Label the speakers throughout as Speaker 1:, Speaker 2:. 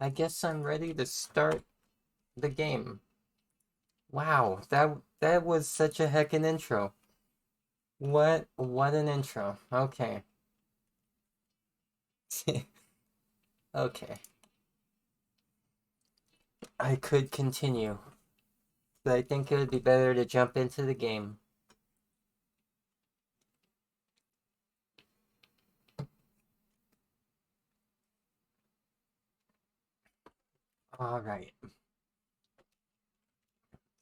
Speaker 1: I guess I'm ready to start the game. Wow, that was such a heckin' intro. What an intro. Okay. Okay. I could continue, but I think it would be better to jump into the game. All right.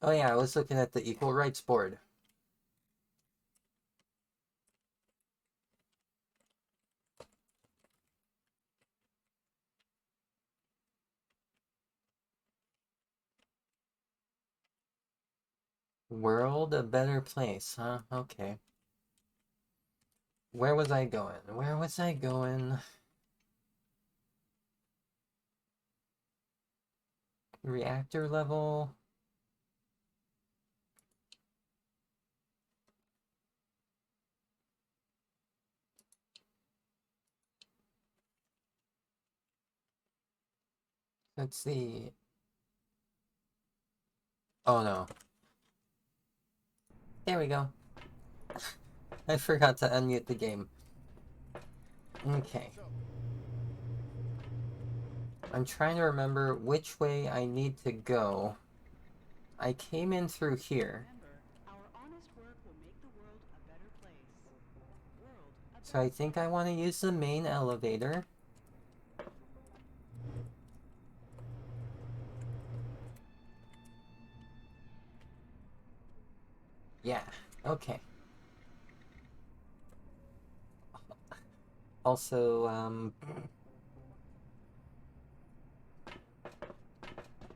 Speaker 1: Oh yeah, I was looking at the equal rights board. World a better place, huh? Okay. Where was I going? Where was I going? Reactor level. Let's see. Oh no. There we go. I forgot to unmute the game. Okay. I'm trying to remember which way I need to go. I came in through here. So I think I want to use the main elevator. Yeah, okay. Also,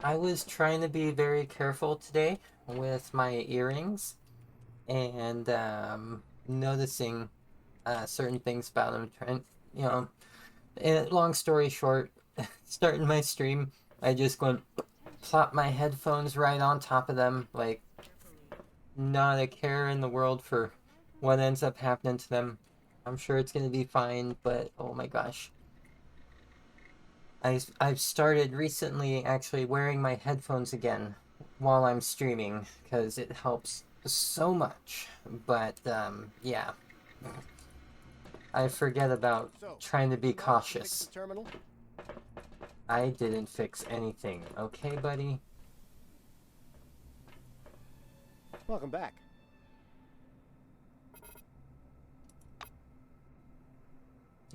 Speaker 1: I was trying to be very careful today with my earrings and noticing certain things about them. Trying, you know, long story short, starting my stream, I just go and plop my headphones right on top of them, like not a care in the world for what ends up happening to them. I'm sure it's gonna be fine, but oh my gosh. I've started recently actually wearing my headphones again while I'm streaming because it helps so much. But yeah, I forget about trying to be cautious. I didn't fix anything, okay, buddy?
Speaker 2: Welcome back.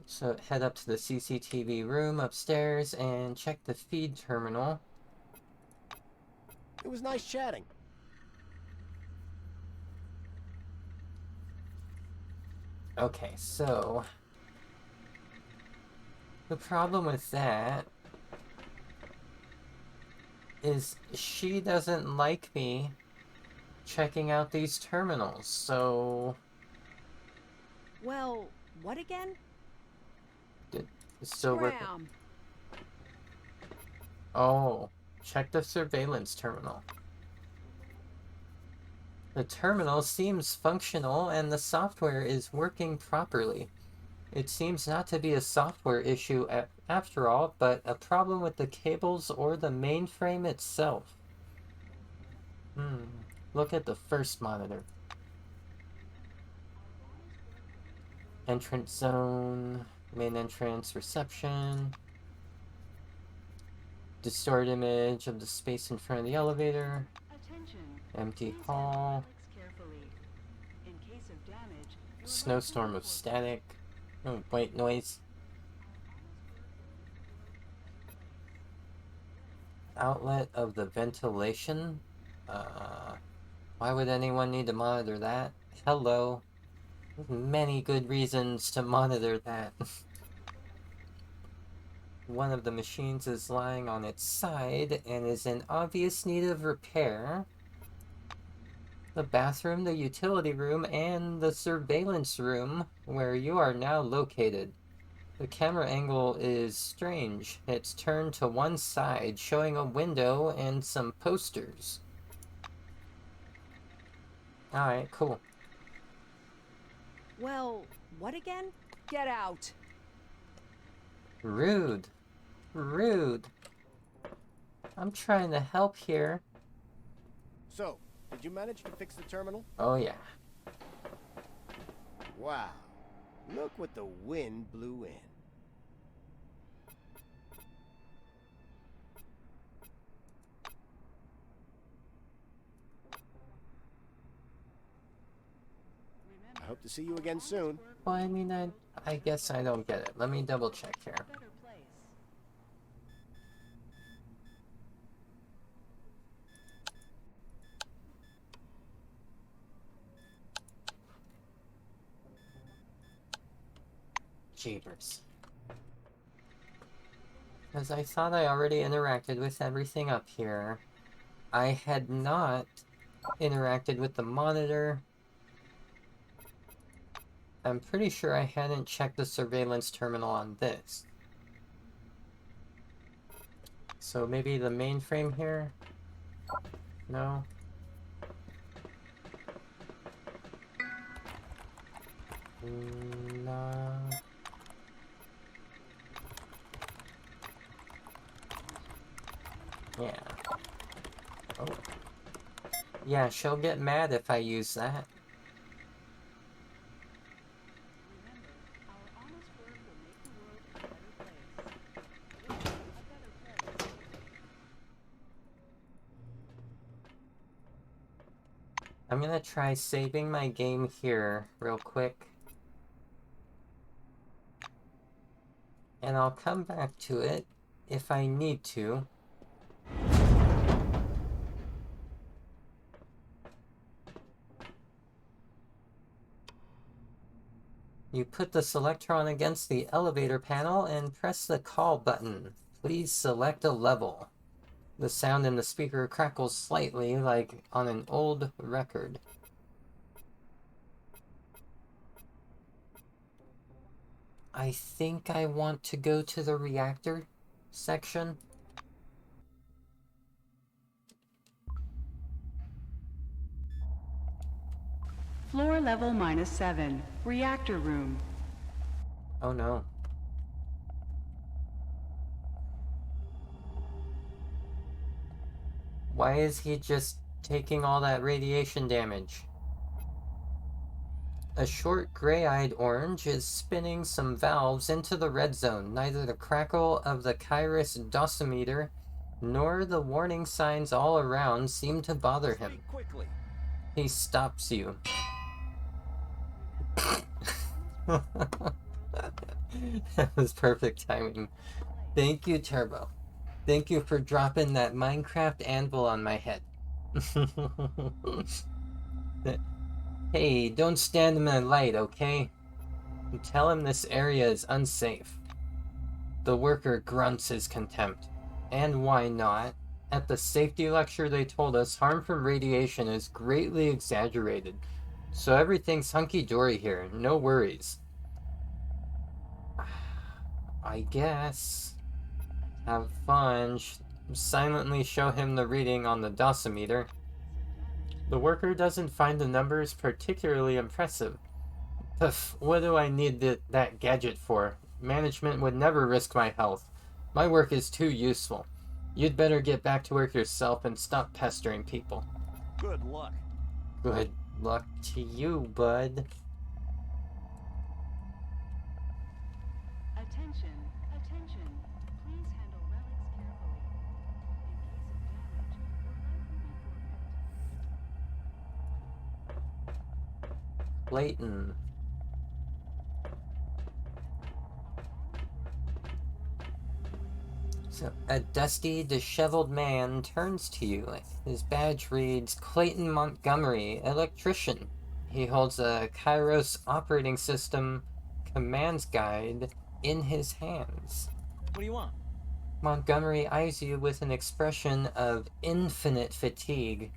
Speaker 1: So head up to the CCTV room upstairs and check the feed terminal.
Speaker 2: It was nice chatting.
Speaker 1: Okay, so the problem with that is she doesn't like me checking out these terminals, so...
Speaker 3: Well, what again?
Speaker 1: It's still working.
Speaker 3: Scram!
Speaker 1: Oh, check the surveillance terminal. The terminal seems functional and the software is working properly. It seems not to be a software issue after all, but a problem with the cables or the mainframe itself. Look at the first monitor. Entrance zone, main entrance, reception. Distort image of the space in front of the elevator. Empty hall. Snowstorm of static. Oh, white noise. Outlet of the ventilation. Why would anyone need to monitor that? Hello. Many good reasons to monitor that. One of the machines is lying on its side and is in obvious need of repair. The bathroom, the utility room, and the surveillance room where you are now located. The camera angle is strange. It's turned to one side, showing a window and some posters. Alright, cool.
Speaker 3: Well, what again? Get out!
Speaker 1: Rude. Rude. I'm trying to help here.
Speaker 2: So, did you manage to fix the terminal?
Speaker 1: Oh, yeah.
Speaker 2: Wow. Look what the wind blew in. I hope to see you again soon.
Speaker 1: Well, I mean, I guess I don't get it. Let me double check here. Jeepers. Because I thought I already interacted with everything up here. I had not interacted with the monitor. I'm pretty sure I hadn't checked the surveillance terminal on this. So maybe the mainframe here? No? No. Yeah. Oh. Yeah, she'll get mad if I use that. I'm gonna try saving my game here real quick. And I'll come back to it if I need to. You put the selectron against the elevator panel and press the call button. Please select a level. The sound in the speaker crackles slightly, like on an old record. I think I want to go to the reactor section.
Speaker 4: Floor level -7. Reactor room.
Speaker 1: Oh no. Why is he just taking all that radiation damage? A short gray-eyed orange is spinning some valves into the red zone. Neither the crackle of the Kairos dosimeter nor the warning signs all around seem to bother him.
Speaker 2: Speak quickly.
Speaker 1: He stops you. That was perfect timing. Thank you, Turbo. Thank you for dropping that Minecraft anvil on my head. Hey, don't stand in the light, okay? Tell him this area is unsafe. The worker grunts his contempt. And why not? At the safety lecture they told us harm from radiation is greatly exaggerated. So everything's hunky-dory here, no worries. I guess. Have fun. Silently show him the reading on the dosimeter. The worker doesn't find the numbers particularly impressive. Pff, what do I need that gadget for? Management would never risk my health. My work is too useful. You'd better get back to work yourself and stop pestering people.
Speaker 2: Good luck.
Speaker 1: Good luck to you, bud.
Speaker 4: Attention, attention. Please handle relics carefully. In case of damage, your life will be forfeit.
Speaker 1: Clayton. So, a dusty, disheveled man turns to you. His badge reads Clayton Montgomery, electrician. He holds a Kairos operating system commands guide in his hands.
Speaker 5: What do you want?
Speaker 1: Montgomery eyes you with an expression of infinite fatigue.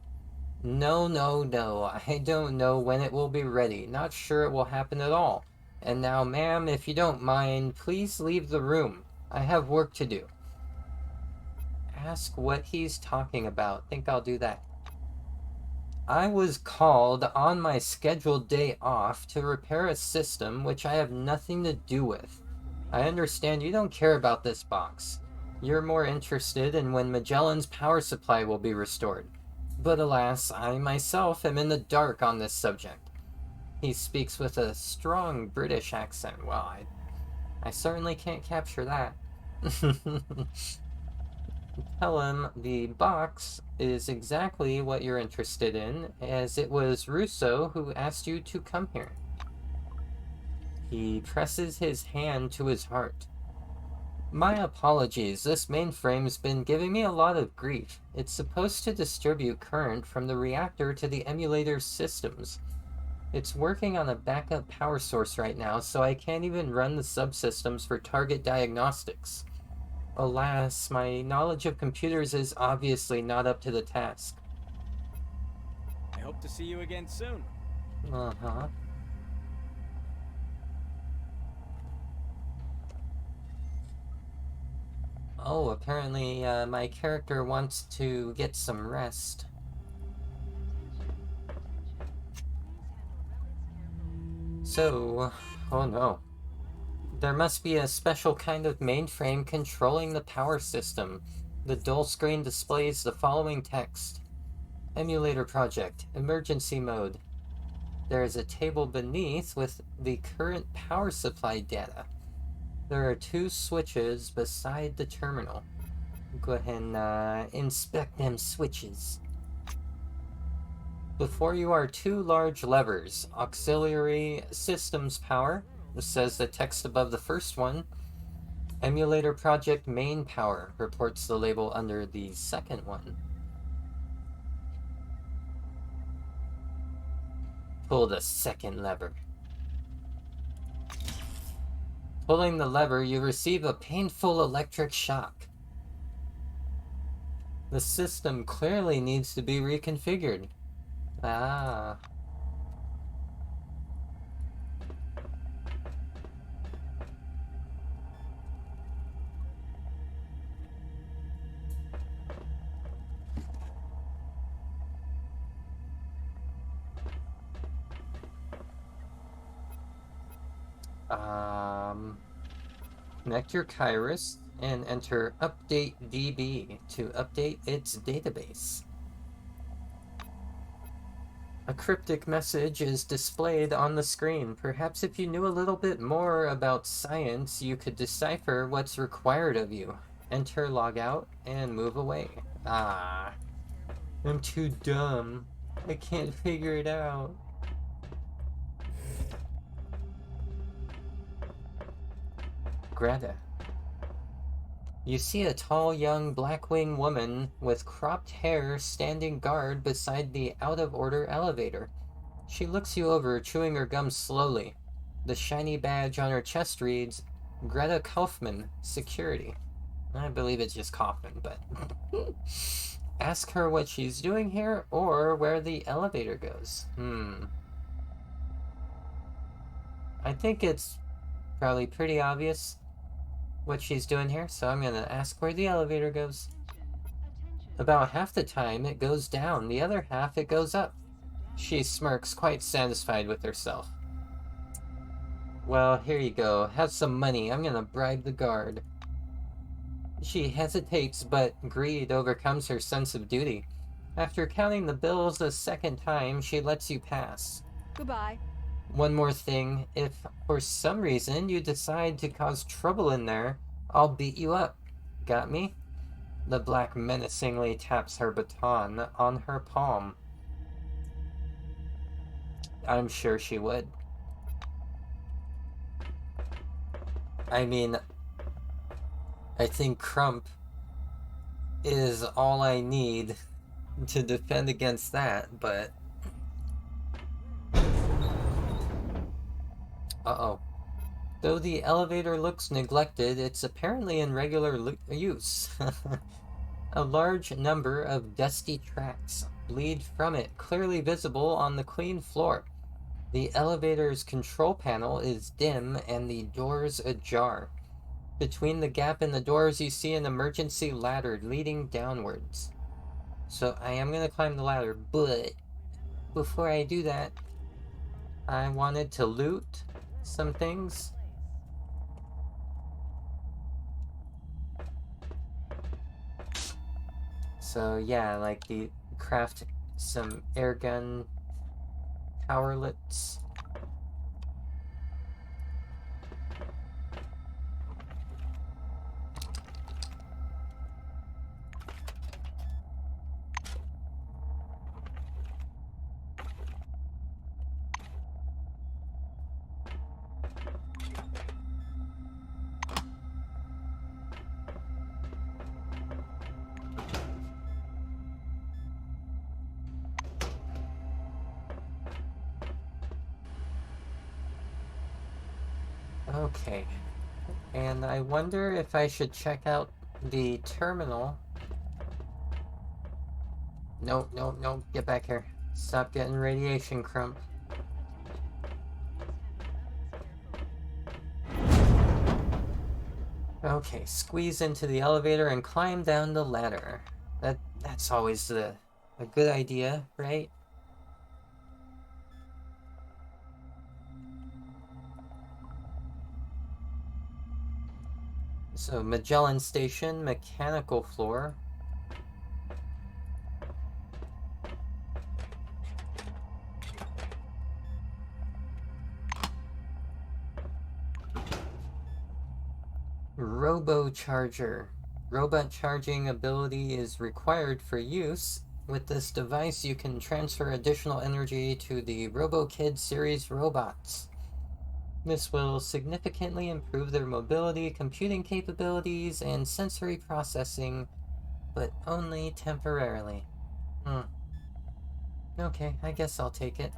Speaker 1: No, no, no. I don't know when it will be ready. Not sure it will happen at all. And now, ma'am, if you don't mind, please leave the room. I have work to do. Ask what he's talking about. Think I'll do that. I was called on my scheduled day off to repair a system which I have nothing to do with. I understand you don't care about this box. You're more interested in when Magellan's power supply will be restored. But alas, I myself am in the dark on this subject. He speaks with a strong British accent. Well, I certainly can't capture that. Tell him the box is exactly what you're interested in, as it was Russo who asked you to come here. He presses his hand to his heart. My apologies, this mainframe's been giving me a lot of grief. It's supposed to distribute current from the reactor to the emulator's systems. It's working on a backup power source right now, so I can't even run the subsystems for target diagnostics. Alas, my knowledge of computers is obviously not up to the task.
Speaker 5: I hope to see you again soon.
Speaker 1: Uh-huh. Oh, apparently my character wants to get some rest. So, oh no. There must be a special kind of mainframe controlling the power system. The dull screen displays the following text. Emulator project, emergency mode. There is a table beneath with the current power supply data. There are 2 switches beside the terminal. Go ahead and inspect them switches. Before you are 2 large levers. Auxiliary systems power. This says the text above the first one. Emulator project main power reports the label under the second one. Pull the second lever. Pulling the lever, you receive a painful electric shock. The system clearly needs to be reconfigured. Ah. Connect your Kairos and enter update DB to update its database. A cryptic message is displayed on the screen. Perhaps if you knew a little bit more about science, you could decipher what's required of you. Enter logout and move away. Ah, I'm too dumb. I can't figure it out. Greta. You see a tall young Blackwing woman with cropped hair standing guard beside the out-of-order elevator. She looks you over, chewing her gum slowly. The shiny badge on her chest reads, Greta Kaufman, Security. I believe it's just Kaufman, but... Ask her what she's doing here, or where the elevator goes. I think it's probably pretty obvious what she's doing here, so I'm gonna ask where the elevator goes. About half the time it goes down, the other half it goes up. She smirks, quite satisfied with herself. Well, here you go. Have some money. I'm gonna bribe the guard. She hesitates, but greed overcomes her sense of duty. After counting the bills a second time, she lets you pass.
Speaker 3: Goodbye.
Speaker 1: One more thing, if for some reason you decide to cause trouble in there, I'll beat you up. Got me? The black menacingly taps her baton on her palm. I'm sure she would. I mean, I think Crump is all I need to defend against that, but... Uh-oh. Though the elevator looks neglected, it's apparently in regular use. A large number of dusty tracks bleed from it, clearly visible on the clean floor. The elevator's control panel is dim and the doors ajar. Between the gap in the doors, you see an emergency ladder leading downwards. So I am going to climb the ladder, but before I do that, I wanted to loot some things. So yeah, like the craft some airgun powerlets. Okay, and I wonder if I should check out the terminal. No, no, no, get back here. Stop getting radiation, Crump. Okay, squeeze into the elevator and climb down the ladder. That's always a good idea, right? So Magellan Station, mechanical floor. Robocharger. Robot charging ability is required for use. With this device, you can transfer additional energy to the RoboKid series robots. This will significantly improve their mobility, computing capabilities, and sensory processing, but only temporarily. Okay, I guess I'll take it.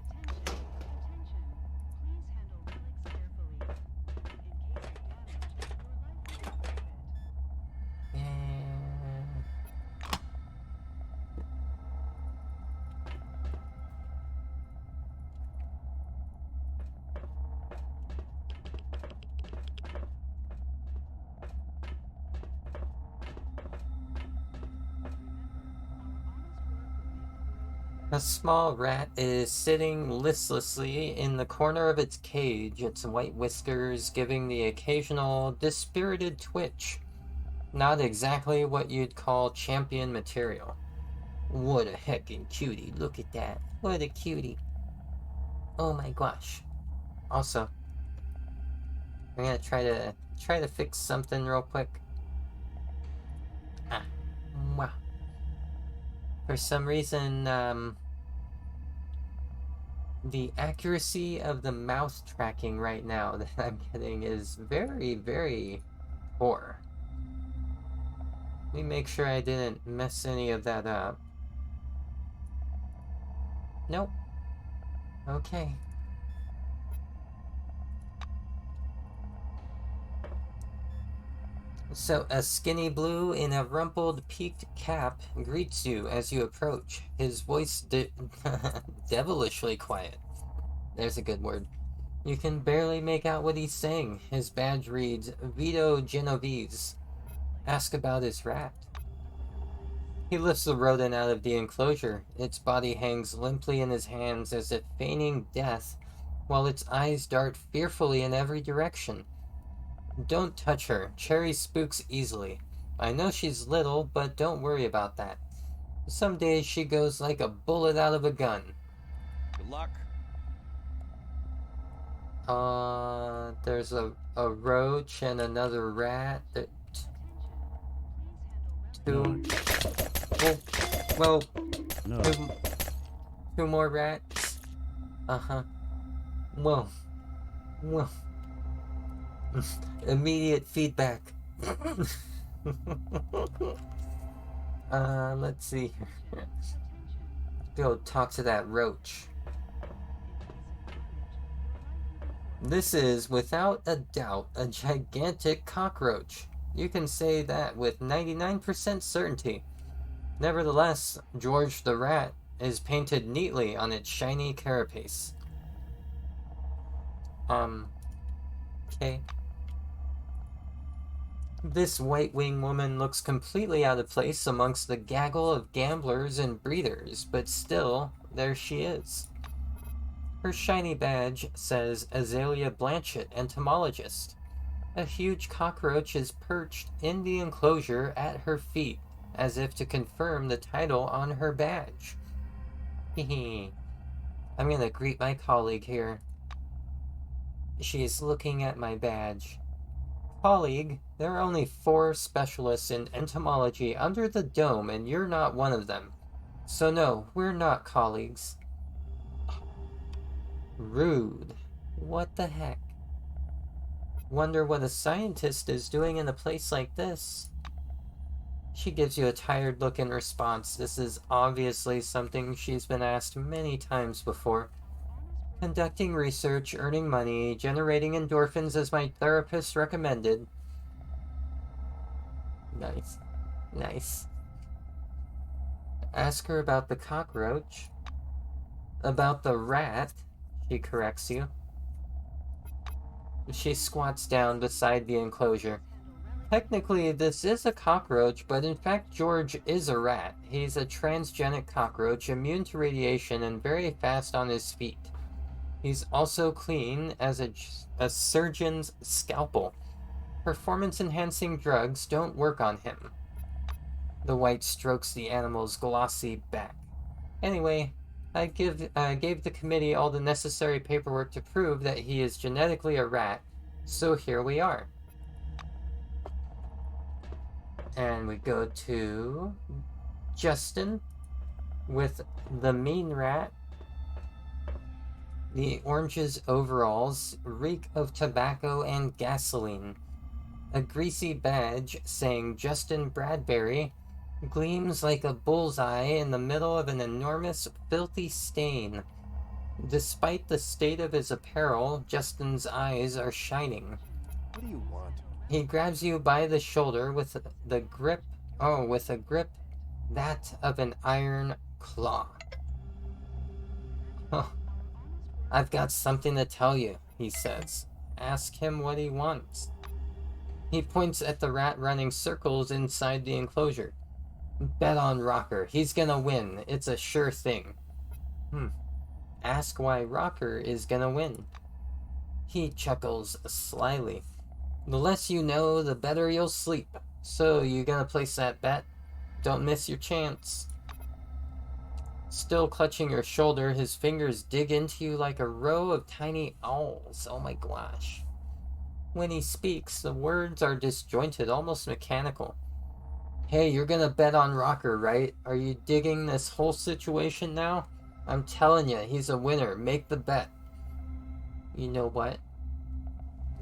Speaker 1: A small rat is sitting listlessly in the corner of its cage, its white whiskers giving the occasional dispirited twitch. Not exactly what you'd call champion material. What a heckin' cutie, look at that. What a cutie. Oh my gosh. Also, I'm gonna try to fix something real quick. Wow. For some reason, the accuracy of the mouse tracking right now that I'm getting is very, very poor. Let me make sure I didn't mess any of that up. Nope. Okay. So, a skinny blue in a rumpled peaked cap greets you as you approach, his voice devilishly quiet. There's a good word. You can barely make out what he's saying. His badge reads, Vito Genovese. Ask about his rat. He lifts the rodent out of the enclosure. Its body hangs limply in his hands as if feigning death, while its eyes dart fearfully in every direction. Don't touch her. Cherry spooks easily. I know she's little, but don't worry about that. Some days she goes like a bullet out of a gun.
Speaker 5: Good luck.
Speaker 1: There's a roach and another rat. Two. Well,
Speaker 6: No.
Speaker 1: two more rats. Well. Immediate feedback. Let's see. Go talk to that roach. This is, without a doubt, a gigantic cockroach. You can say that with 99% certainty. Nevertheless, George the Rat is painted neatly on its shiny carapace. Okay. This white-winged woman looks completely out of place amongst the gaggle of gamblers and breeders, but still, there she is. Her shiny badge says Azalea Blanchett, entomologist. A huge cockroach is perched in the enclosure at her feet, as if to confirm the title on her badge. Hehe. I'm gonna greet my colleague here. She's looking at my badge. Colleague, there are only 4 specialists in entomology under the dome, and you're not one of them. So no, we're not colleagues. Rude. What the heck? Wonder what a scientist is doing in a place like this. She gives you a tired look in response. This is obviously something she's been asked many times before. Conducting research, earning money, generating endorphins as my therapist recommended. Nice. Nice. Ask her about the cockroach. About the rat, she corrects you. She squats down beside the enclosure. Technically, this is a cockroach, but in fact George is a rat. He's a transgenic cockroach, immune to radiation and very fast on his feet. He's also clean as a surgeon's scalpel. Performance-enhancing drugs don't work on him. The white strokes the animal's glossy back. Anyway, I gave the committee all the necessary paperwork to prove that he is genetically a rat, so here we are. And we go to Justin with the mean rat. The orange's overalls reek of tobacco and gasoline. A greasy badge saying Justin Bradbury gleams like a bullseye in the middle of an enormous, filthy stain. Despite the state of his apparel, Justin's eyes are shining.
Speaker 2: What do you want?
Speaker 1: He grabs you by the shoulder with a grip that of an iron claw. Huh. I've got something to tell you, he says. Ask him what he wants. He points at the rat running circles inside the enclosure. Bet on Rocker. He's gonna win. It's a sure thing. Ask why Rocker is gonna win. He chuckles slyly. The less you know, the better you'll sleep. So, you gonna place that bet? Don't miss your chance. Still clutching your shoulder, his fingers dig into you like a row of tiny owls. Oh my gosh. When he speaks, the words are disjointed, almost mechanical. Hey, you're gonna bet on Rocker, right? Are you digging this whole situation now? I'm telling you, he's a winner. Make the bet. You know what?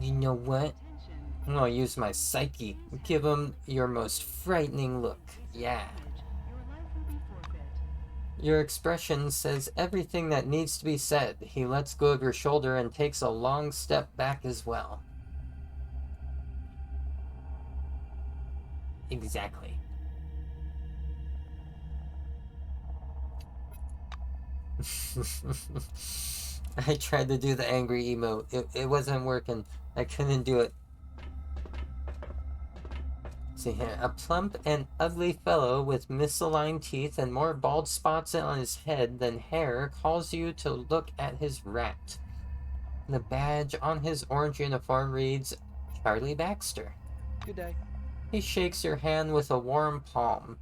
Speaker 1: You know what? I'm gonna use my psyche. Give him your most frightening look. Yeah. Your expression says everything that needs to be said. He lets go of your shoulder and takes a long step back as well. Exactly. I tried to do the angry emote. It wasn't working. I couldn't do it. See here, a plump and ugly fellow with misaligned teeth and more bald spots on his head than hair calls you to look at his rat. The badge on his orange uniform reads, Charlie Baxter.
Speaker 5: Good day.
Speaker 1: He shakes your hand with a warm palm.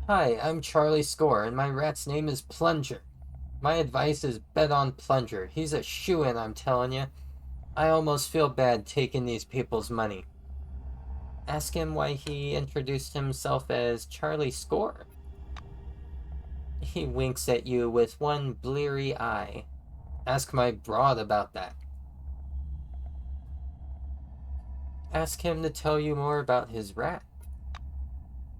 Speaker 1: Hi, I'm Charlie Score, and my rat's name is Plunger. My advice is bet on Plunger. He's a shoo-in, I'm telling you. I almost feel bad taking these people's money. Ask him why he introduced himself as Charlie Score. He winks at you with one bleary eye. Ask my broad about that. Ask him to tell you more about his rat.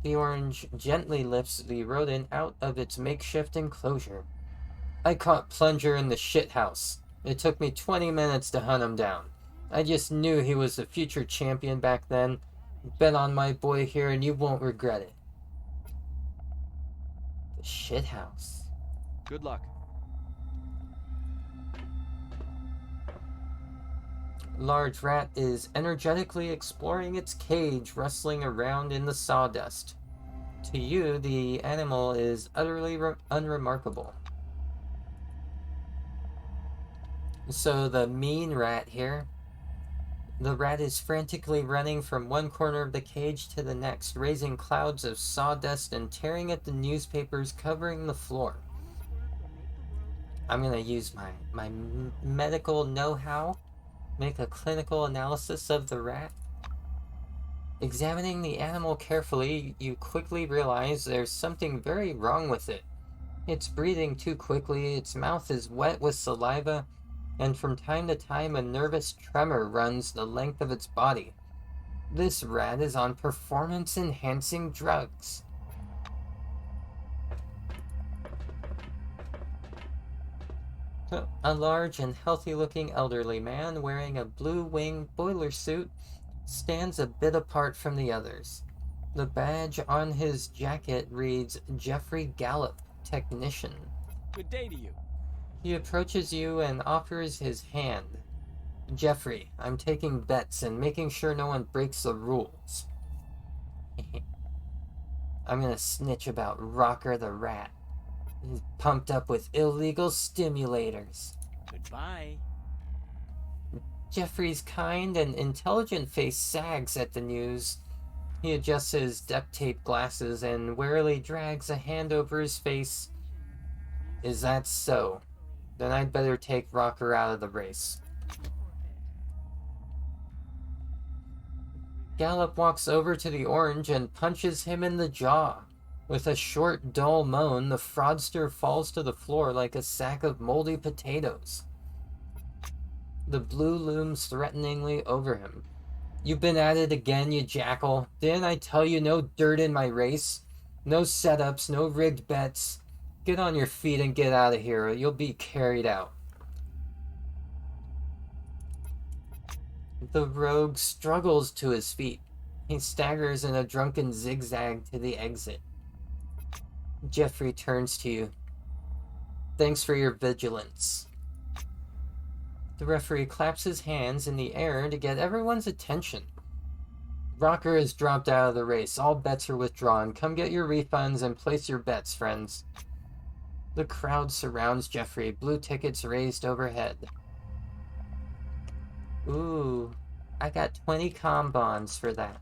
Speaker 1: The orange gently lifts the rodent out of its makeshift enclosure. I caught Plunger in the shithouse. It took me 20 minutes to hunt him down. I just knew he was the future champion back then. Bet on my boy here and you won't regret it. The shithouse.
Speaker 5: Good luck.
Speaker 1: Large rat is energetically exploring its cage, rustling around in the sawdust. To you, the animal is utterly unremarkable. So the mean rat here, The rat is frantically running from one corner of the cage to the next, raising clouds of sawdust and tearing at the newspapers covering the floor. I'm gonna use my medical know-how, make a clinical analysis of the rat. Examining the animal carefully, you quickly realize there's something very wrong with it. It's breathing too quickly, its mouth is wet with saliva, and from time to time a nervous tremor runs the length of its body. This rat is on performance-enhancing drugs. A large and healthy-looking elderly man wearing a blue-wing boiler suit stands a bit apart from the others. The badge on his jacket reads Jeffrey Gallup, Technician.
Speaker 5: Good day to you.
Speaker 1: He approaches you and offers his hand. Jeffrey, I'm taking bets and making sure no one breaks the rules. I'm gonna snitch about Rocker the Rat. He's pumped up with illegal stimulators.
Speaker 5: Goodbye.
Speaker 1: Jeffrey's kind and intelligent face sags at the news. He adjusts his duct tape glasses and warily drags a hand over his face. Is that so? Then I'd better take Rocker out of the race. Gallup walks over to the orange and punches him in the jaw. With a short, dull moan, the fraudster falls to the floor like a sack of moldy potatoes. The blue looms threateningly over him. You've been at it again, you jackal. Didn't I tell you no dirt in my race? No setups, no rigged bets. Get on your feet and get out of here, or you'll be carried out. The rogue struggles to his feet. He staggers in a drunken zigzag to the exit. Jeffrey turns to you. Thanks for your vigilance. The referee claps his hands in the air to get everyone's attention. Rocker has dropped out of the race. All bets are withdrawn. Come get your refunds and place your bets, friends. The crowd surrounds Jeffrey, blue tickets raised overhead. Ooh, I got 20 comm bonds for that.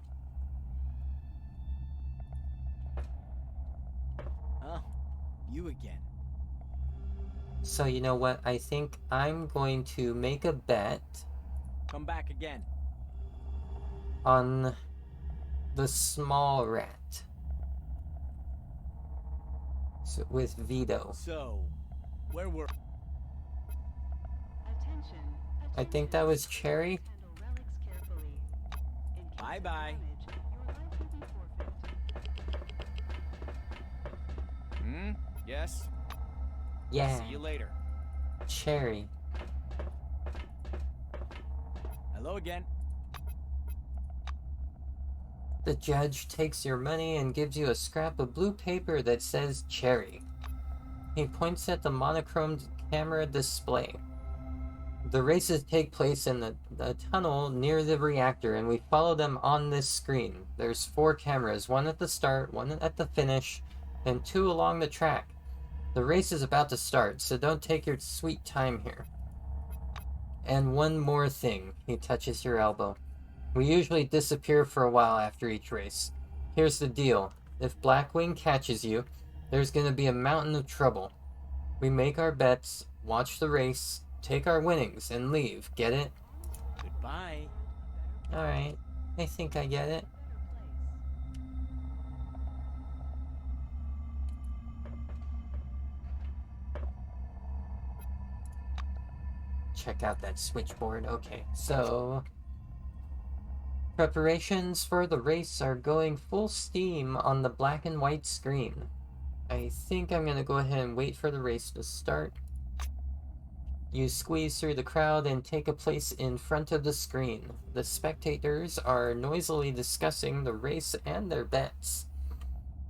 Speaker 5: Oh, you again.
Speaker 1: So you know what? I think I'm going to make a bet
Speaker 5: Come back again.
Speaker 1: on the small rat. So, with Vito.
Speaker 5: So, where were...
Speaker 4: Attention.
Speaker 1: I think that was Cherry.
Speaker 4: Handle relics carefully. In case of
Speaker 5: Bye-bye.
Speaker 4: damage, your life will be forfeit.
Speaker 5: Yes?
Speaker 1: Yeah,
Speaker 5: See you later.
Speaker 1: Cherry.
Speaker 5: Hello again.
Speaker 1: The judge takes your money and gives you a scrap of blue paper that says Cherry. He points at the monochromed camera display. The races take place in the tunnel near the reactor, and we follow them on this screen. There's 4 cameras, one at the start, one at the finish, and 2 along the track. The race is about to start, so don't take your sweet time here. And one more thing, he touches your elbow. We usually disappear for a while after each race. Here's the deal. If Blackwing catches you, there's gonna be a mountain of trouble. We make our bets, watch the race, take our winnings, and leave. Get it?
Speaker 5: Goodbye.
Speaker 1: Alright. I think I get it. Check out that switchboard. Okay, so preparations for the race are going full steam on the black and white screen. I think I'm gonna go ahead and wait for the race to start. You squeeze through the crowd and take a place in front of the screen. The spectators are noisily discussing the race and their bets.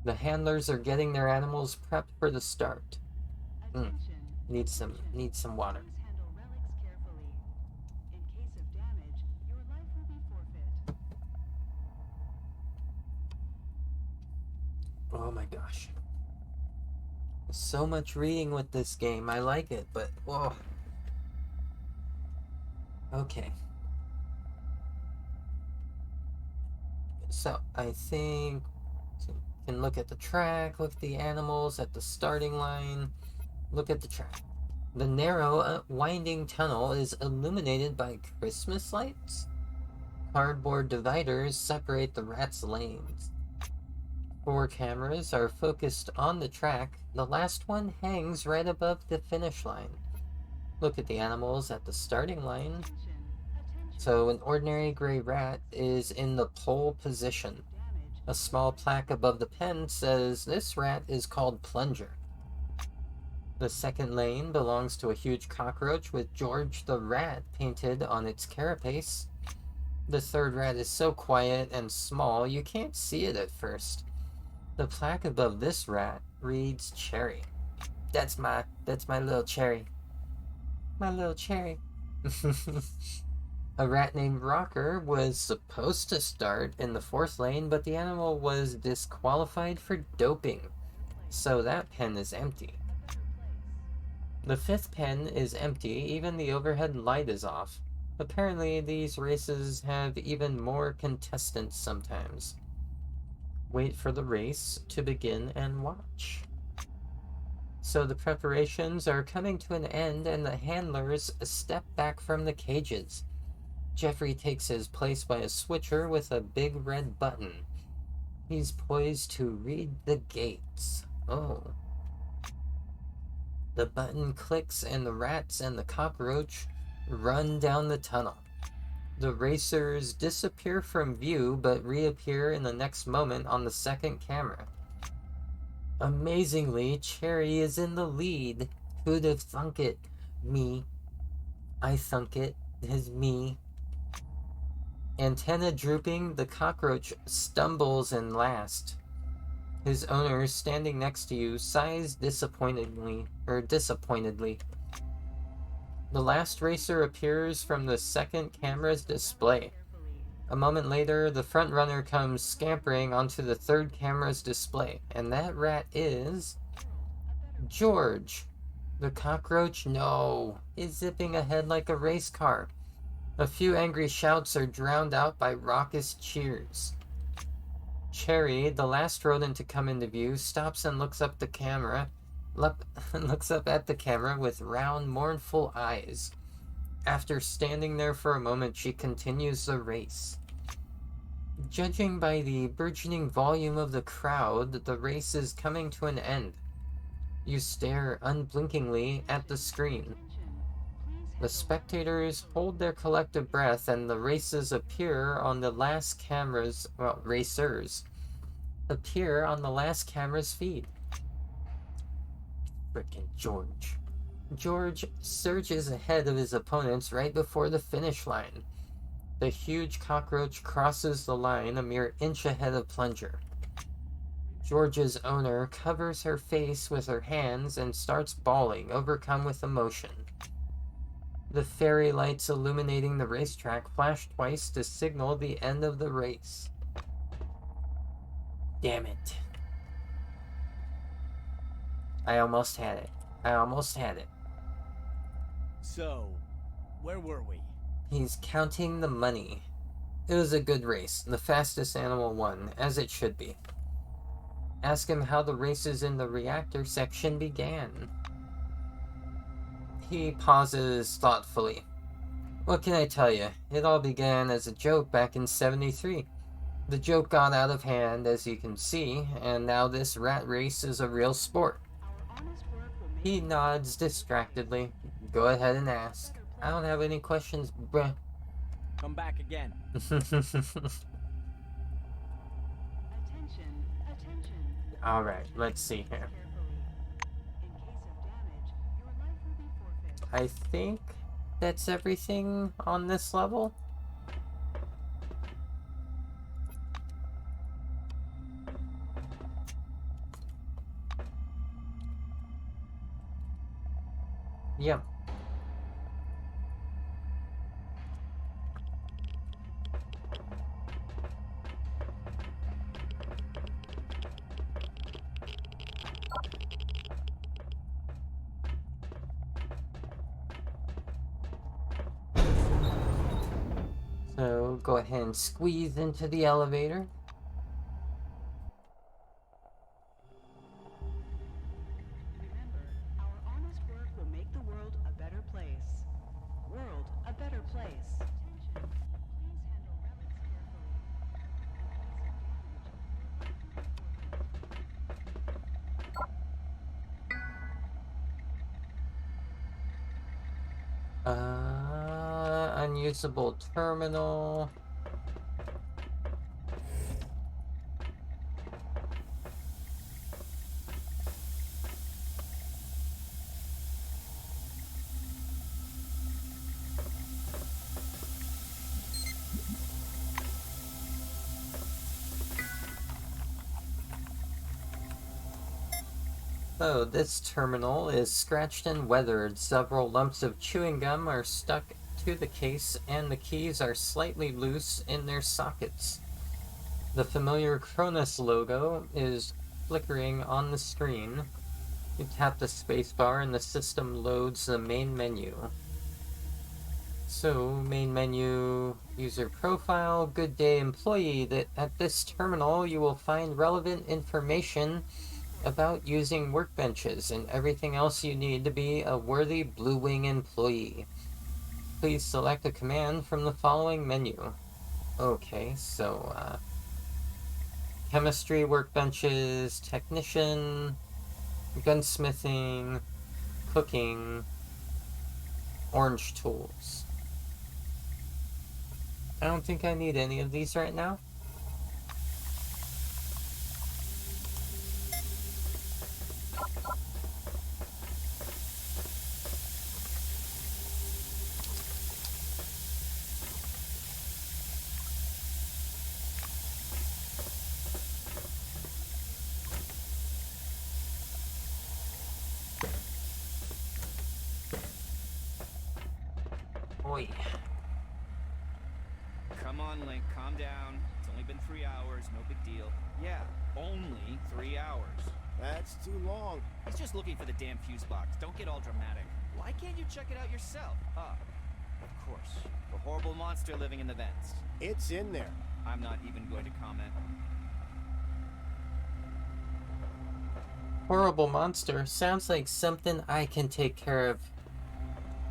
Speaker 1: The handlers are getting their animals prepped for the start. Need some water.
Speaker 4: Please handle relics carefully. In case of damage, your life will be forfeit.
Speaker 1: Oh my gosh. So much reading with this game. I like it, but whoa. Okay. So I think so you can look at the track, look at the animals at the starting line, look at the track. The narrow, winding tunnel is illuminated by Christmas lights. Cardboard dividers separate the rats' lanes. 4 cameras are focused on the track. The last one hangs right above the finish line. Look at the animals at the starting line. So an ordinary gray rat is in the pole position. A small plaque above the pen says this rat is called Plunger. The second lane belongs to a huge cockroach with George the Rat painted on its carapace. The third rat is so quiet and small you can't see it at first. The plaque above this rat reads Cherry. That's my little Cherry. My little Cherry. A rat named Rocker was supposed to start in the 4th lane, but the animal was disqualified for doping, so that pen is empty. The 5th pen is empty, even the overhead light is off. Apparently, these races have even more contestants sometimes. Wait for the race to begin and watch. So the preparations are coming to an end and the handlers step back from the cages. Jeffrey takes his place by a switcher with a big red button. He's poised to read the gates. Oh. The button clicks and the rats and the cockroach run down the tunnel. The racers disappear from view but reappear in the next moment on the second camera. Amazingly, Cherry is in the lead. Who'd have thunk it? Me. I thunk it. It is me. Antenna drooping, the cockroach stumbles in last. His owner, standing next to you, sighs disappointedly. The last racer appears from the second camera's display. A moment later, the front runner comes scampering onto the third camera's display, and that rat is George. The cockroach, no, is zipping ahead like a race car. A few angry shouts are drowned out by raucous cheers. Cherry, the last rodent to come into view, stops and looks up at the camera with round, mournful eyes. After standing there for a moment, she continues the race. Judging by the burgeoning volume of the crowd, the race is coming to an end. You stare unblinkingly at the screen. The spectators hold their collective breath and the racers appear on the last camera's feed. Frickin' George. George surges ahead of his opponents right before the finish line. The huge cockroach crosses the line a mere inch ahead of Plunger. George's owner covers her face with her hands and starts bawling, overcome with emotion. The fairy lights illuminating the racetrack flash twice to signal the end of the race. Damn it. I almost had it.
Speaker 5: So, where were we?
Speaker 1: He's counting the money. It was a good race. The fastest animal won, as it should be. Ask him how the races in the reactor section began. He pauses thoughtfully. What can I tell you? It all began as a joke back in '73. The joke got out of hand, as you can see, and now this rat race is a real sport. He nods distractedly. Go ahead and ask. I don't have any questions, bruh.
Speaker 5: Come back again.
Speaker 1: Alright, let's see here. I think that's everything on this level. Yep. So go ahead and squeeze into the elevator. unusable terminal. Oh, this terminal is scratched and weathered. Several lumps of chewing gum are stuck to the case, and the keys are slightly loose in their sockets. The familiar Cronus logo is flickering on the screen. You tap the spacebar and the system loads the main menu. So, main menu, user profile, good day employee. At this terminal you will find relevant information about using workbenches and everything else you need to be a worthy Blue Wing employee. Please select a command from the following menu. Okay, so chemistry workbenches, technician, gunsmithing, cooking, orange tools. I don't think I need any of these right now. Oi.
Speaker 5: Come on, Link, calm down. It's only been 3 hours, no big deal. Yeah, only 3 hours.
Speaker 2: That's too long.
Speaker 5: He's just looking for the damn fuse box. Don't get all dramatic. Why can't you check it out yourself? Ah, of course. The horrible monster living in the vents.
Speaker 2: It's in there.
Speaker 5: I'm not even going to comment.
Speaker 1: Horrible monster sounds like something I can take care of.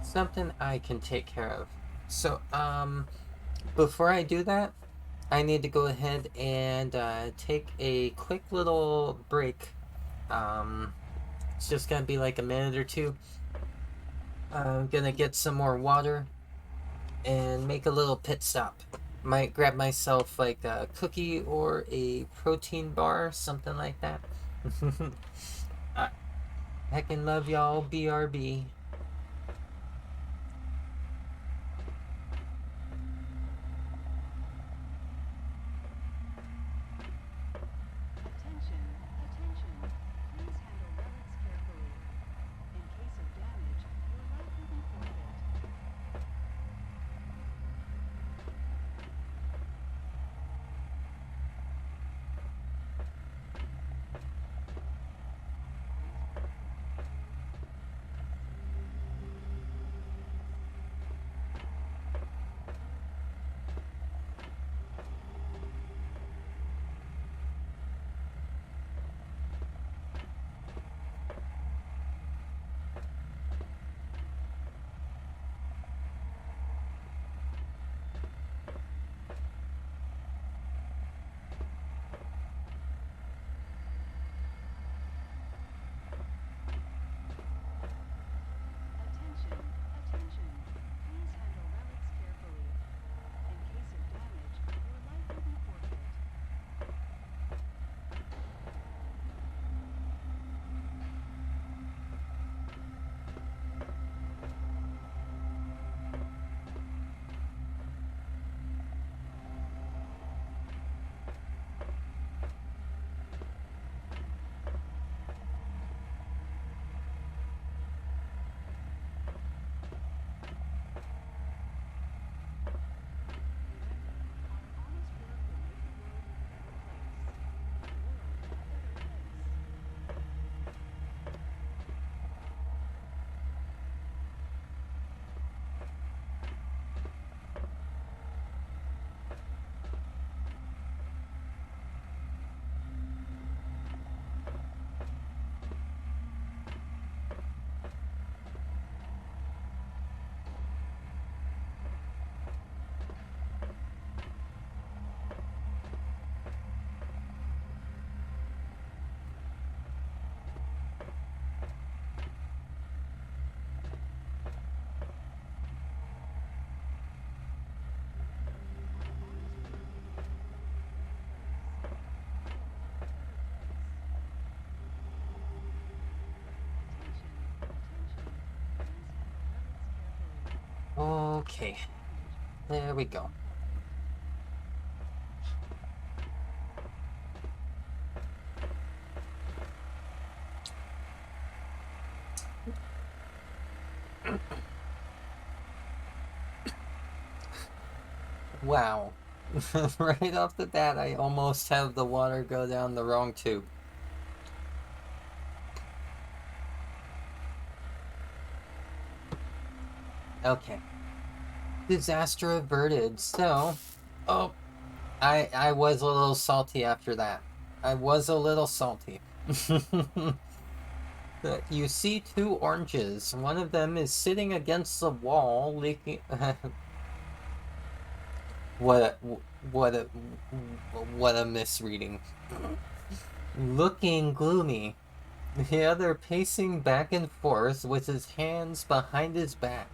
Speaker 1: Something I can take care of. So, before I do that, I need to go ahead and take a quick little break. It's just gonna be like a minute or two. I'm gonna get some more water and make a little pit stop. Might grab myself like a cookie or a protein bar, something like that. Heckin' love y'all, BRB.
Speaker 4: Attention, attention. Please handle relics carefully. In case of damage, your life will be forfeit.
Speaker 1: Okay, there we go. Wow. Right off the bat, I almost have the water go down the wrong tube. Okay. Disaster averted. So, oh, I was a little salty after that. I was a little salty. You see two oranges. One of them is sitting against the wall, leaking. what a, what a what a misreading. Looking gloomy. The other pacing back and forth with his hands behind his back.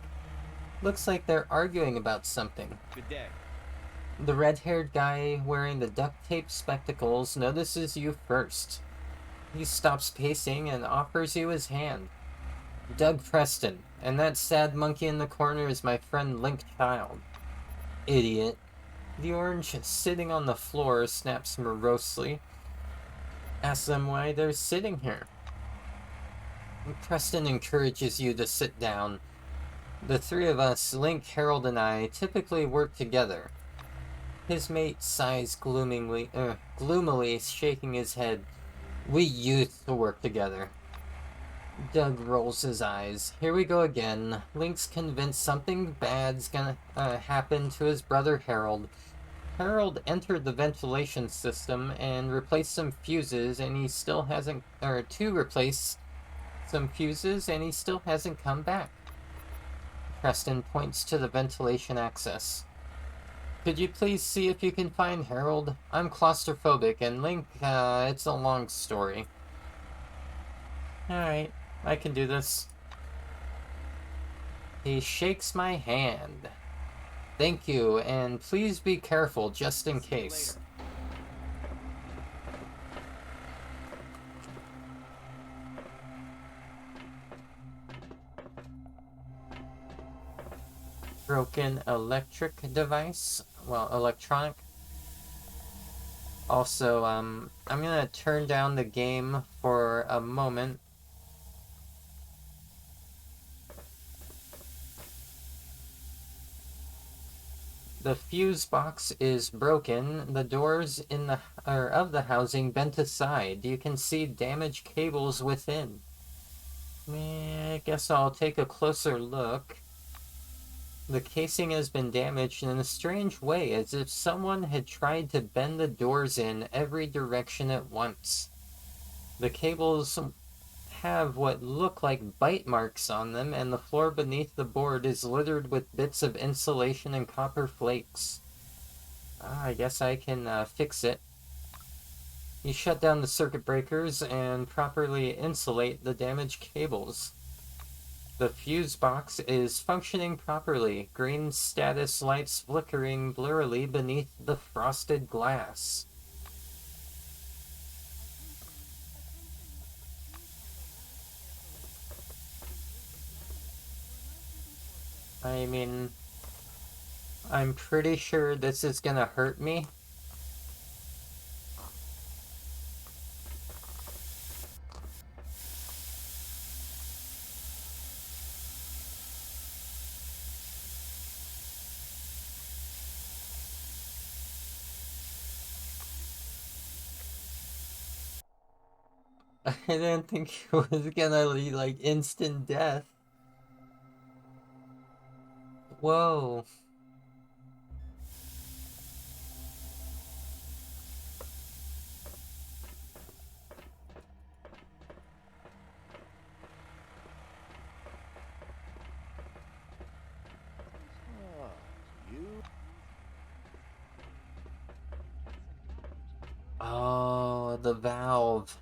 Speaker 1: Looks like they're arguing about something.
Speaker 5: Good day.
Speaker 1: The red-haired guy wearing the duct tape spectacles notices you first. He stops pacing and offers you his hand. Doug Preston, and that sad monkey in the corner is my friend Link Child. Idiot. The orange sitting on the floor snaps morosely. Asks them why they're sitting here. Preston encourages you to sit down. The three of us, Link, Harold, and I, typically work together. His mate sighs gloomily, shaking his head. We used to work together. Doug rolls his eyes. Here we go again. Link's convinced something bad's gonna happen to his brother Harold. Harold entered the ventilation system and replaced some fuses, and he still hasn't, to replace some fuses, and he still hasn't come back. Preston points to the ventilation access. Could you please see if you can find Harold? I'm claustrophobic, and Link, it's a long story. Alright, I can do this. He shakes my hand. Thank you, and please be careful just in case. Broken electric device. Well, electronic. Also, I'm gonna turn down the game for a moment. The fuse box is broken. The doors in the of the housing bent aside. You can see damaged cables within. I guess I'll take a closer look. The casing has been damaged in a strange way, as if someone had tried to bend the doors in every direction at once. The cables have what look like bite marks on them, and the floor beneath the board is littered with bits of insulation and copper flakes. I guess I can fix it. You shut down the circuit breakers and properly insulate the damaged cables. The fuse box is functioning properly, green status lights flickering blurrily beneath the frosted glass. I mean, I'm pretty sure this is gonna hurt me. I didn't think it was gonna be like instant death. Whoa.
Speaker 2: Ah, you.
Speaker 1: Oh, the valve.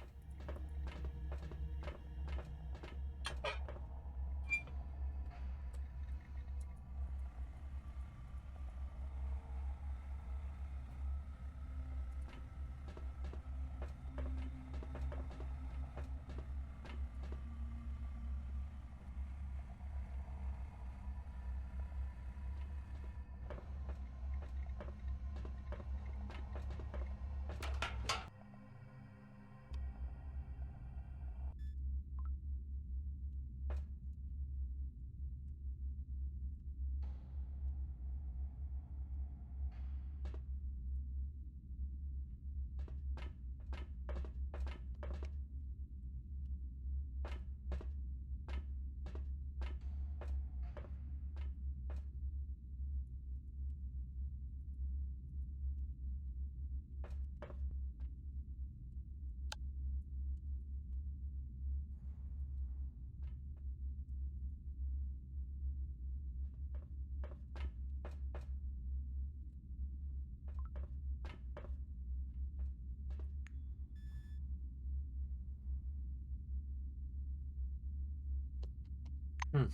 Speaker 1: Hmm.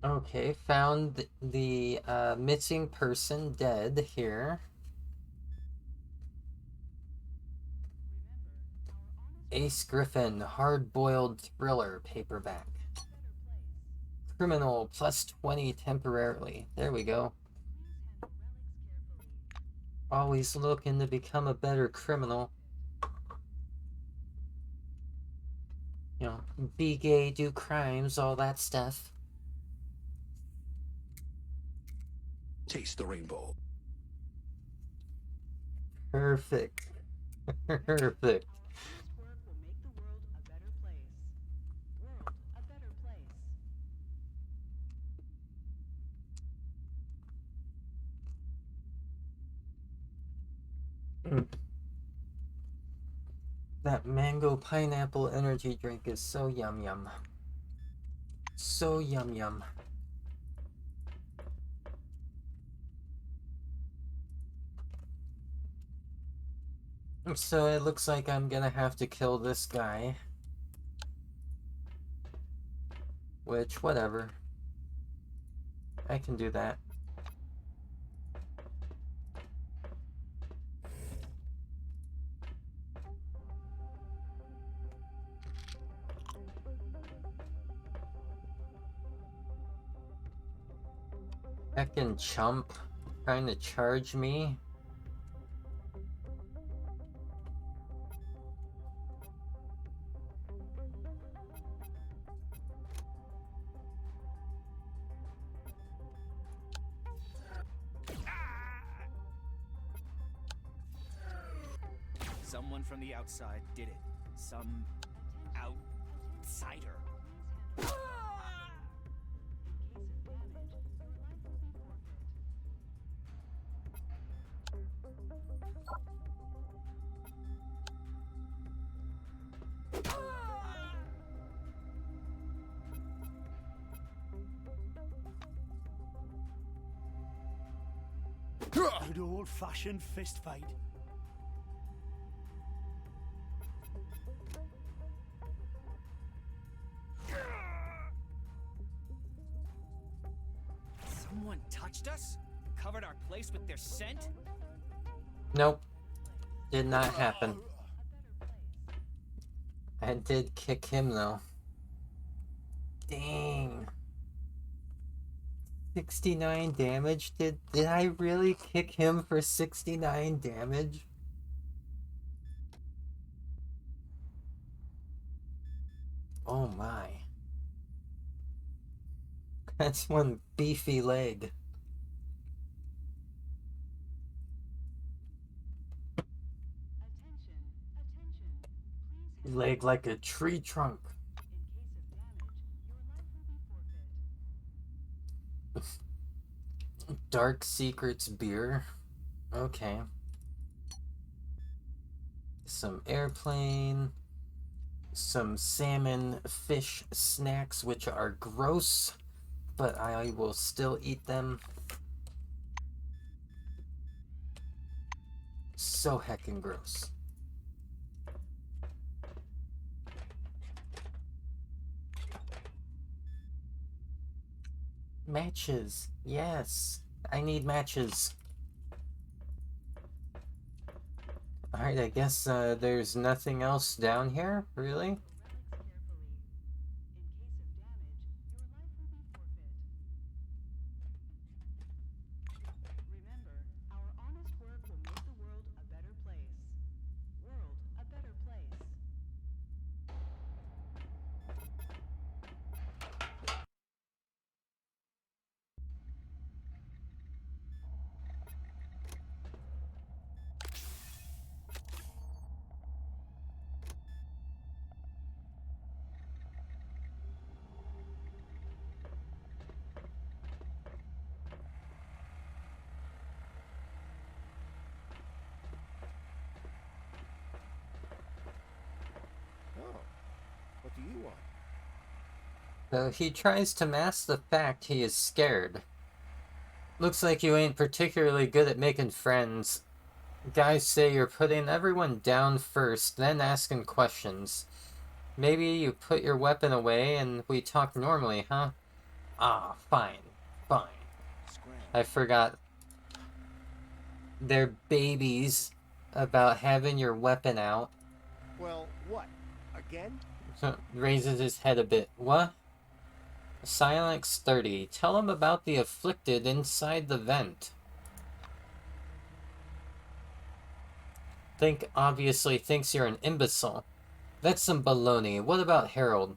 Speaker 1: Okay, found the missing person dead here. Ace Griffin, hard-boiled thriller paperback. Criminal plus 20 temporarily. There we go. Always looking to become a better criminal. You know, be gay, do crimes, all that stuff.
Speaker 6: Taste the rainbow.
Speaker 1: Perfect. Perfect.
Speaker 4: Honest work will make the world a better place. World a better place.
Speaker 1: Mm. That mango pineapple energy drink is so yum yum. So yum yum. So it looks like I'm gonna have to kill this guy. Which, whatever. I can do that. Heckin' chump. Trying to charge me.
Speaker 5: Someone from the outside did it. Some outsider.
Speaker 4: In case of damage, your life will be forfeit.
Speaker 6: Good old-fashioned fist fight.
Speaker 5: Someone touched us? Covered our place with their scent?
Speaker 1: Nope. Did not happen. I did kick him though. Dang. 69 damage? Did I really kick him for 69 damage? Oh my. That's one beefy leg.
Speaker 4: Attention, attention. Please handle
Speaker 1: Leg like a tree trunk.
Speaker 4: In case of damage, your life will be forfeit.
Speaker 1: Dark Secrets beer. Okay. Some airplane. Some salmon fish snacks, which are gross, but I will still eat them. So heckin' gross. Matches. Yes. I need matches. Alright, I guess there's nothing else down here, really?
Speaker 4: Remember, our honest work will make the world a better place. World a better place.
Speaker 2: Oh. What do you want?
Speaker 1: So he tries to mask the fact he is scared. Looks like you ain't particularly good at making friends. Guys say you're putting everyone down first, then asking questions. Maybe you put your weapon away and we talk normally, huh? Ah, fine. Fine.
Speaker 2: Scram.
Speaker 1: I forgot. They're babies about having your weapon out.
Speaker 2: Well, what? Again?
Speaker 1: Raises his head a bit. What? Silence 30. Tell him about the afflicted inside the vent. Obviously thinks you're an imbecile. That's some baloney. What about Harold?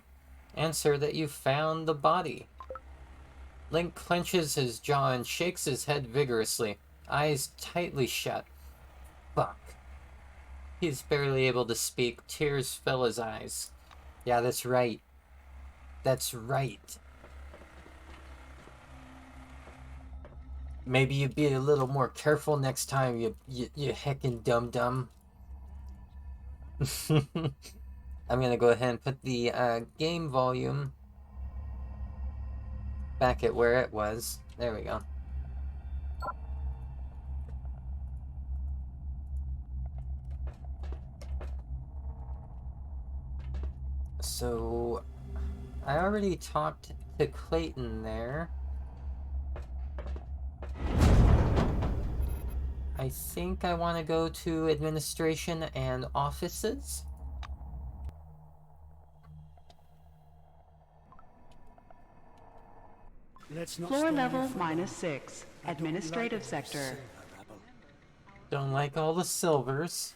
Speaker 1: Answer that you found the body. Link clenches his jaw and shakes his head vigorously, eyes tightly shut. Fuck. He's barely able to speak. Tears fill his eyes. Yeah, that's right. That's right. Maybe you'd be a little more careful next time, you heckin' dum-dum. I'm gonna go ahead and put the game volume back at where it was. There we go. So, I already talked to Clayton there. I think I want to go to administration and offices.
Speaker 6: Let's not
Speaker 4: Floor
Speaker 6: stay
Speaker 4: level
Speaker 6: here for long.
Speaker 4: -6.
Speaker 6: I don't
Speaker 4: Administrative
Speaker 6: like
Speaker 4: sector.
Speaker 6: silver rabble.
Speaker 1: Don't like all the silvers.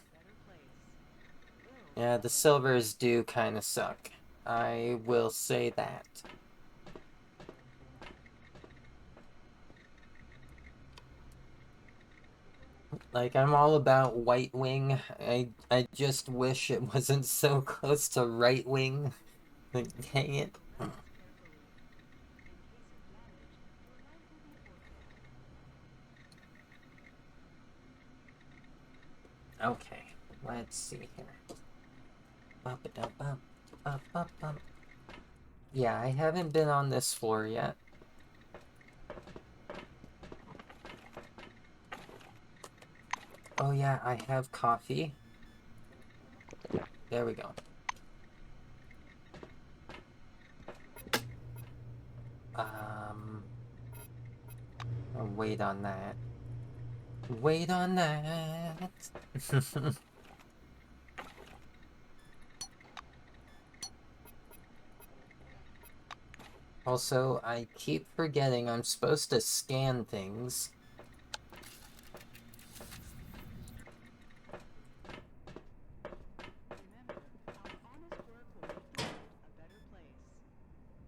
Speaker 1: Yeah, the silvers do kind of suck. I will say that. Like, I'm all about White Wing. I just wish it wasn't so close to Right Wing. Like, dang it. Okay, let's see here. Bum-ba-dum-bum, bum-bum-bum. Yeah, I haven't been on this floor yet. Oh yeah, I have coffee. There we go. I'll wait on that. Wait on that. Also, I keep forgetting I'm supposed to scan things.
Speaker 4: Remember, our honest work will make the world a better place.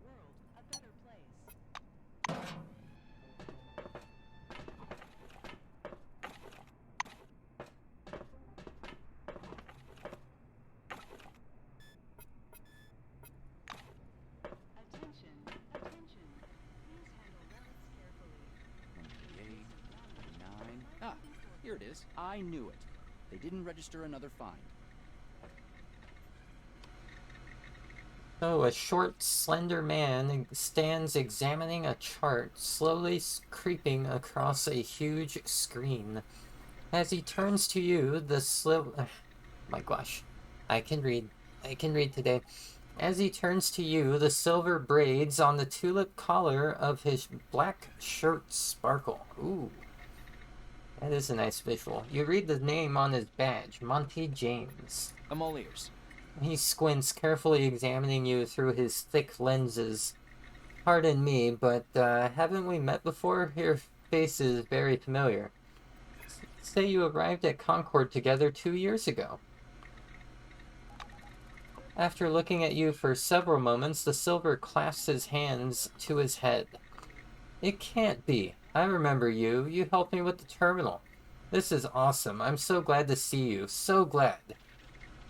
Speaker 4: World a better place. Attention, attention. Please handle relics carefully.
Speaker 5: 28, 9. Ah, here it is. I knew it. They didn't register another find.
Speaker 1: So, a short, slender man stands examining a chart, slowly creeping across a huge screen. As he turns to you, my gosh. I can read. I can read today. As he turns to you, the silver braids on the tulip collar of his black shirt sparkle. Ooh. That is a nice visual. You read the name on his badge, Monty James.
Speaker 5: I'm all ears.
Speaker 1: He squints, carefully examining you through his thick lenses. Pardon me, but haven't we met before? Your face is very familiar. Say you arrived at Concord together 2 years ago. After looking at you for several moments, the silver clasps his hands to his head. It can't be. I remember you. You helped me with the terminal. This is awesome. I'm so glad to see you. So glad.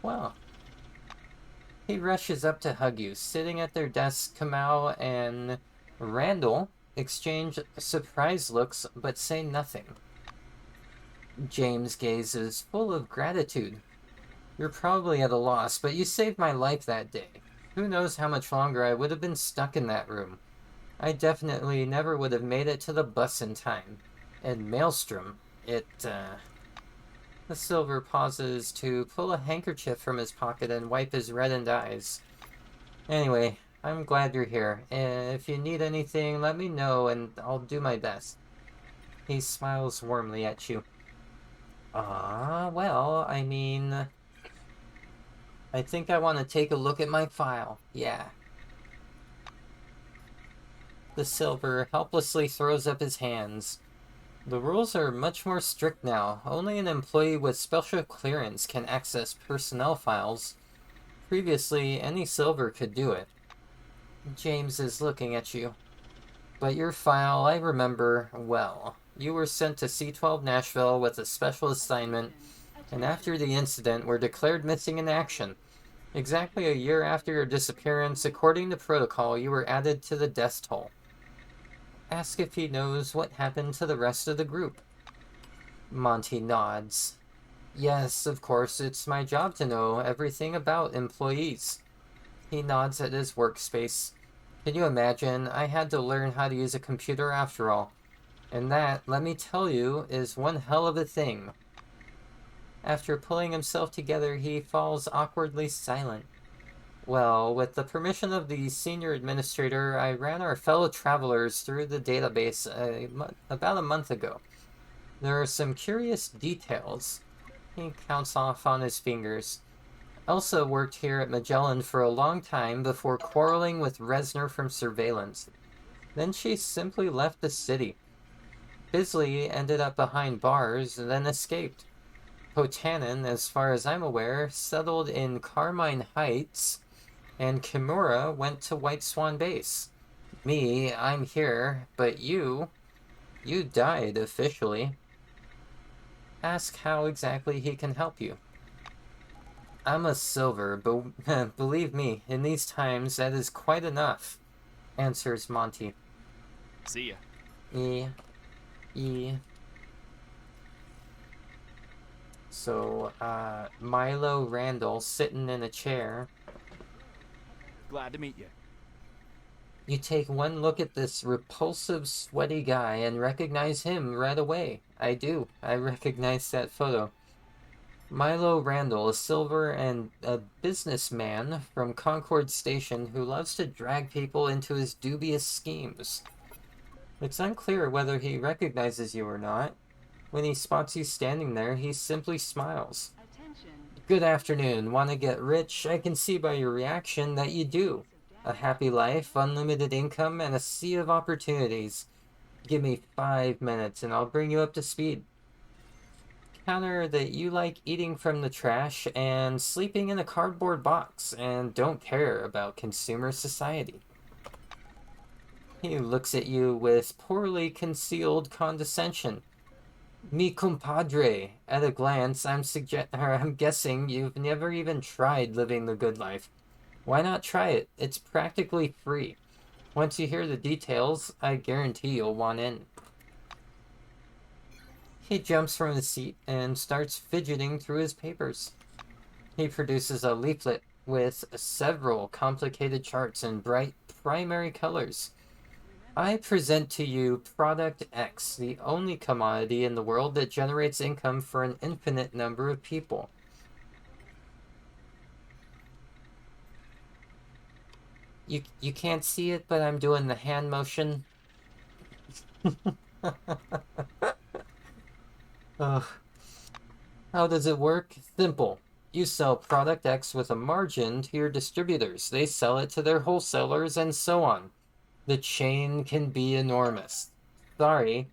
Speaker 1: Wow. He rushes up to hug you. Sitting at their desks, Kamau and Randall exchange surprised looks but say nothing. James' gaze is full of gratitude. You're probably at a loss, but you saved my life that day. Who knows how much longer I would have been stuck in that room. I definitely never would have made it to the bus in time. And Maelstrom, The silver pauses to pull a handkerchief from his pocket and wipe his reddened eyes. Anyway, I'm glad you're here. If you need anything, let me know and I'll do my best. He smiles warmly at you. Well, I mean, I think I want to take a look at my file. Yeah. The Silver helplessly throws up his hands. The rules are much more strict now. Only an employee with special clearance can access personnel files. Previously, any Silver could do it. James is looking at you. But your file, I remember well. You were sent to C-12 Nashville with a special assignment, and after the incident were declared missing in action. Exactly a year after your disappearance, according to protocol, you were added to the death toll. Ask if he knows what happened to the rest of the group. Monty nods. Yes, of course, it's my job to know everything about employees. He nods at his workspace. Can you imagine? I had to learn how to use a computer after all. And that, let me tell you, is one hell of a thing. After pulling himself together, he falls awkwardly silent. Well, with the permission of the senior administrator, I ran our fellow travelers through the database about a month ago. There are some curious details. He counts off on his fingers. Elsa worked here at Magellan for a long time before quarreling with Resner from surveillance. Then she simply left the city. Bisley ended up behind bars, then escaped. Potanin, as far as I'm aware, settled in Carmine Heights, and Kimura went to White Swan Base. Me, I'm here, but you died officially. Ask how exactly he can help you. I'm a Silver, but believe me, in these times that is quite enough, answers Monty.
Speaker 5: See ya.
Speaker 1: So, Milo Randall sitting in a chair.
Speaker 5: Glad to meet you.
Speaker 1: You take one look at this repulsive, sweaty guy and recognize him right away. I do. I recognize that photo. Milo Randall, a Silver and a businessman from Concord Station who loves to drag people into his dubious schemes. It's unclear whether he recognizes you or not. When he spots you standing there, he simply smiles.
Speaker 4: Attention.
Speaker 1: Good afternoon. Want to get rich? I can see by your reaction that you do. A happy life, unlimited income, and a sea of opportunities. Give me 5 minutes and I'll bring you up to speed. Counter that you like eating from the trash and sleeping in a cardboard box and don't care about consumer society. He looks at you with poorly concealed condescension. Mi compadre. At a glance, I'm guessing you've never even tried living the good life. Why not try it? It's practically free. Once you hear the details, I guarantee you'll want in. He jumps from his seat and starts fidgeting through his papers. He produces a leaflet with several complicated charts in bright primary colors. I present to you Product X, the only commodity in the world that generates income for an infinite number of people. You can't see it, but I'm doing the hand motion. Ugh. How does it work? Simple. You sell Product X with a margin to your distributors. They sell it to their wholesalers and so on. The chain can be enormous. Sorry.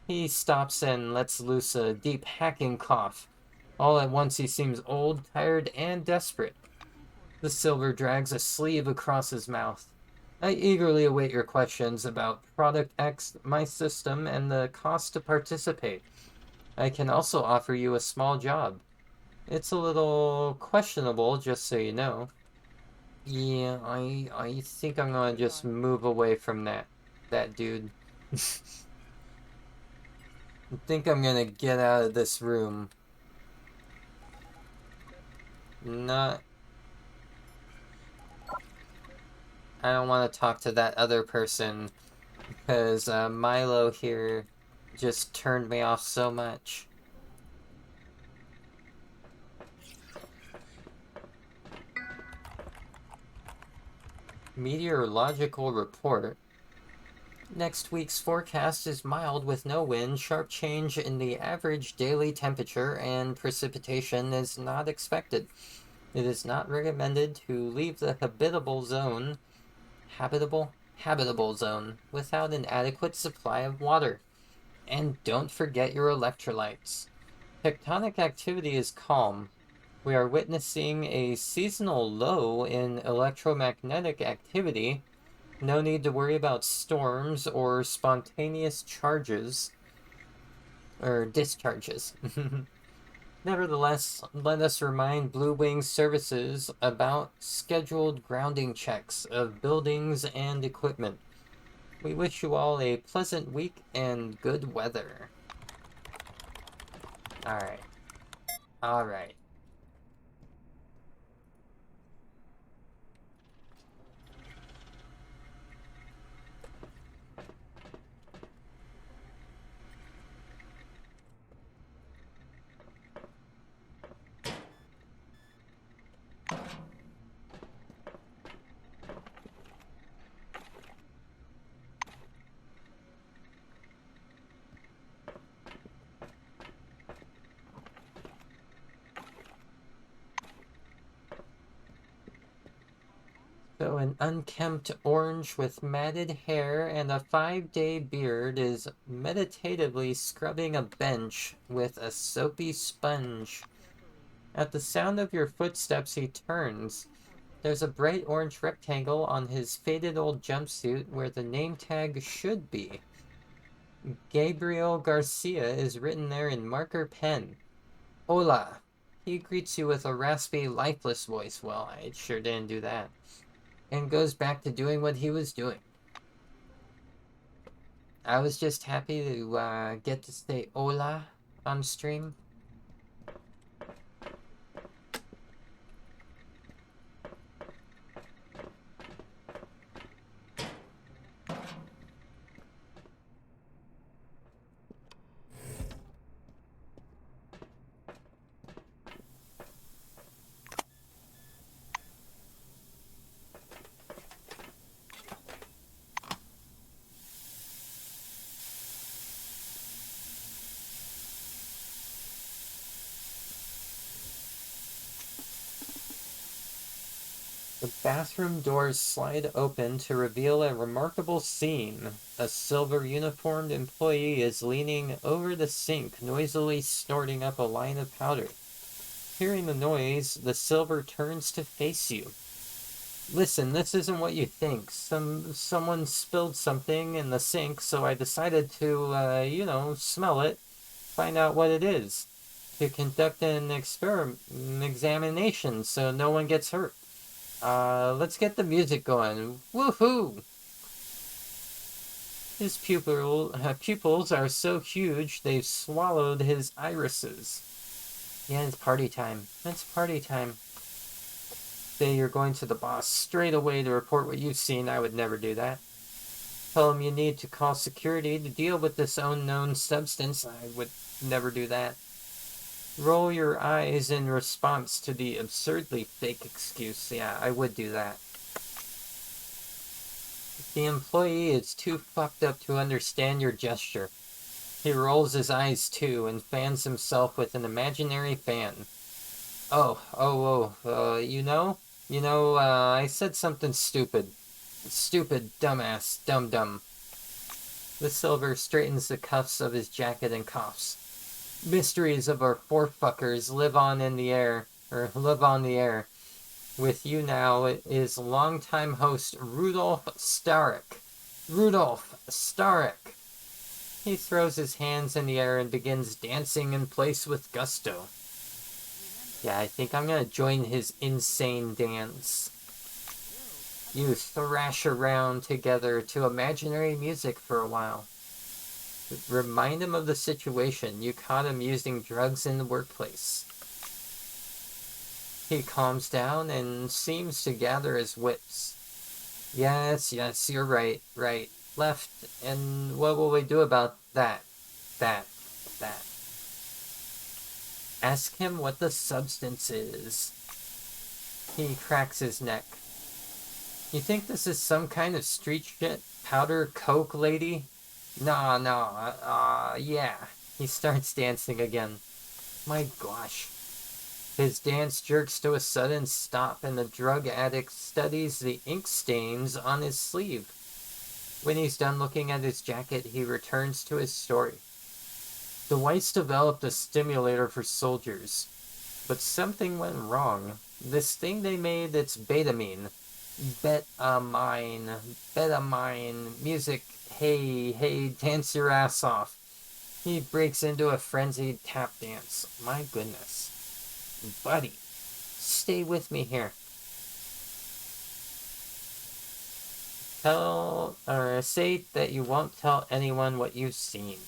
Speaker 1: He stops and lets loose a deep hacking cough. All at once he seems old, tired, and desperate. The Silver drags a sleeve across his mouth. I eagerly await your questions about Product X, my system, and the cost to participate. I can also offer you a small job. It's a little questionable, just so you know. Yeah, I think I'm gonna just move away from that dude. I think I'm gonna get out of this room. Not... I don't want to talk to that other person, because Milo here just turned me off so much. Meteorological report. Next week's forecast is mild with no wind. Sharp change in the average daily temperature and precipitation is not expected. It is not recommended to leave the habitable zone without an adequate supply of water. And don't forget your electrolytes. Tectonic activity is calm. We are witnessing a seasonal low in electromagnetic activity. No need to worry about storms or spontaneous charges or discharges. Nevertheless, let us remind Blue Wing Services about scheduled grounding checks of buildings and equipment. We wish you all a pleasant week and good weather. Alright. Alright. So an unkempt orange with matted hair and a 5-day beard is meditatively scrubbing a bench with a soapy sponge. At the sound of your footsteps, he turns. There's a bright orange rectangle on his faded old jumpsuit where the name tag should be. Gabriel Garcia is written there in marker pen. Hola. He greets you with a raspy, lifeless voice. Well, I sure didn't do that. And goes back to doing what he was doing. I was just happy to get to say hola on stream. The bathroom doors slide open to reveal a remarkable scene. A silver-uniformed employee is leaning over the sink, noisily snorting up a line of powder. Hearing the noise, the silver turns to face you. Listen, this isn't what you think. Someone spilled something in the sink, so I decided to, smell it, find out what it is, to conduct an examination so no one gets hurt. Let's get the music going. Woohoo! His pupils are so huge they've swallowed his irises. Yeah, it's party time. It's party time. Say you're going to the boss straight away to report what you've seen. I would never do that. Tell him you need to call security to deal with this unknown substance. I would never do that. Roll your eyes in response to the absurdly fake excuse. Yeah, I would do that. The employee is too fucked up to understand your gesture. He rolls his eyes too and fans himself with an imaginary fan. I said something stupid. Stupid, dumbass, dum-dum. The silver straightens the cuffs of his jacket and coughs. Mysteries of our forefuckers live on the air. With you now is longtime host Rudolph Starek. He throws his hands in the air and begins dancing in place with gusto. Yeah, I think I'm gonna join his insane dance. You thrash around together to imaginary music for a while. Remind him of the situation. You caught him using drugs in the workplace. He calms down and seems to gather his wits. Yes, you're right. Left, and what will we do about that? Ask him what the substance is. He cracks his neck. You think this is some kind of street shit? Powder coke lady? Nah, nah, yeah. He starts dancing again. My gosh. His dance jerks to a sudden stop, and the drug addict studies the ink stains on his sleeve. When he's done looking at his jacket, he returns to his story. The whites developed a stimulator for soldiers, but something went wrong. This thing they made, it's betamine. Betamine, music, hey, dance your ass off. He breaks into a frenzied tap dance. My goodness. Buddy, stay with me here. Say that you won't tell anyone what you've seen.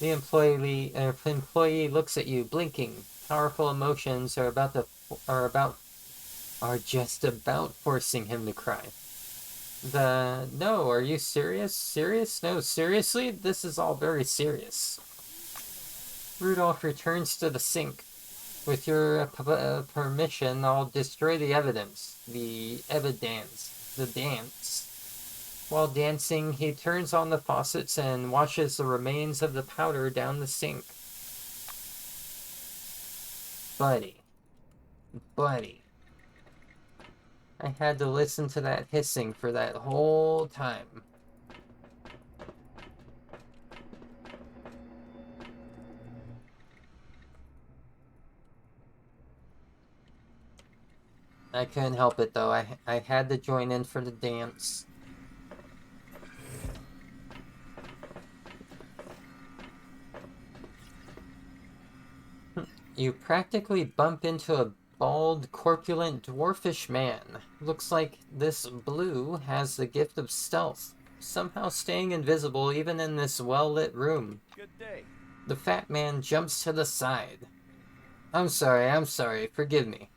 Speaker 1: The employee looks at you, blinking. Powerful emotions are just about forcing him to cry. No, are you serious? Serious? No, seriously? This is all very serious. Rudolph returns to the sink. With your permission, I'll destroy the evidence. The dance. While dancing, he turns on the faucets and washes the remains of the powder down the sink. Buddy. I had to listen to that hissing for that whole time. I couldn't help it though. I had to join in for the dance. You practically bump into a bald, corpulent, dwarfish man. Looks like this Blue has the gift of stealth, somehow staying invisible even in this well-lit room.
Speaker 2: Good day.
Speaker 1: The fat man jumps to the side. I'm sorry, forgive me.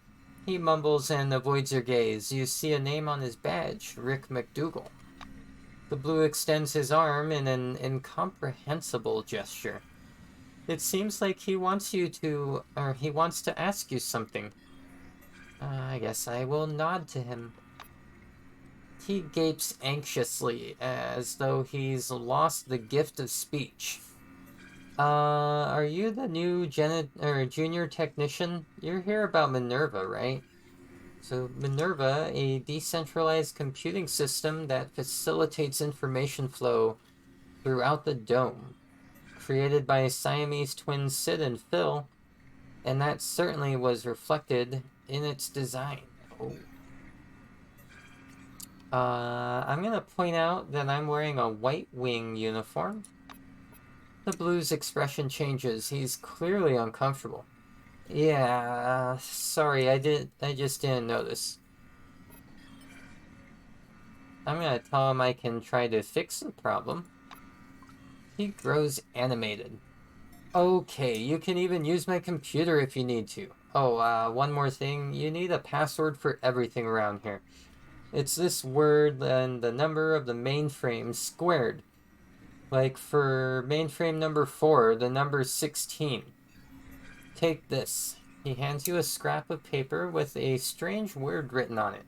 Speaker 1: He mumbles and avoids your gaze. You see a name on his badge, Rick McDougal. The Blue extends his arm in an incomprehensible gesture. It seems like he wants to ask you something. I guess I will nod to him. He gapes anxiously, as though he's lost the gift of speech. Are you the new junior technician? You're here about Minerva, right? So Minerva, a decentralized computing system that facilitates information flow throughout the dome. Created by Siamese twins Sid and Phil, and that certainly was reflected in its design. I'm gonna point out that I'm wearing a White Wing uniform. The Blue's expression changes. He's clearly uncomfortable. Yeah, sorry, I just didn't notice. I'm gonna tell him I can try to fix the problem. He grows animated. Okay, you can even use my computer if you need to. Oh, one more thing. You need a password for everything around here. It's this word and the number of the mainframe squared. Like for mainframe number 4, the number 16. Take this. He hands you a scrap of paper with a strange word written on it.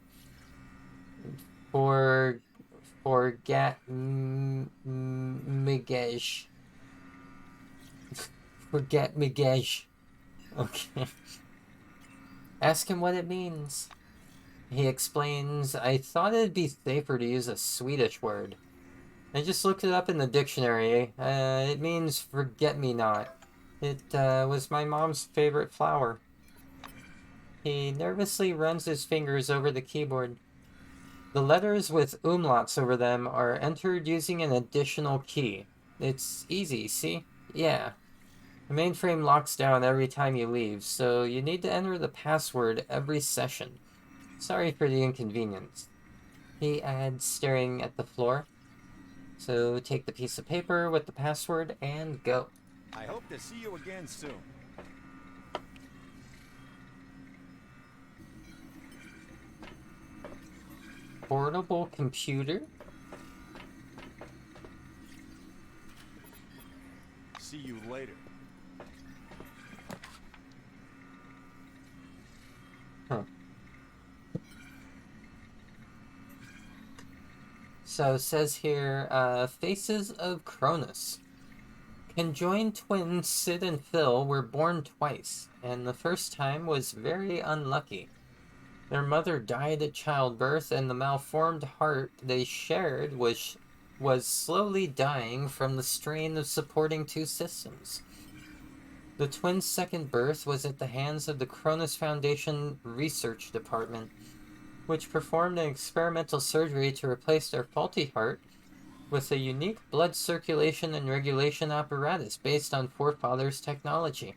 Speaker 1: Forget Migej. Forget Migej. Okay. Ask him what it means. He explains, I thought it'd be safer to use a Swedish word. I just looked it up in the dictionary. It means forget-me-not. It was my mom's favorite flower. He nervously runs his fingers over the keyboard. The letters with umlauts over them are entered using an additional key. It's easy, see? Yeah. The mainframe locks down every time you leave, so you need to enter the password every session. Sorry for the inconvenience. He adds, staring at the floor. So take the piece of paper with the password and go.
Speaker 2: I hope to see you again soon.
Speaker 1: Portable computer?
Speaker 2: See you later.
Speaker 1: Huh. So it says here, Faces of Cronus. Conjoined twins Sid and Phil were born twice, and the first time was very unlucky. Their mother died at childbirth, and the malformed heart they shared was slowly dying from the strain of supporting two systems. The twins' second birth was at the hands of the Cronus Foundation Research Department, which performed an experimental surgery to replace their faulty heart with a unique blood circulation and regulation apparatus based on forefathers' technology.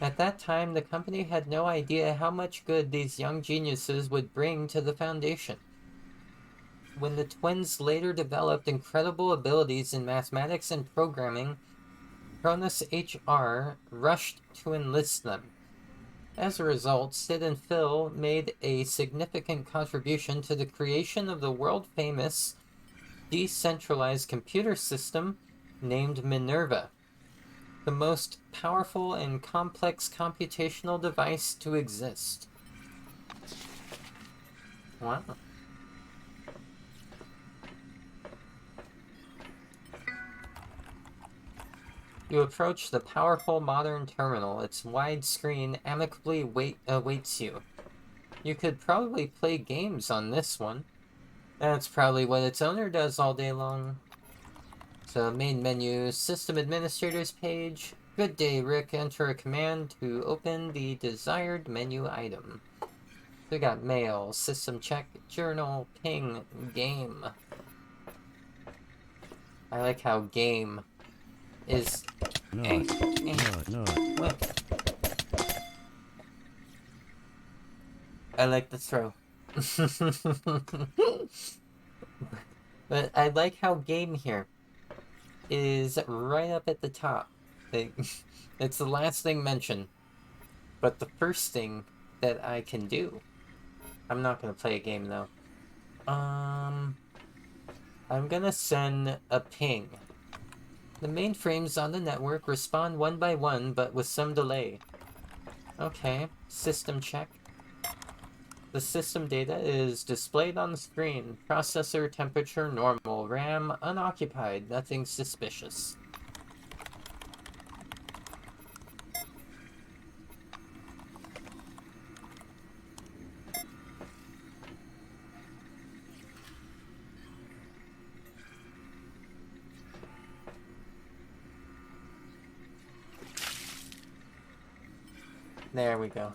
Speaker 1: At that time, the company had no idea how much good these young geniuses would bring to the Foundation. When the twins later developed incredible abilities in mathematics and programming, Cronus HR rushed to enlist them. As a result, Sid and Phil made a significant contribution to the creation of the world-famous decentralized computer system named Minerva, the most powerful and complex computational device to exist. Wow. You approach the powerful modern terminal. Its wide screen amicably awaits you. You could probably play games on this one. That's probably what its owner does all day long. So, main menu, System Administrators page. Good day, Rick. Enter a command to open the desired menu item. We got mail, system check, journal, ping, game. I like how game is...
Speaker 7: No.
Speaker 1: What? I like the throw. But I like how game here is right up at the top. It's the last thing mentioned, but the first thing that I can do. I'm not gonna play a game though. I'm gonna send a ping. The mainframes on the network respond one by one, but with some delay. Okay, system check. The system data is displayed on the screen. Processor temperature normal. RAM unoccupied. Nothing suspicious. There we go.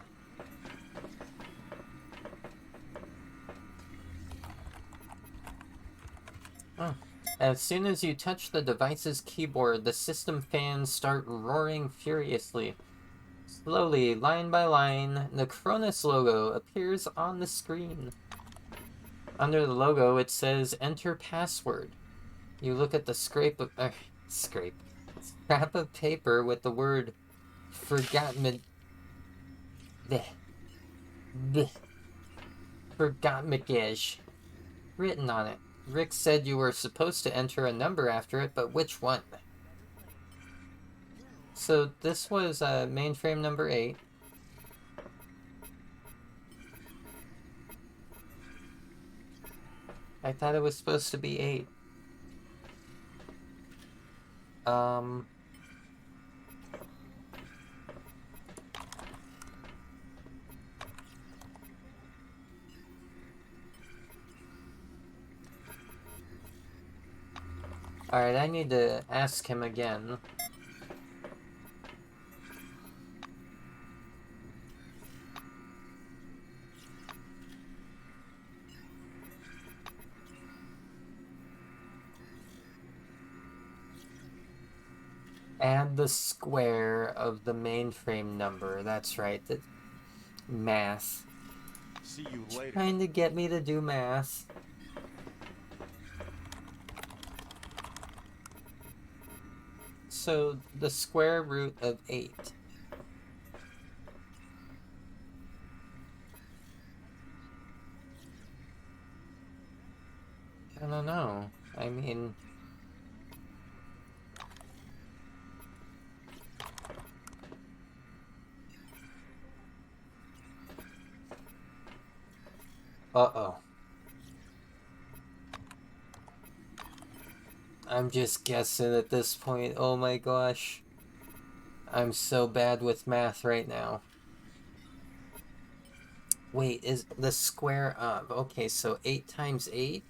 Speaker 1: Oh. As soon as you touch the device's keyboard, the system fans start roaring furiously. Slowly, line by line, the Cronus logo appears on the screen. Under the logo, it says Enter Password. You look at the scrap of paper with the word Forgotten written on it. Rick said you were supposed to enter a number after it, but which one? So this was mainframe number 8. I thought it was supposed to be 8. Alright, I need to ask him again. Add the square of the mainframe number. That's right. The math.
Speaker 2: See you later.
Speaker 1: Trying to get me to do math. So the square root of 8. I don't know. I mean... Uh-oh. I'm just guessing at this point. Oh my gosh. I'm so bad with math right now. Wait, is the square of... Okay, so 8 times 8?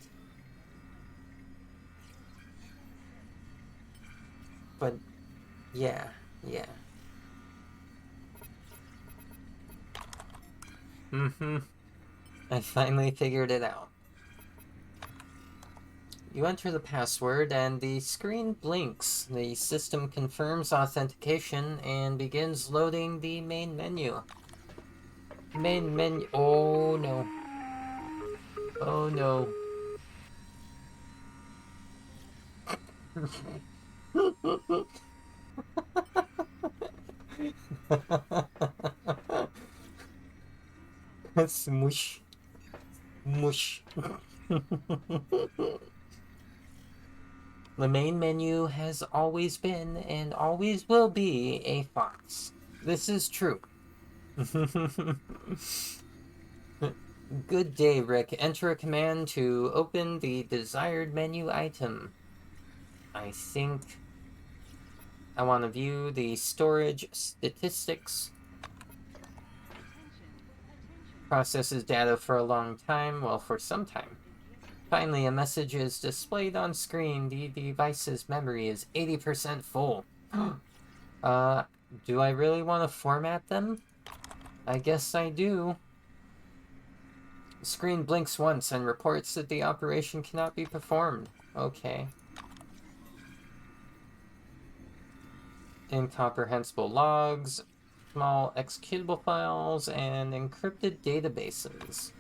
Speaker 1: But, yeah, yeah. I finally figured it out. You enter the password and the screen blinks. The system confirms authentication and begins loading the main menu. Main menu. Oh no. Oh no. Smush. Mush. The main menu has always been and always will be a fox. This is true. Good day, Rick. Enter a command to open the desired menu item. I think I want to view the storage statistics. Processes data for a long time, well, for some time. Finally, a message is displayed on screen. The device's memory is 80% full. Do I really want to format them? I guess I do. The screen blinks once and reports that the operation cannot be performed. Okay. Incomprehensible logs, small executable files, and encrypted databases.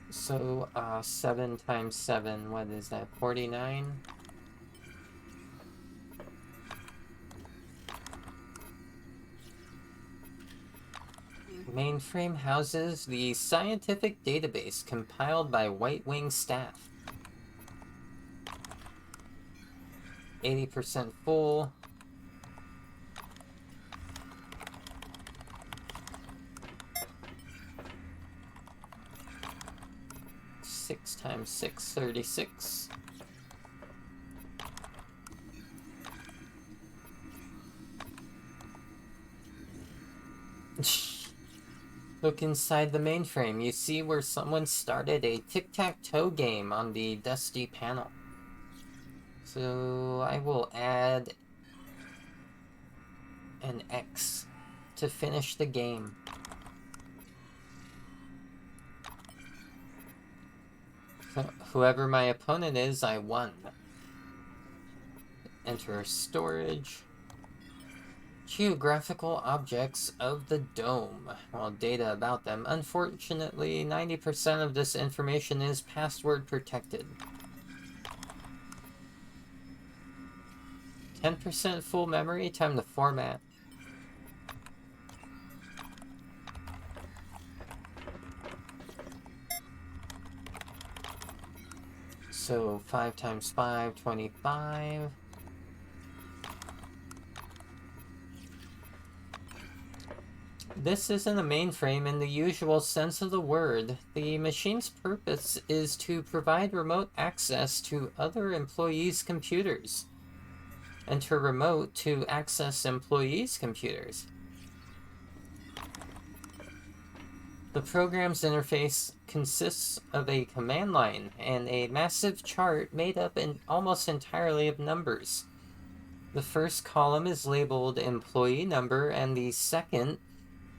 Speaker 1: So, 7 times 7, what is that, 49? Mainframe houses the scientific database compiled by White Wing staff. 80% full. Six times 6, 36. Look inside the mainframe. You see where someone started a tic-tac-toe game on the dusty panel. So I will add an X to finish the game. So whoever my opponent is, I won. Enter storage. Geographical objects of the dome. Well, data about them. Unfortunately, 90% of this information is password protected. 10% full memory, time to format. So 5 times 5, 25. This isn't a mainframe in the usual sense of the word. The machine's purpose is to provide remote access to other employees' computers. Enter remote to access employees' computers. The program's interface consists of a command line and a massive chart made up almost entirely of numbers. The first column is labeled employee number and the second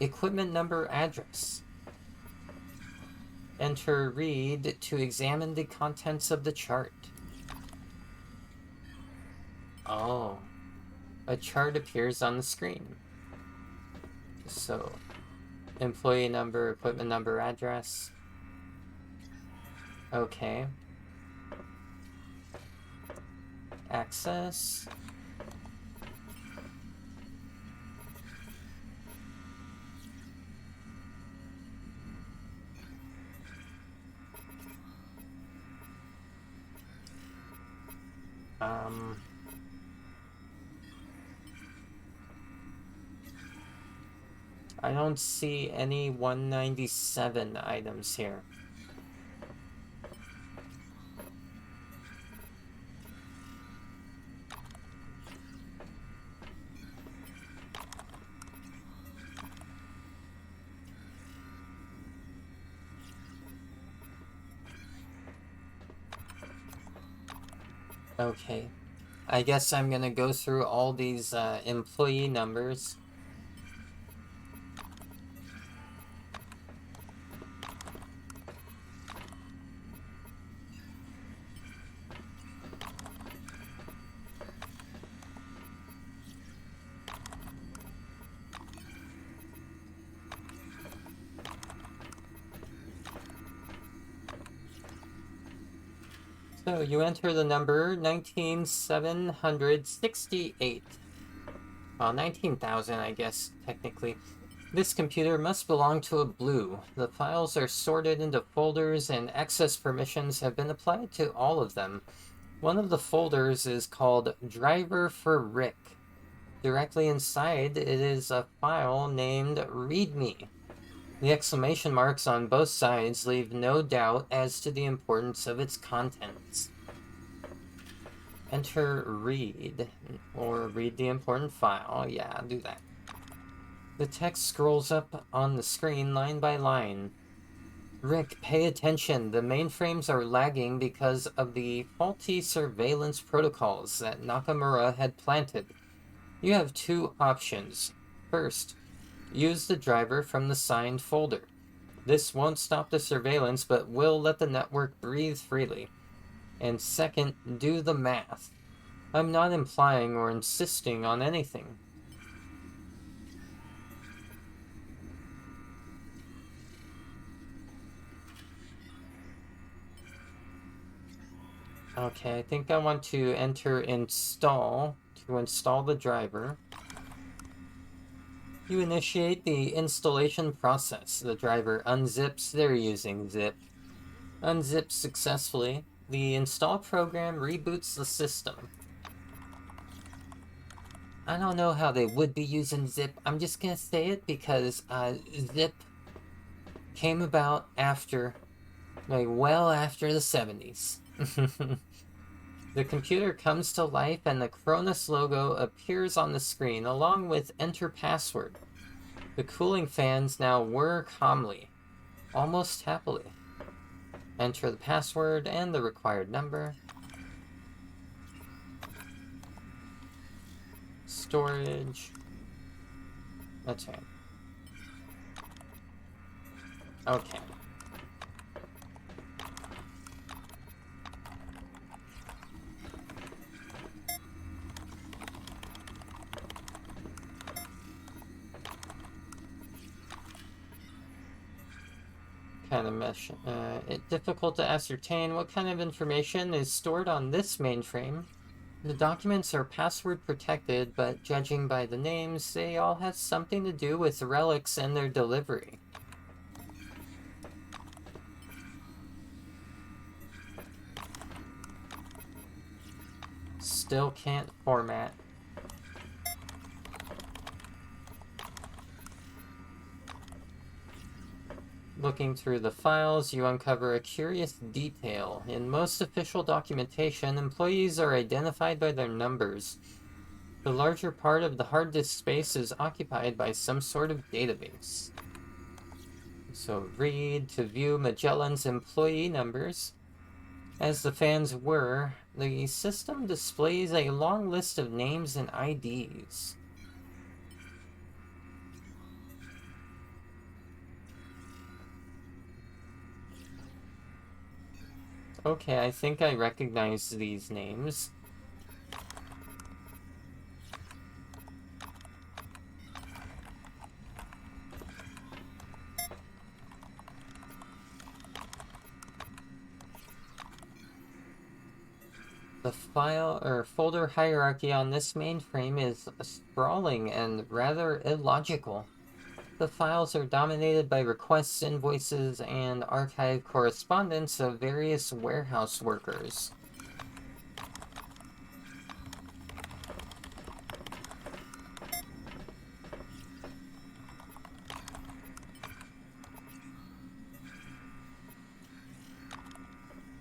Speaker 1: equipment number address. Enter read to examine the contents of the chart. Oh, a chart appears on the screen. So, employee number, equipment number, address. Okay. Access. I don't see any 197 items here. Okay. I guess I'm gonna go through all these employee numbers. So you enter the number 19,768. Well, 19,000, I guess, technically. This computer must belong to a blue. The files are sorted into folders and access permissions have been applied to all of them. One of the folders is called Driver for Rick. Directly inside, it is a file named README. The exclamation marks on both sides leave no doubt as to the importance of its contents. Enter read, or read the important file. Yeah, do that. The text scrolls up on the screen line by line. Rick, pay attention. The mainframes are lagging because of the faulty surveillance protocols that Nakamura had planted. You have two options. First, use the driver from the signed folder. This won't stop the surveillance, but will let the network breathe freely. And second, do the math. I'm not implying or insisting on anything. Okay, I think I want to enter install to install the driver. You initiate the installation process. The driver unzips. They're using zip. Unzips successfully. The install program reboots the system. I don't know how they would be using zip. I'm just gonna say it because zip came about after, like, well after the 70s. The computer comes to life and the Cronus logo appears on the screen along with enter password. The cooling fans now whir calmly, almost happily. Enter the password and the required number. Storage. That's right. Okay. Kind of mesh. It's difficult to ascertain what kind of information is stored on this mainframe. The documents are password protected, but judging by the names, they all have something to do with relics and their delivery. Still can't format. Looking through the files, you uncover a curious detail. In most official documentation, employees are identified by their numbers. The larger part of the hard disk space is occupied by some sort of database. So read to view Magellan's employee numbers. As the fans were, the system displays a long list of names and IDs. Okay, I think I recognize these names. The file or folder hierarchy on this mainframe is sprawling and rather illogical. The files are dominated by requests, invoices, and archive correspondence of various warehouse workers.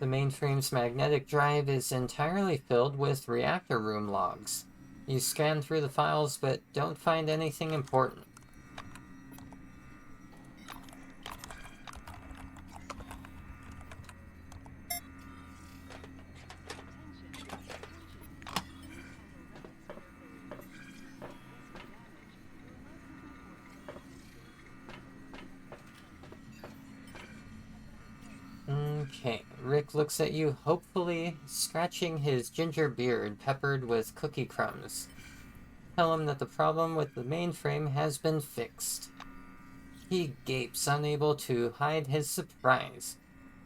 Speaker 1: The mainframe's magnetic drive is entirely filled with reactor room logs. You scan through the files but don't find anything important. Okay, Rick looks at you hopefully, scratching his ginger beard peppered with cookie crumbs. Tell him that the problem with the mainframe has been fixed. He gapes, unable to hide his surprise.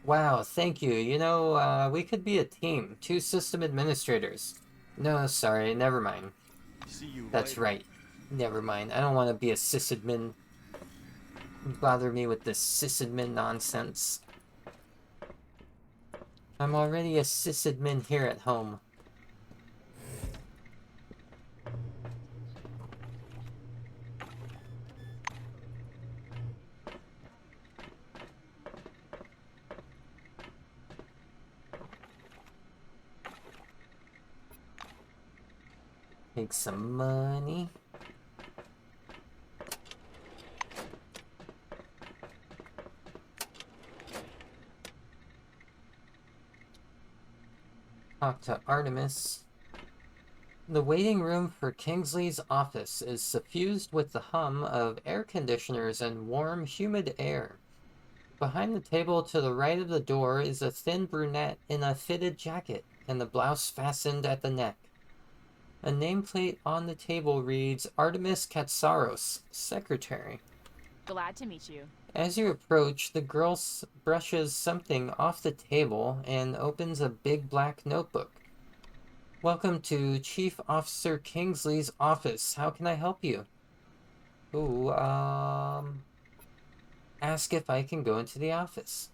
Speaker 1: Wow, thank you. You know, we could be a team. 2 system administrators. No, sorry, never mind.
Speaker 2: See you
Speaker 1: That's
Speaker 2: later.
Speaker 1: right. Never mind. I don't want to be a sysadmin. Bother me with this sysadmin nonsense. I'm already a sysadmin here at home. Take some money. Talk to Artemis. The waiting room for Kingsley's office is suffused with the hum of air conditioners and warm, humid air. Behind the table to the right of the door is a thin brunette in a fitted jacket and the blouse fastened at the neck. A nameplate on the table reads Artemis Katsaros, Secretary.
Speaker 7: Glad to meet you.
Speaker 1: As you approach, the girl brushes something off the table and opens a big black notebook. Welcome to Chief Officer Kingsley's office. How can I help you? Ooh, ask if I can go into the office.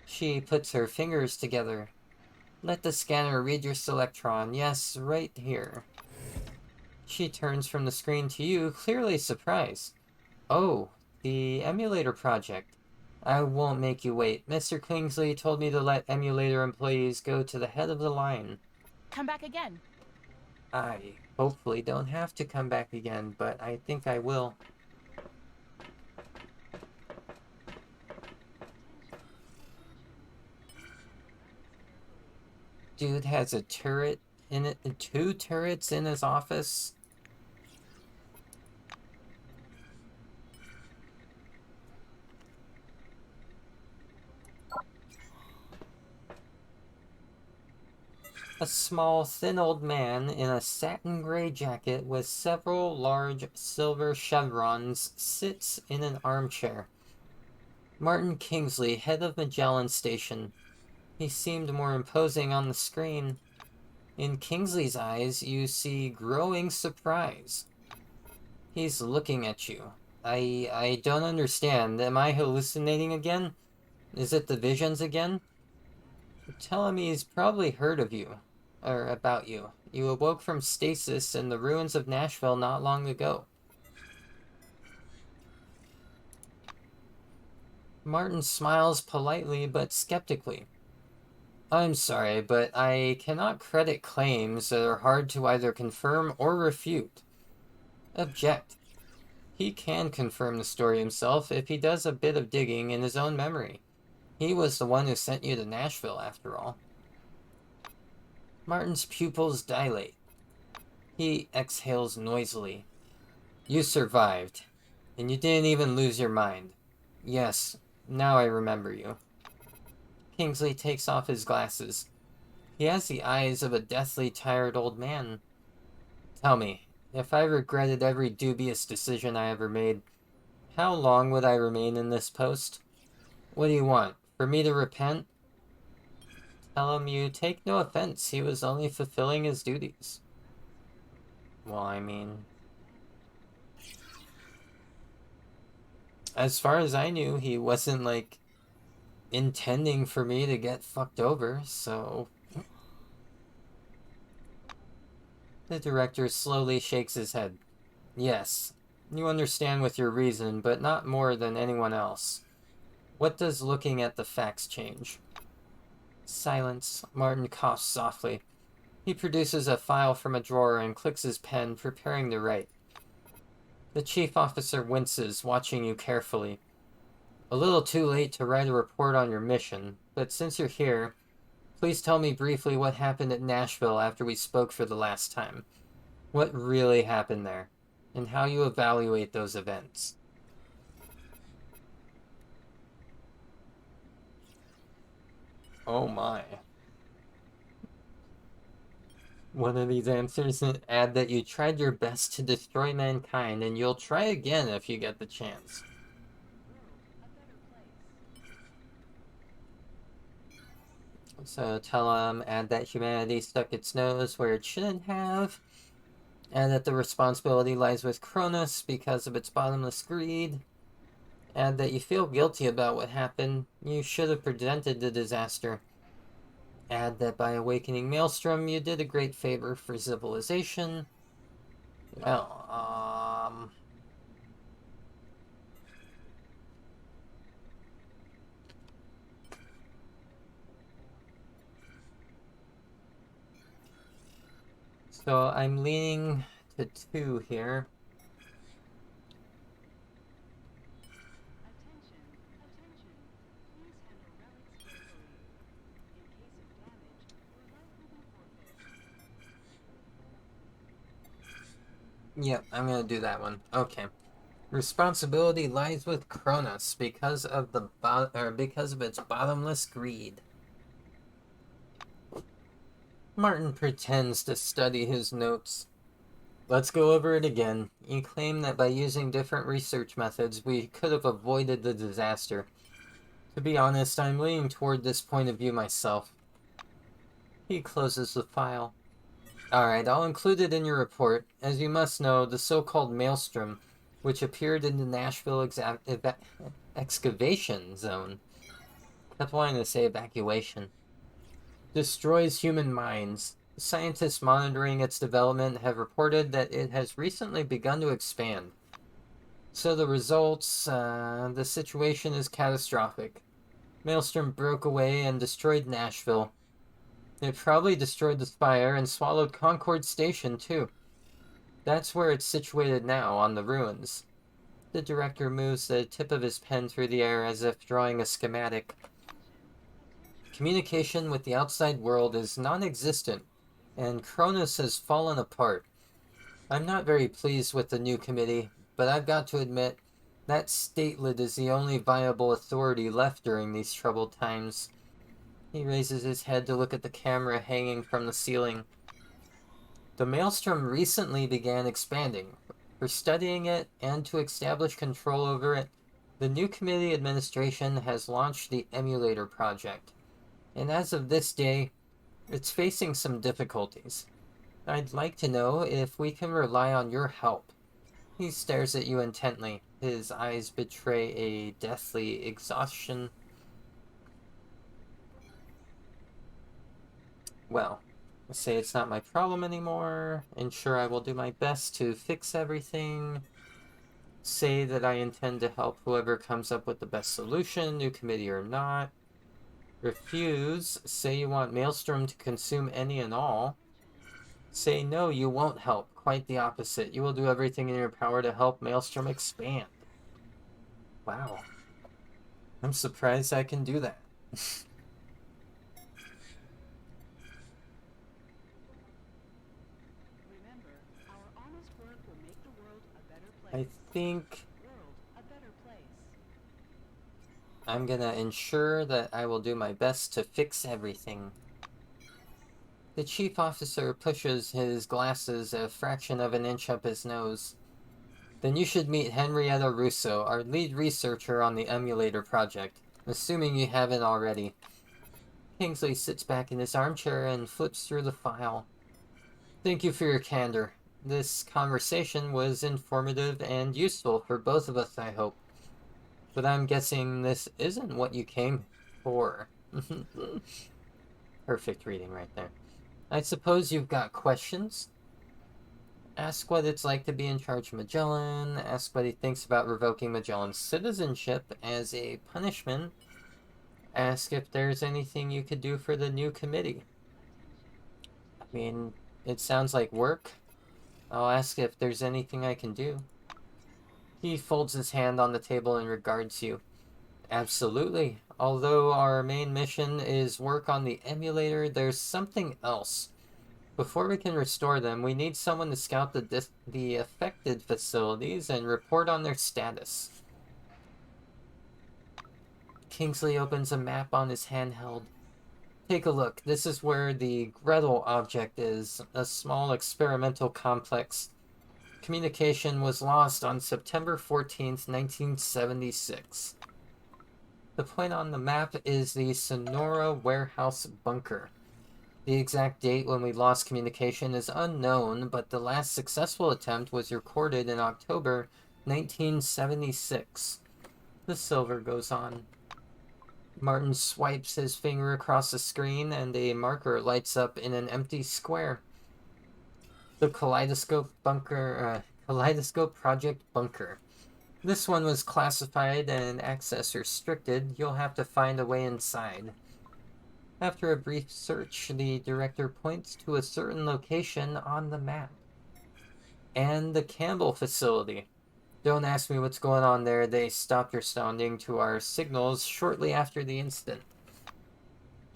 Speaker 1: She puts her fingers together. Let the scanner read your selectron. Yes, right here. She turns from the screen to you, clearly surprised. Oh, the emulator project. I won't make you wait. Mr. Kingsley told me to let emulator employees go to the head of the line.
Speaker 7: Come back again.
Speaker 1: I hopefully don't have to come back again, but I think I will. Dude has a turret in it, 2 turrets in his office. A small, thin old man in a satin gray jacket with several large silver chevrons sits in an armchair. Martin Kingsley, head of Magellan Station. He seemed more imposing on the screen. In Kingsley's eyes, you see growing surprise. He's looking at you. I don't understand. Am I hallucinating again? Is it the visions again? Tell him he's probably heard of you. Or about you. You awoke from stasis in the ruins of Nashville not long ago. Martin smiles politely but skeptically. I'm sorry, but I cannot credit claims that are hard to either confirm or refute. Object. He can confirm the story himself if he does a bit of digging in his own memory. He was the one who sent you to Nashville, after all. Martin's pupils dilate. He exhales noisily. You survived, and you didn't even lose your mind. Yes, now I remember you. Kingsley takes off his glasses. He has the eyes of a deathly tired old man. Tell me, if I regretted every dubious decision I ever made, how long would I remain in this post? What do you want? For me to repent? Tell him you take no offense. He was only fulfilling his duties. Well, I mean, as far as I knew, he wasn't, like, intending for me to get fucked over, so... The director slowly shakes his head. Yes, you understand with your reason, but not more than anyone else. What does looking at the facts change? Silence. Martin coughs softly. He produces a file from a drawer and clicks his pen, preparing to write. The chief officer winces, watching you carefully. A little too late to write a report on your mission, but since you're here, please tell me briefly what happened at Nashville after we spoke for the last time. What really happened there, and how you evaluate those events. Oh my. One of these answers add that you tried your best to destroy mankind, and you'll try again if you get the chance. So tell add that humanity stuck its nose where it shouldn't have, and that the responsibility lies with Cronus because of its bottomless greed. Add that you feel guilty about what happened. You should have prevented the disaster. Add that by awakening Maelstrom, you did a great favor for civilization. Well, so I'm leaning to 2 here.
Speaker 4: Attention, attention. Please handle relics carefully. In case of damage, your life will be forfeit.
Speaker 1: Yep, I'm gonna do that one. Okay. Responsibility lies with Cronus because of because of its bottomless greed. Martin pretends to study his notes. Let's go over it again. You claim that by using different research methods, we could have avoided the disaster. To be honest, I'm leaning toward this point of view myself. He closes the file. Alright, I'll include it in your report. As you must know, the so-called Maelstrom, which appeared in the Nashville excavation zone. Kept wanting to say evacuation. Destroys human minds. Scientists monitoring its development have reported that it has recently begun to expand. So the results, the situation is catastrophic. Maelstrom broke away and destroyed Nashville. It probably destroyed the spire and swallowed Concord Station, too. That's where it's situated now, on the ruins. The director moves the tip of his pen through the air as if drawing a schematic. Communication with the outside world is non-existent, and Cronus has fallen apart. I'm not very pleased with the new committee, but I've got to admit, that statelet is the only viable authority left during these troubled times. He raises his head to look at the camera hanging from the ceiling. The Maelstrom recently began expanding. For studying it and to establish control over it, the new committee administration has launched the Emulator Project. And as of this day, it's facing some difficulties. I'd like to know if we can rely on your help. He stares at you intently. His eyes betray a deathly exhaustion. Well, say it's not my problem anymore. Ensure I will do my best to fix everything. Say that I intend to help whoever comes up with the best solution, new committee or not. Refuse. Say you want Maelstrom to consume any and all. Say no, you won't help. Quite the opposite. You will do everything in your power to help Maelstrom expand. Wow. I'm surprised I can do that.
Speaker 4: Remember, our honest work will make the world a better
Speaker 1: I
Speaker 4: place.
Speaker 1: think
Speaker 4: World a better place.
Speaker 1: I'm gonna ensure that I will do my best to fix everything. The chief officer pushes his glasses a fraction of an inch up his nose. Then you should meet Henrietta Russo, our lead researcher on the Emulator Project, assuming you haven't already. Kingsley sits back in his armchair and flips through the file. Thank you for your candor. This conversation was informative and useful for both of us, I hope. But I'm guessing this isn't what you came for. Perfect reading right there. I suppose you've got questions? Ask what it's like to be in charge of Magellan. Ask what he thinks about revoking Magellan's citizenship as a punishment. Ask if there's anything you could do for the new committee. I mean, it sounds like work. I'll ask if there's anything I can do. He folds his hand on the table and regards you. Absolutely. Although our main mission is work on the emulator, there's something else. Before we can restore them, we need someone to scout the affected facilities and report on their status. Kingsley opens a map on his handheld. Take a look. This is where the Gretel object is, a small experimental complex. Communication was lost on September 14th, 1976. The point on the map is the Sonora Warehouse Bunker. The exact date when we lost communication is unknown, but the last successful attempt was recorded in October 1976. The silver goes on. Martin swipes his finger across the screen and a marker lights up in an empty square. The Kaleidoscope Project Bunker. This one was classified and access restricted. You'll have to find a way inside. After a brief search, the director points to a certain location on the map. And the Campbell facility. Don't ask me what's going on there. They stopped responding to our signals shortly after the incident.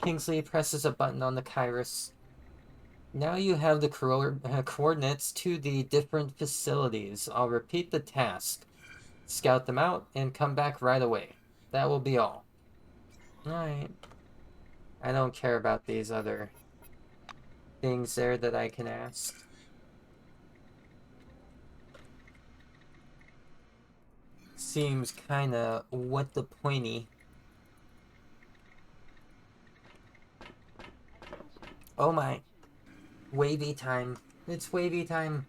Speaker 1: Kingsley presses a button on the Kairos. Now you have the coordinates to the different facilities. I'll repeat the task. Scout them out and come back right away. That will be all. Alright. I don't care about these other things there that I can ask. Seems kinda what the pointy. Oh my. Wavy time. It's wavy time.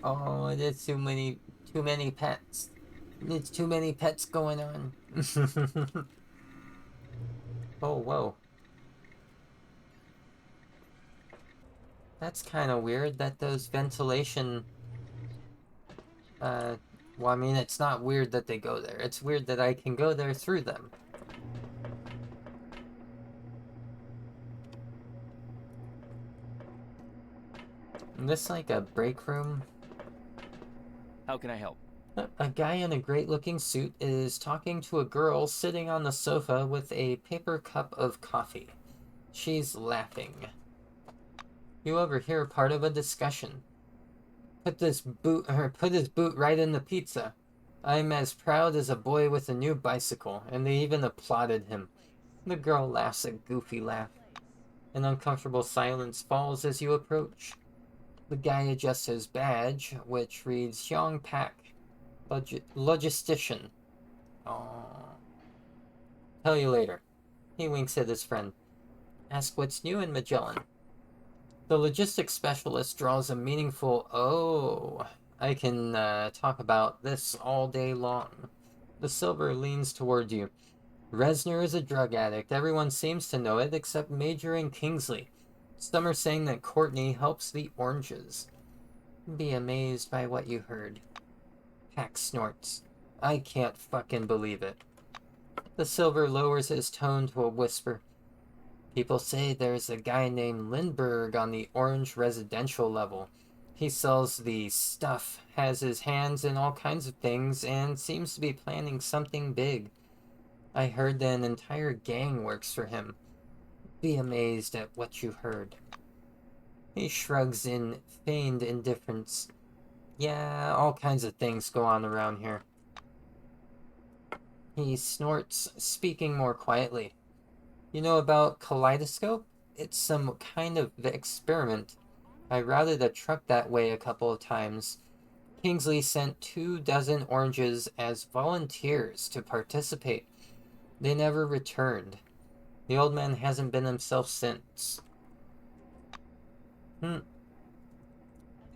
Speaker 1: Oh, there's too many pets. It's too many pets going on. Oh, whoa. That's kind of weird that those ventilation... well, I mean, it's not weird that they go there. It's weird that I can go there through them. Is this like a break room?
Speaker 5: How can I help?
Speaker 1: A guy in a great-looking suit is talking to a girl sitting on the sofa with a paper cup of coffee. She's laughing. You overhear part of a discussion. Put his boot right in the pizza. I'm as proud as a boy with a new bicycle, and they even applauded him. The girl laughs a goofy laugh. An uncomfortable silence falls as you approach. The guy adjusts his badge, which reads Hyong Pak, logistician. Aww. Tell you later. He winks at his friend. Ask what's new in Magellan. The logistics specialist draws a meaningful "oh." I can talk about this all day long. The silver leans toward you. Resner is a drug addict. Everyone seems to know it except Major and Kingsley. Some are saying that Courtney helps the oranges. Be amazed by what you heard. Pack snorts. I can't fucking believe it. The silver lowers his tone to a whisper. People say there's a guy named Lindbergh on the orange residential level. He sells the stuff, has his hands in all kinds of things, and seems to be planning something big. I heard that an entire gang works for him. Be amazed at what you heard. He shrugs in feigned indifference. Yeah, all kinds of things go on around here. He snorts, speaking more quietly. You know about Kaleidoscope? It's some kind of experiment. I routed a truck that way a couple of times. Kingsley sent 24 oranges as volunteers to participate. They never returned. The old man hasn't been himself since.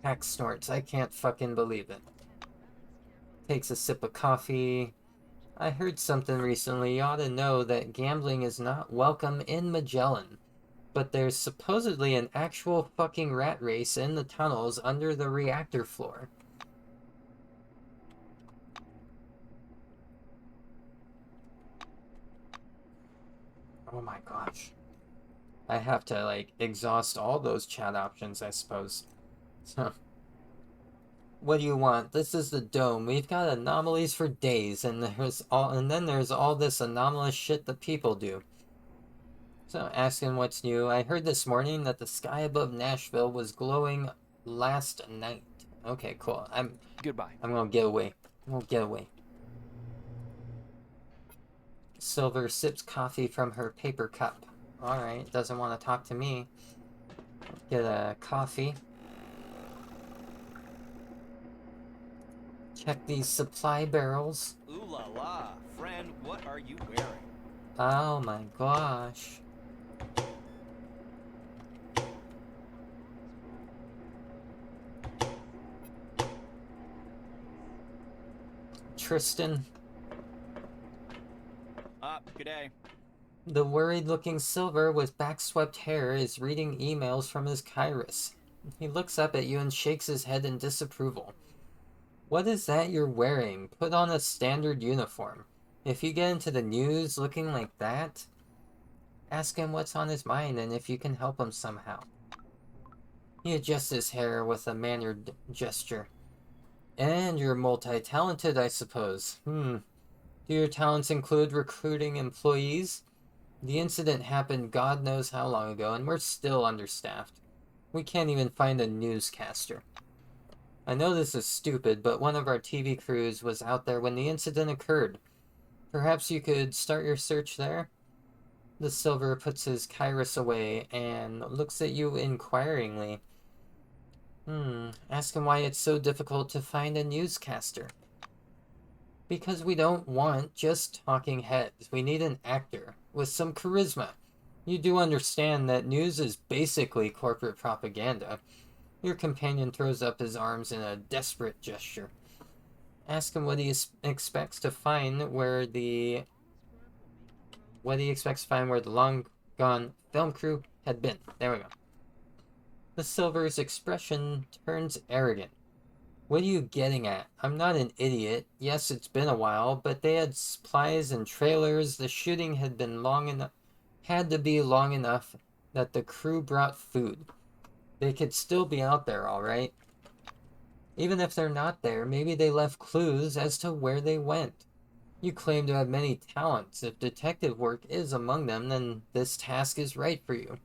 Speaker 1: Pack snorts. I can't fucking believe it. Takes a sip of coffee. I heard something recently. You ought to know that gambling is not welcome in Magellan. But there's supposedly an actual fucking rat race in the tunnels under the reactor floor. Oh my gosh. I have to, like, exhaust all those chat options, I suppose. So, what do you want? This is the dome. We've got anomalies for days, and then there's all this anomalous shit that people do. So, asking what's new. I heard this morning that the sky above Nashville was glowing last night. Okay, cool.
Speaker 5: Goodbye.
Speaker 1: I'm gonna get away. I'm gonna get away. Silver sips coffee from her paper cup. Alright, doesn't want to talk to me. Get a coffee. Check these supply barrels.
Speaker 5: Ooh la la. Friend, what are you wearing?
Speaker 1: Oh my gosh. Tristan.
Speaker 5: Good day.
Speaker 1: The worried-looking Silver with backswept hair is reading emails from his Kairos. He looks up at you and shakes his head in disapproval. What is that you're wearing? Put on a standard uniform. If you get into the news looking like that, ask him what's on his mind and if you can help him somehow. He adjusts his hair with a mannered gesture. And you're multi-talented, I suppose. Do your talents include recruiting employees? The incident happened God knows how long ago, and we're still understaffed. We can't even find a newscaster. I know this is stupid, but one of our TV crews was out there when the incident occurred. Perhaps you could start your search there? The Silver puts his Kairos away and looks at you inquiringly. Ask him why it's so difficult to find a newscaster. Because we don't want just talking heads. We need an actor with some charisma. You do understand that news is basically corporate propaganda. Your companion throws up his arms in a desperate gesture. Ask him what he expects to find where the long gone film crew had been. There we go. The Silver's expression turns arrogant. What are you getting at? I'm not an idiot. Yes, it's been a while, but they had supplies and trailers. The shooting had to be long enough that the crew brought food. They could still be out there, all right? Even if they're not there, maybe they left clues as to where they went. You claim to have many talents. If detective work is among them, then this task is right for you.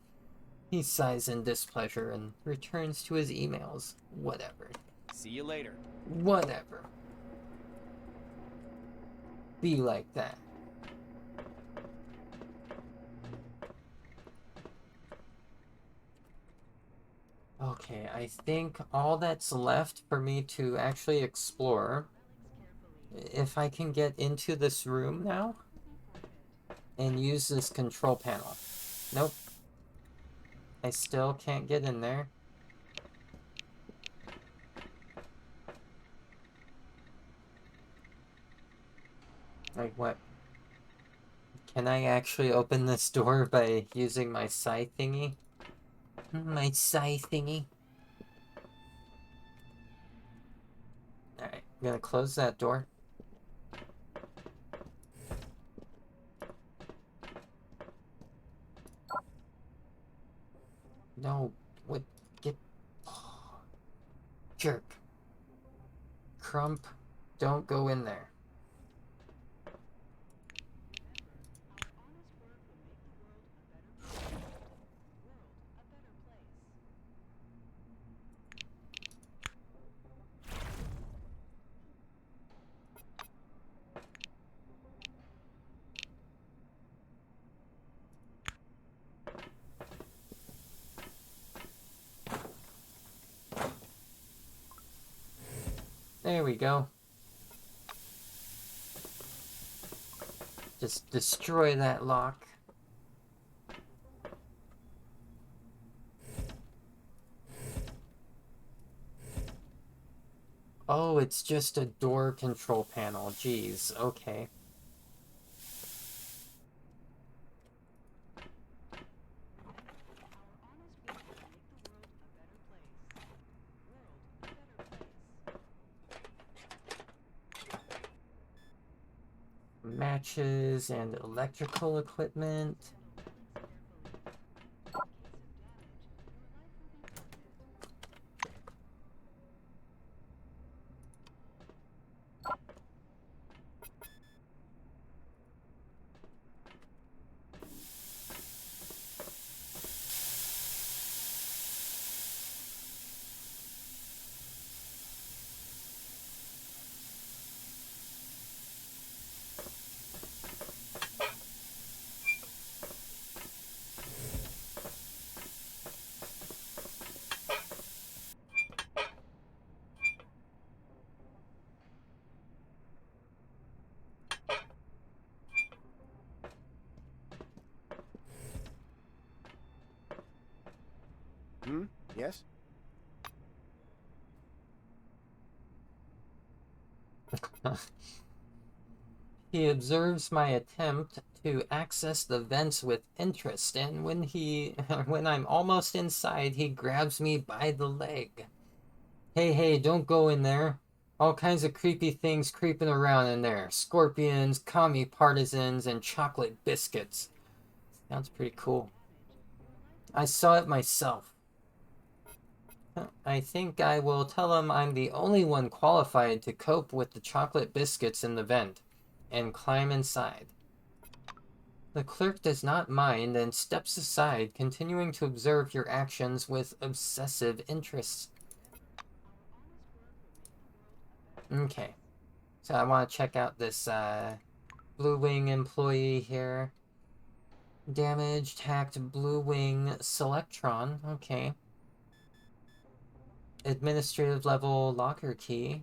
Speaker 1: He sighs in displeasure and returns to his emails. Whatever.
Speaker 5: See you later.
Speaker 1: Whatever. Be like that. Okay, I think all that's left for me to actually explore, if I can get into this room now and use this control panel. Nope. I still can't get in there. Like what? Can I actually open this door by using my scythe thingy? My scythe thingy? Alright, I'm gonna close that door. No, what? Get... Oh, jerk. Crump, don't go in there. There we go. Just destroy that lock. Oh, it's just a door control panel. Jeez, okay. Matches and electrical equipment.
Speaker 2: Yes?
Speaker 1: He observes my attempt to access the vents with interest, and when when I'm almost inside, he grabs me by the leg. Hey, don't go in there. All kinds of creepy things creeping around in there. Scorpions, commie partisans, and chocolate biscuits. Sounds pretty cool. I saw it myself. I think I will tell him I'm the only one qualified to cope with the chocolate biscuits in the vent, and climb inside. The clerk does not mind and steps aside, continuing to observe your actions with obsessive interest. Okay, so I want to check out this Blue Wing employee here. Damaged, hacked Blue Wing Selectron. Okay. Administrative level locker key.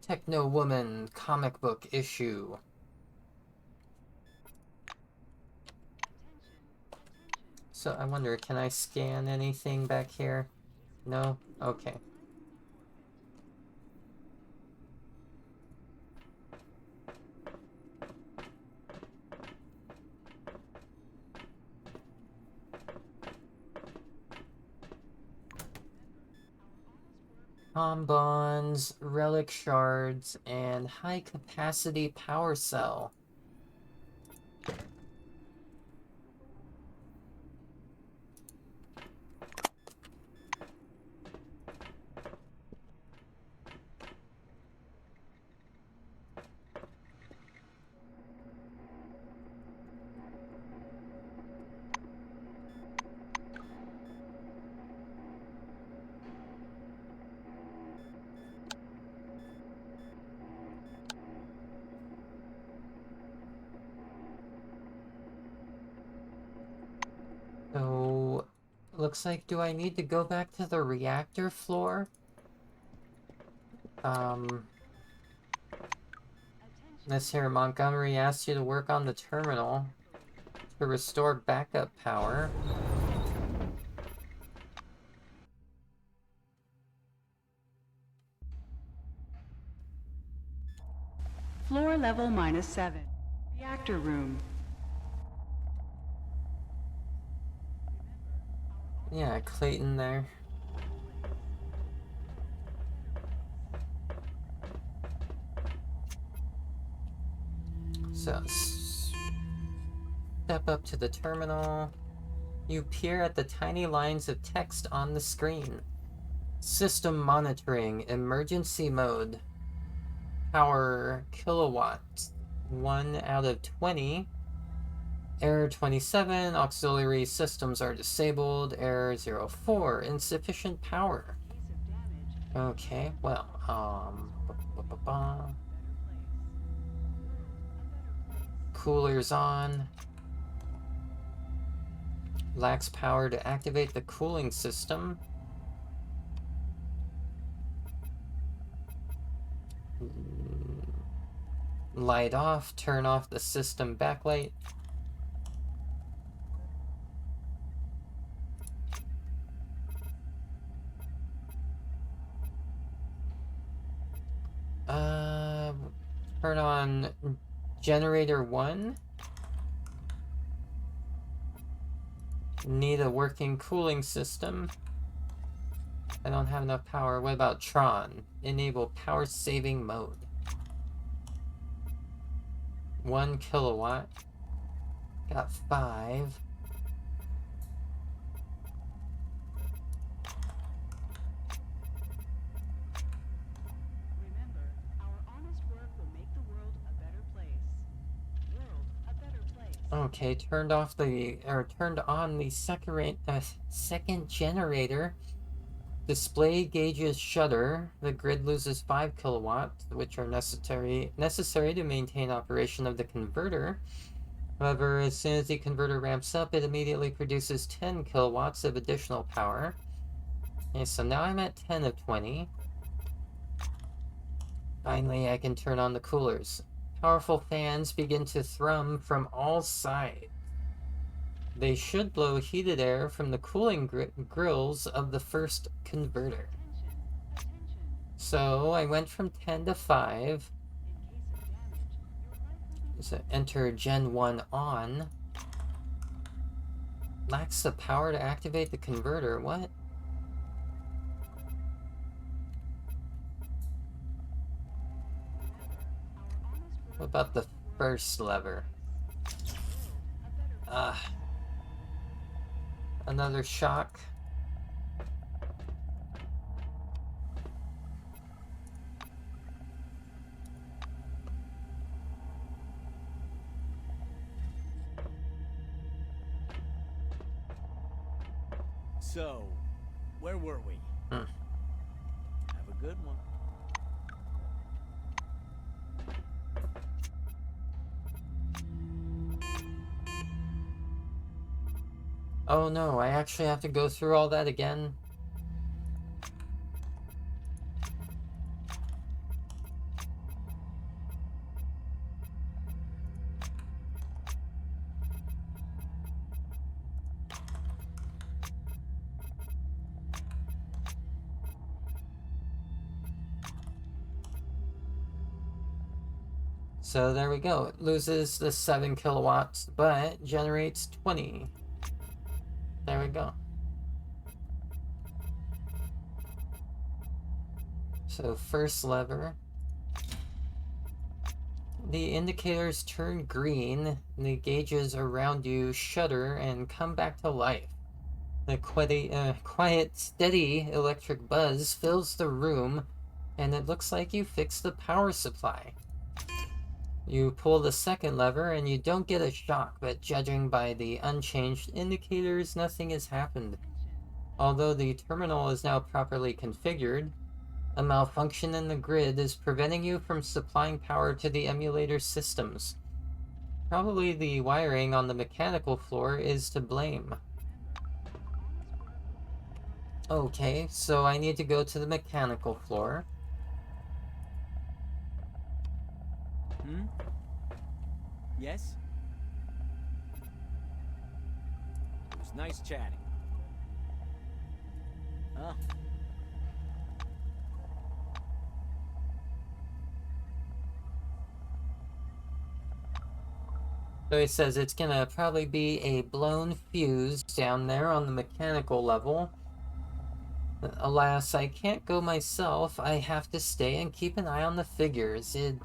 Speaker 1: Techno Woman comic book issue. So I wonder, can I scan anything back here? No? Okay. Bonds, relic shards, and high capacity power cell. So, looks like, do I need to go back to the reactor floor? This here, Montgomery asked you to work on the terminal to restore backup power.
Speaker 4: Floor level -7. Reactor room.
Speaker 1: Yeah, Clayton there. So, step up to the terminal. You peer at the tiny lines of text on the screen. System monitoring, emergency mode. Power kilowatts, 1 out of 20. Error 27, auxiliary systems are disabled. Error 04, insufficient power. Okay, well, Cooler's on. Lacks power to activate the cooling system. Light off, turn off the system backlight. Turn on generator 1. Need a working cooling system. I don't have enough power. What about Tron? Enable power saving mode. 1 kilowatt. Got 5.
Speaker 4: Remember, our honest work will make the world a better place. World a better place.
Speaker 1: Okay, turned on the second generator. Display gauges shutter. The grid loses 5 kilowatts, which are necessary to maintain operation of the converter. However, as soon as the converter ramps up, it immediately produces 10 kilowatts of additional power. Okay, so now I'm at 10 of 20. Finally, I can turn on the coolers. Powerful fans begin to thrum from all sides. They should blow heated air from the cooling grills of the first converter.
Speaker 4: Attention.
Speaker 1: So I went from 10 to 5.
Speaker 4: In case of damage, your life will be
Speaker 1: So enter Gen 1 on. Lacks the power to activate the converter. What? What about the first lever? Ah. Another shock.
Speaker 2: So, where were we?
Speaker 1: Hmm.
Speaker 2: Have a good one.
Speaker 1: Oh no, I actually have to go through all that again? So there we go. It loses the 7 kilowatts, but generates 20. There we go. So first lever. The indicators turn green, the gauges around you shudder and come back to life. The quiet, steady electric buzz fills the room, and it looks like you fixed the power supply. You pull the second lever and you don't get a shock, but judging by the unchanged indicators, nothing has happened. Although the terminal is now properly configured, a malfunction in the grid is preventing you from supplying power to the emulator systems. Probably the wiring on the mechanical floor is to blame. Okay, so I need to go to the mechanical floor.
Speaker 2: Yes? It was nice chatting. Huh?
Speaker 1: So he says it's gonna probably be a blown fuse down there on the mechanical level. Alas, I can't go myself. I have to stay and keep an eye on the figures. I'd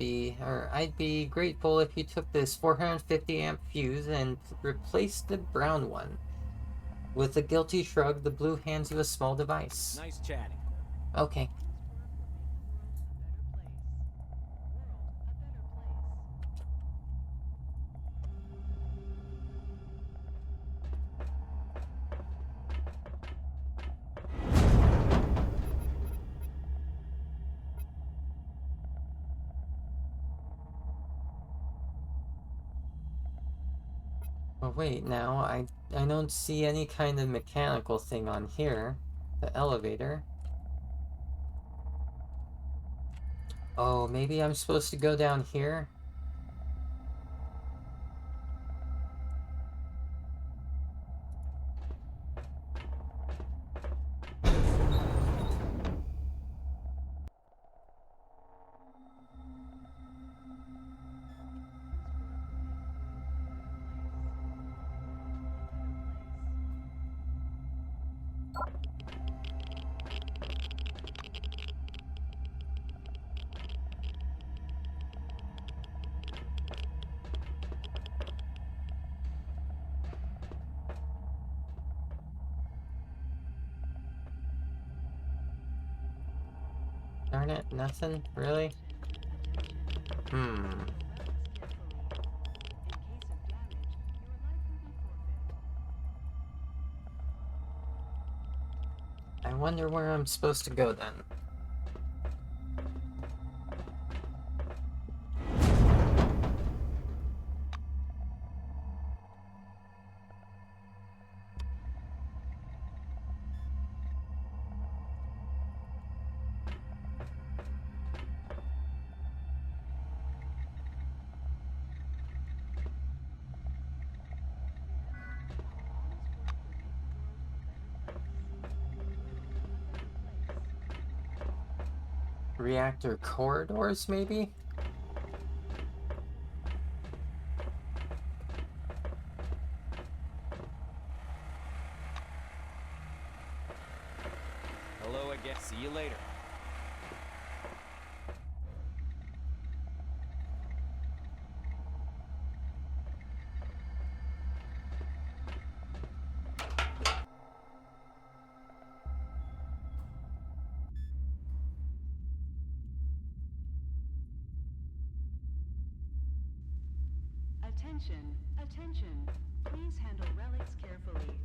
Speaker 1: be grateful if you took this 450 amp fuse and replaced the brown one. With a guilty shrug, the blue hands you a small device.
Speaker 2: Nice chatting.
Speaker 1: Okay. Well, wait, now, I don't see any kind of mechanical thing on here. The elevator. Oh, maybe I'm supposed to go down here? Darn it, nothing? Really? I wonder where I'm supposed to go then. reactor corridors, maybe?
Speaker 5: Hello again. See you later.
Speaker 4: Attention, attention. Please handle relics carefully.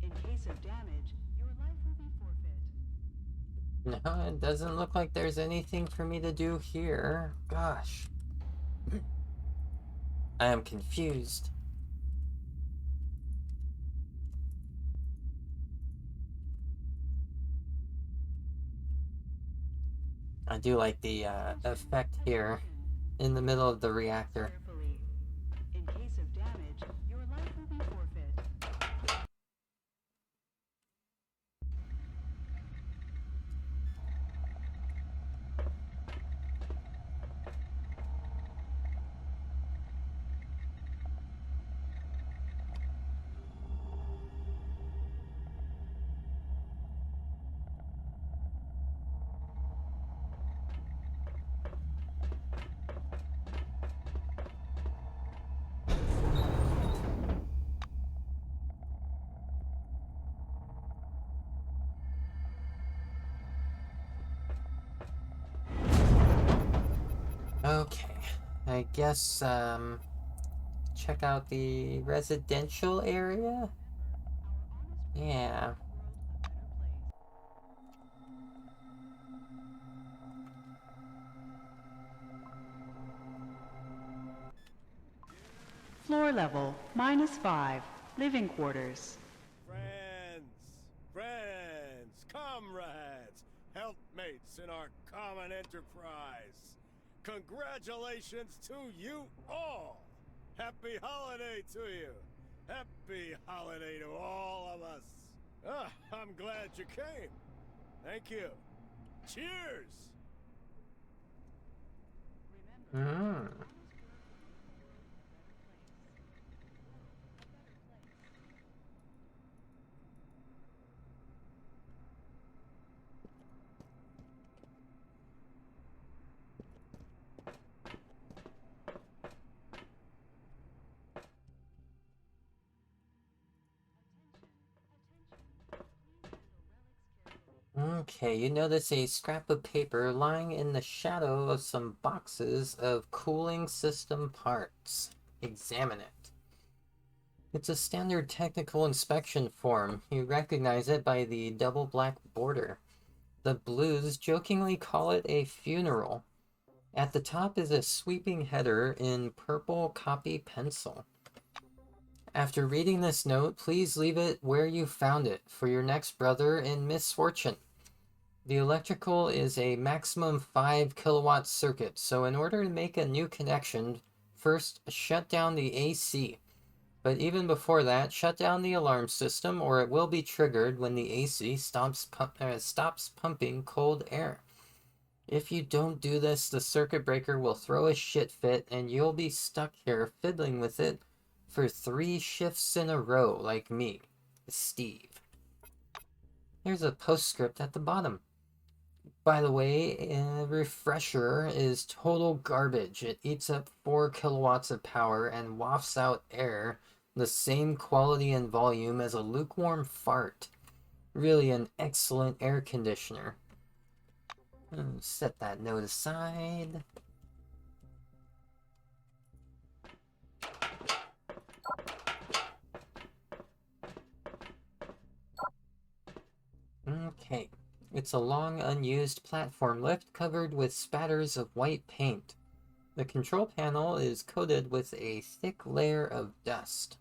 Speaker 4: In case of damage, your life will be forfeit.
Speaker 1: No, it doesn't look like there's anything for me to do here. Gosh. I am confused. I do like the effect here in the middle of the reactor.
Speaker 4: Carefully. In case of damage, your life will be forfeit.
Speaker 1: Okay, I guess, check out the residential area? Yeah.
Speaker 4: Floor level, -5. Living quarters.
Speaker 2: Friends, comrades, helpmates in our common enterprise. Congratulations to you all! Happy holiday to you! Happy holiday to all of us! I'm glad you came. Thank you. Cheers!
Speaker 1: Hmm. Okay, you notice a scrap of paper lying in the shadow of some boxes of cooling system parts. Examine it. It's a standard technical inspection form. You recognize it by the double black border. The Blues jokingly call it a funeral. At the top is a sweeping header in purple copy pencil. After reading this note, please leave it where you found it for your next brother in misfortune. The electrical is a maximum 5 kilowatt circuit, so in order to make a new connection, first shut down the AC. But even before that, shut down the alarm system or it will be triggered when the AC stops pumping cold air. If you don't do this, the circuit breaker will throw a shit fit and you'll be stuck here fiddling with it for 3 shifts in a row like me, Steve. There's a postscript at the bottom. By the way, a refresher is total garbage. It eats up 4 kilowatts of power and wafts out air the same quality and volume as a lukewarm fart. Really an excellent air conditioner. Set that note aside. Okay. It's a long, unused platform lift covered with spatters of white paint. The control panel is coated with a thick layer of dust.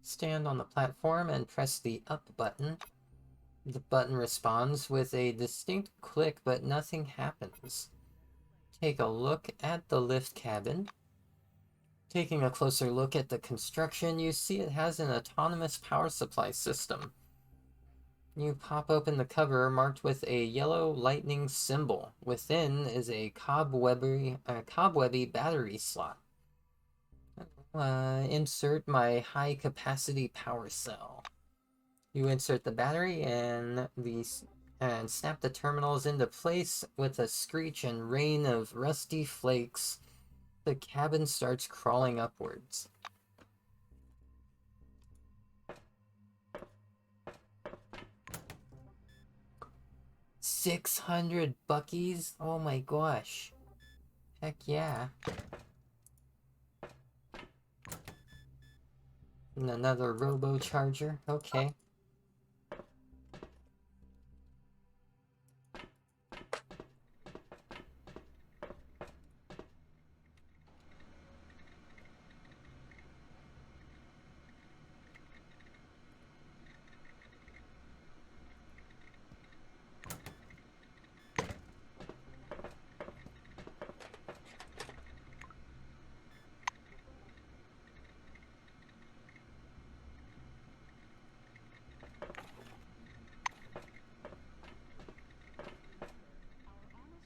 Speaker 1: Stand on the platform and press the up button. The button responds with a distinct click, but nothing happens. Take a look at the lift cabin. Taking a closer look at the construction, you see it has an autonomous power supply system. You pop open the cover marked with a yellow lightning symbol. Within is a cobwebby battery slot. Insert my high capacity power cell. You insert the battery and snap the terminals into place with a screech and rain of rusty flakes. The cabin starts crawling upwards. $600 buckies? Oh my gosh. Heck yeah. And another robo charger. Okay.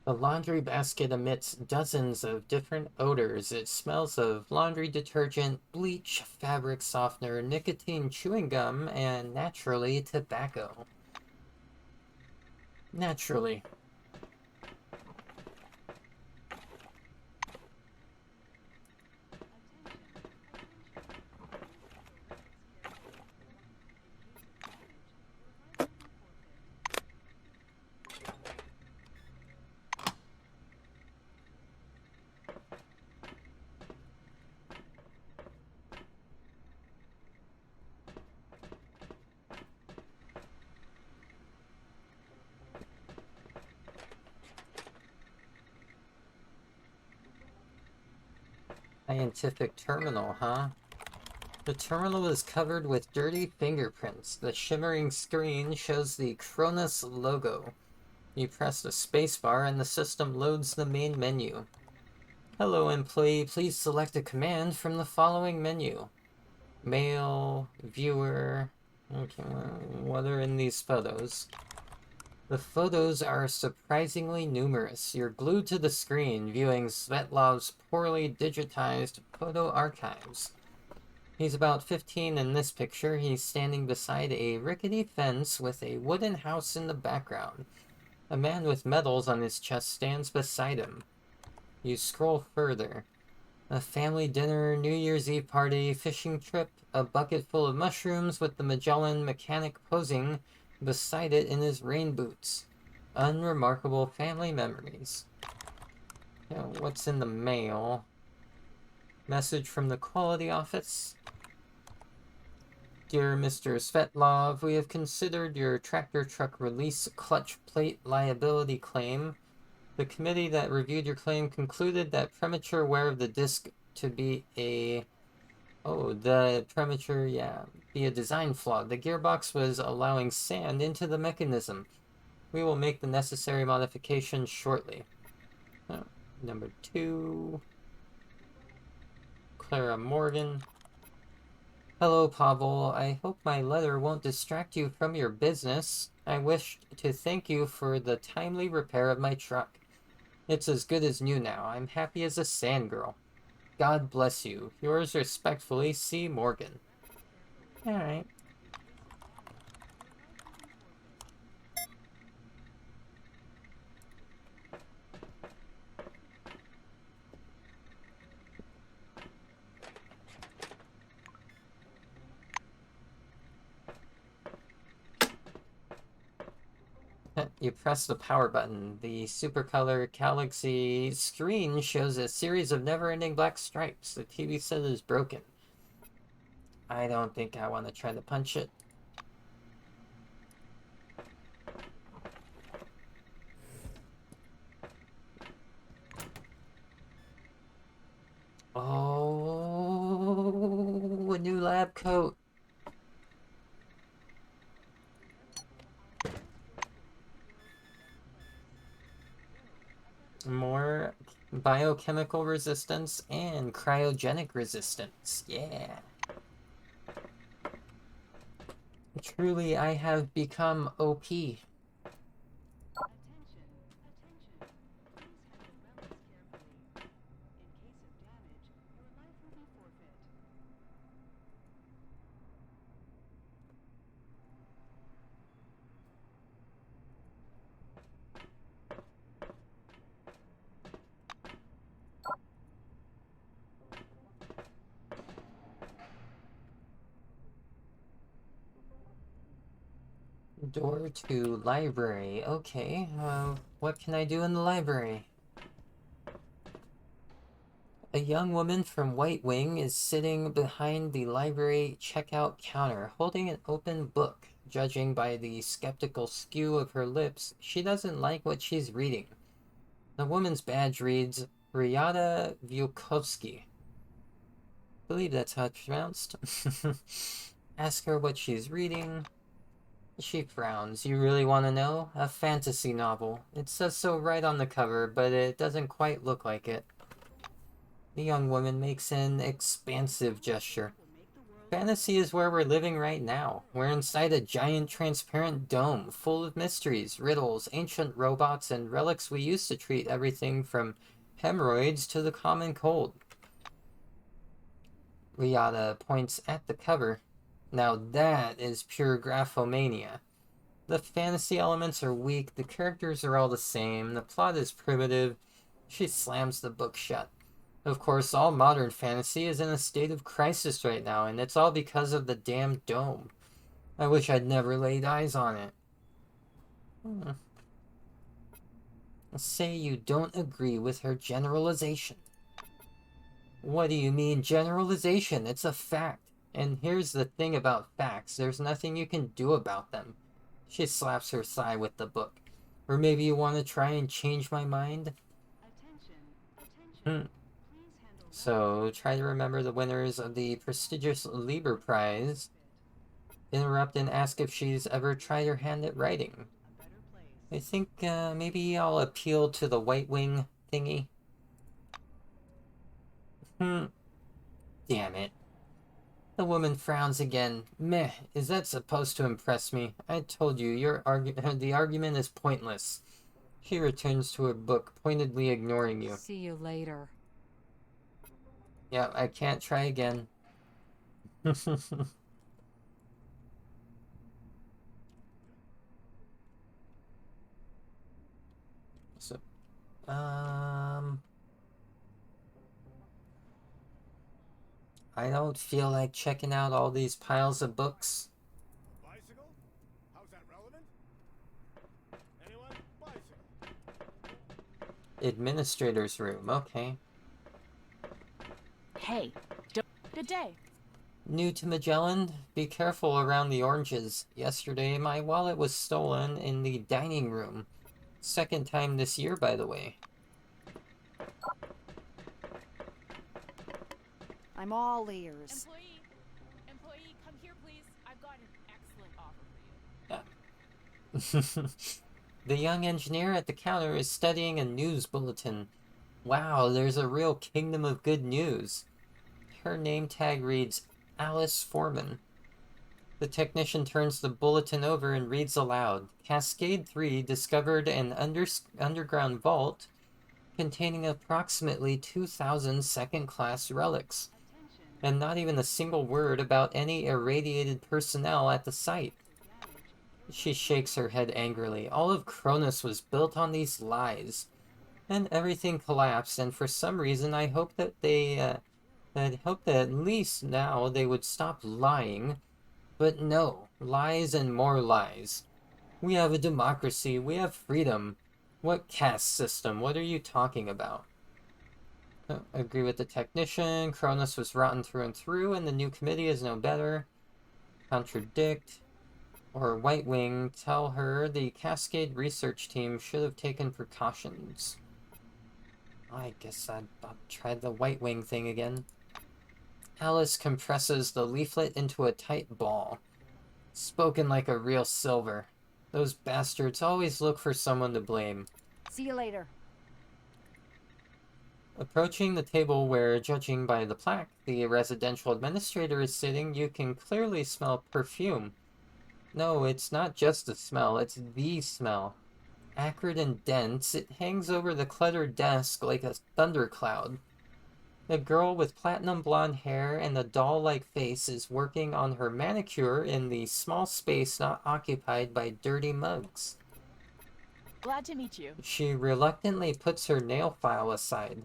Speaker 1: The laundry basket emits dozens of different odors. It smells of laundry detergent, bleach, fabric softener, nicotine chewing gum, and naturally, tobacco. Naturally. Scientific terminal, huh? The terminal is covered with dirty fingerprints. The shimmering screen shows the Cronus logo. You press the spacebar and the system loads the main menu. Hello, employee. Please select a command from the following menu. Mail, viewer. Okay, what are in these photos? The photos are surprisingly numerous. You're glued to the screen, viewing Svetlov's poorly digitized photo archives. He's about 15 in this picture. He's standing beside a rickety fence with a wooden house in the background. A man with medals on his chest stands beside him. You scroll further. A family dinner, New Year's Eve party, fishing trip, a bucket full of mushrooms with the Magellan mechanic posing beside it in his rain boots. Unremarkable family memories. What's in the mail? Message from the quality office. Dear Mr. Svetlov, we have considered your tractor truck release clutch plate liability claim. The committee that reviewed your claim concluded that premature wear of the disc to be a... be a design flaw. The gearbox was allowing sand into the mechanism. We will make the necessary modifications shortly. Number 2. Clara Morgan. Hello, Pavel. I hope my letter won't distract you from your business. I wish to thank you for the timely repair of my truck. It's as good as new now. I'm happy as a sand girl. God bless you. Yours respectfully, C. Morgan. Alright. You press the power button. The Supercolor Galaxy screen shows a series of never-ending black stripes. The TV set is broken. I don't think I want to try to punch it. Oh, a new lab coat. More biochemical resistance and cryogenic resistance. Yeah. Truly, I have become OP.
Speaker 4: Attention, attention. Please handle relics carefully. In case of damage, your life will be forfeit.
Speaker 1: Door to library. Okay, what can I do in the library? A young woman from White Wing is sitting behind the library checkout counter, holding an open book. Judging by the skeptical skew of her lips, she doesn't like what she's reading. The woman's badge reads Ryada Vukovsky. I believe that's how it's pronounced. Ask her what she's reading. She frowns. You really want to know? A fantasy novel. It says so right on the cover, but it doesn't quite look like it. The young woman makes an expansive gesture. Fantasy is where we're living right now. We're inside a giant transparent dome full of mysteries, riddles, ancient robots, and relics we used to treat everything from hemorrhoids to the common cold. Riata points at the cover. Now that is pure graphomania. The fantasy elements are weak, the characters are all the same, the plot is primitive. She slams the book shut. Of course, all modern fantasy is in a state of crisis right now, and it's all because of the damn dome. I wish I'd never laid eyes on it. Say you don't agree with her generalization. What do you mean, generalization? It's a fact. And here's the thing about facts, there's nothing you can do about them. She slaps her thigh with the book. Or maybe you want to try and change my mind?
Speaker 4: Attention, attention. Please handle
Speaker 1: So, try to remember the winners of the prestigious Lieber Prize. Interrupt and ask if she's ever tried her hand at writing.
Speaker 4: a better place.
Speaker 1: I think maybe I'll appeal to the White Wing thingy. Damn it. The woman frowns again. Meh, is that supposed to impress me? I told you, the argument is pointless. She returns to her book, pointedly ignoring you.
Speaker 3: See you later.
Speaker 1: Yeah, I can't try again. So, I don't feel like checking out all these piles of books.
Speaker 2: Bicycle? How's that relevant? Anyone? Bicycle.
Speaker 1: Administrator's room, okay.
Speaker 7: Hey, good day.
Speaker 1: New to Magellan? Be careful around the oranges. Yesterday, my wallet was stolen in the dining room. Second time this year, by the way.
Speaker 3: I'm all ears.
Speaker 7: Employee, come here, please. I've got an excellent offer for you.
Speaker 1: The young engineer at the counter is studying a news bulletin. Wow, there's a real kingdom of good news. Her name tag reads Alice Foreman. The technician turns the bulletin over and reads aloud. Cascade 3 discovered an underground vault containing approximately 2,000 second-class relics, and not even a single word about any irradiated personnel at the site. She shakes her head angrily. All of Cronus was built on these lies. And everything collapsed, and for some reason I hope that at least now they would stop lying. But no, lies and more lies. We have a democracy, we have freedom. What caste system? What are you talking about? Agree with the technician. Cronus was rotten through and through, and the new committee is no better. Contradict. Or White Wing, tell her the Cascade research team should have taken precautions. I guess I'll try the White Wing thing again. Alice compresses the leaflet into a tight ball. Spoken like a real Silver. Those bastards always look for someone to blame.
Speaker 3: See you later.
Speaker 1: Approaching the table where, judging by the plaque, the residential administrator is sitting, you can clearly smell perfume. No, it's not just a smell, it's the smell. Acrid and dense, it hangs over the cluttered desk like a thundercloud. The girl with platinum blonde hair and a doll-like face is working on her manicure in the small space not occupied by dirty mugs.
Speaker 7: Glad to meet you.
Speaker 1: She reluctantly puts her nail file aside.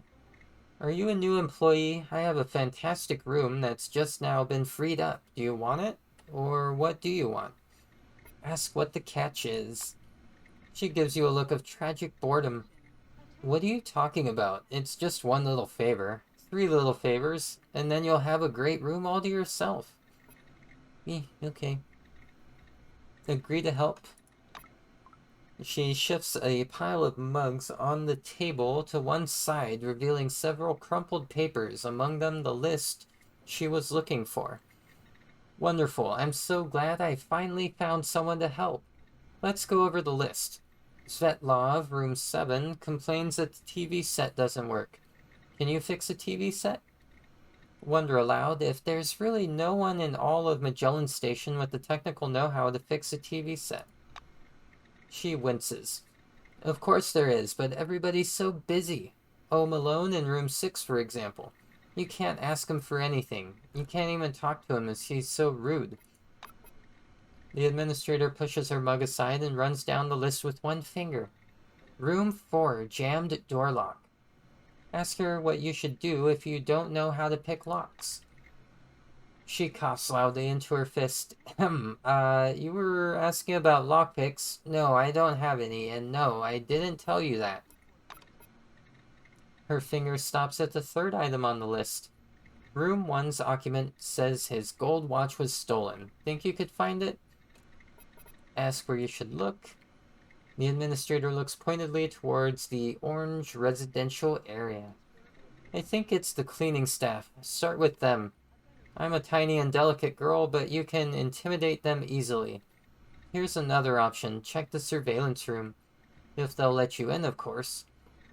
Speaker 1: Are you a new employee? I have a fantastic room that's just now been freed up. Do you want it? Or what do you want? Ask what the catch is. She gives you a look of tragic boredom. What are you talking about? It's just one little favor. 3 little favors, and then you'll have a great room all to yourself. Okay. Agree to help. She shifts a pile of mugs on the table to one side, revealing several crumpled papers, among them the list she was looking for. Wonderful. I'm so glad I finally found someone to help. Let's go over the list. Svetlov, room 7, complains that the TV set doesn't work. Can you fix a TV set? Wonder aloud if there's really no one in all of Magellan Station with the technical know-how to fix a TV set. She winces. Of course there is, but everybody's so busy. Oh, Malone in room 6, for example. You can't ask him for anything. You can't even talk to him as he's so rude. The administrator pushes her mug aside and runs down the list with one finger. Room 4, jammed door lock. Ask her what you should do if you don't know how to pick locks. She coughs loudly into her fist. You were asking about lockpicks? No, I don't have any, and no, I didn't tell you that. Her finger stops at the 3rd item on the list. Room 1's occupant says his gold watch was stolen. Think you could find it? Ask where you should look. The administrator looks pointedly towards the orange residential area. I think it's the cleaning staff. Start with them. I'm a tiny and delicate girl, but you can intimidate them easily. Here's another option. Check the surveillance room. If they'll let you in, of course.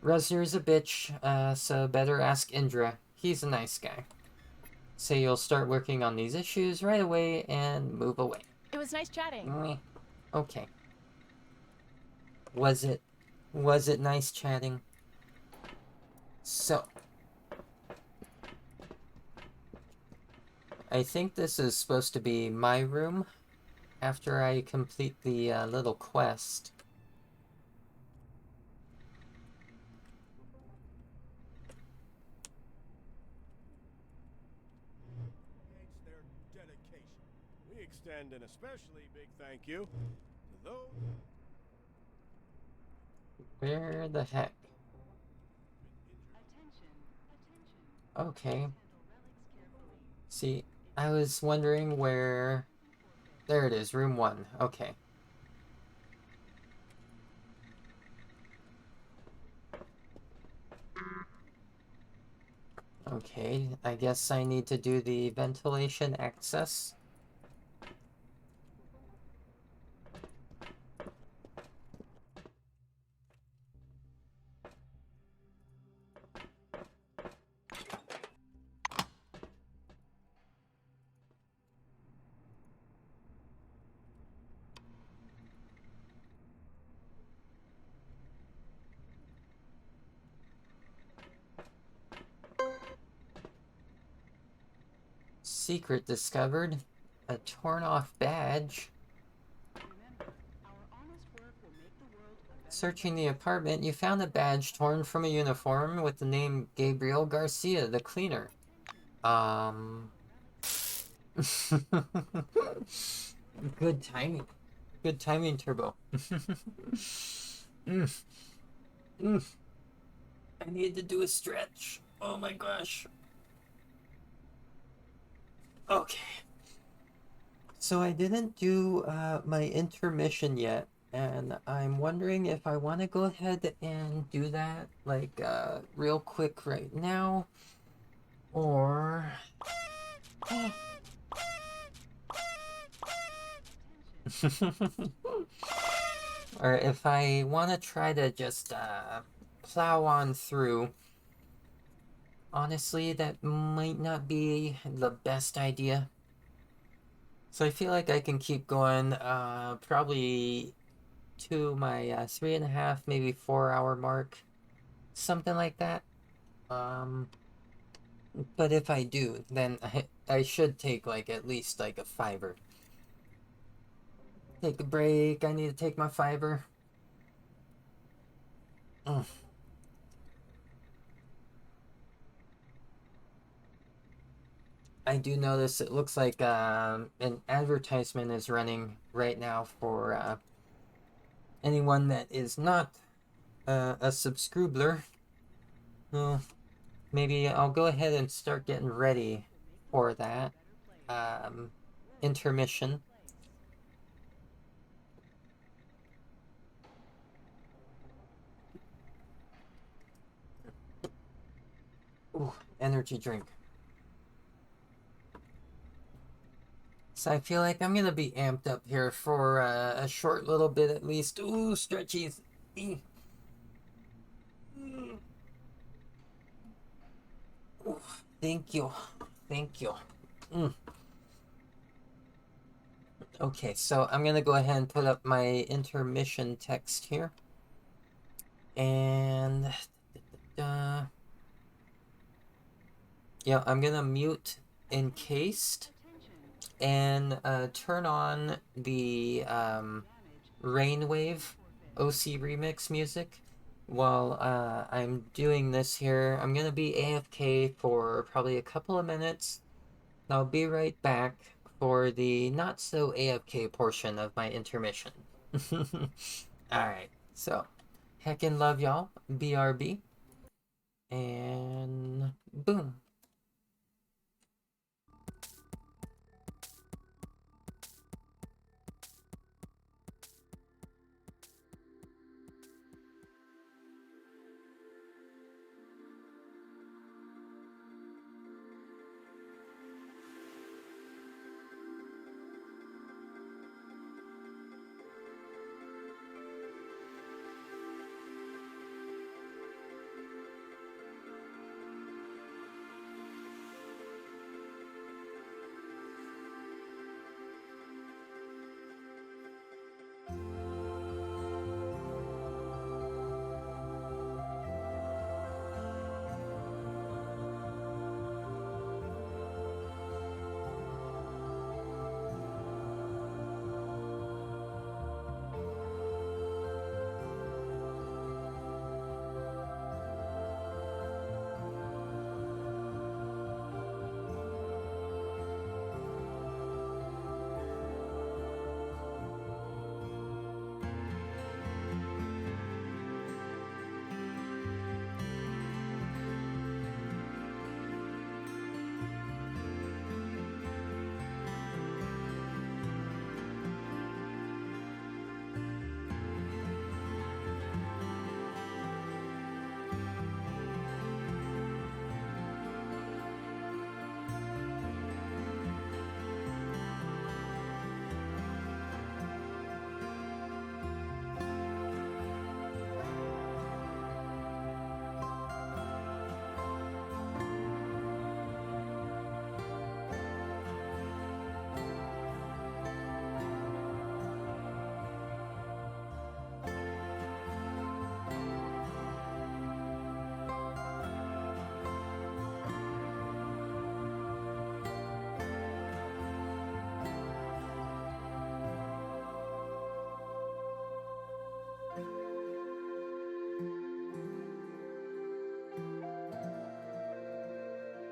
Speaker 1: Rezner's a bitch, so better ask Indra. He's a nice guy. Say you'll start working on these issues right away and move away.
Speaker 7: It was nice chatting.
Speaker 1: Meh. Okay. Was it nice chatting? So, I think this is supposed to be my room after I complete the little quest.
Speaker 2: It's their dedication. We extend an especially big thank you to those.
Speaker 1: Where the heck? Okay. See, I was wondering where... There it is, room 1. Okay. Okay, I guess I need to do the ventilation access. Secret discovered. A torn off badge. Searching the apartment, you found a badge torn from a uniform with the name Gabriel Garcia, the cleaner. Good timing. Good timing, Turbo. I need to do a stretch. Oh my gosh. Okay. So I didn't do my intermission yet, and I'm wondering if I want to go ahead and do that, like, real quick right now, or... or if I want to try to just plow on through. Honestly, that might not be the best idea. So I feel like I can keep going probably to my 3.5, maybe 4 hour mark, something like that. But if I do, then I should take like at least like a fiver. Take a break. I need to take my fiver. I do notice it looks like an advertisement is running right now for anyone that is not a subscriber. Well, maybe I'll go ahead and start getting ready for that intermission. Ooh, energy drink. So I feel like I'm gonna be amped up here for a short little bit at least. Ooh, stretchies. Ooh, thank you. Thank you. Okay, so I'm gonna go ahead and put up my intermission text here. And yeah, I'm gonna mute Encased and turn on the Rainwave OC remix music. While I'm doing this here, I'm gonna be AFK for probably a couple of minutes. I'll be right back for the not so AFK portion of my intermission. Alright, so heckin' love y'all, BRB, and boom.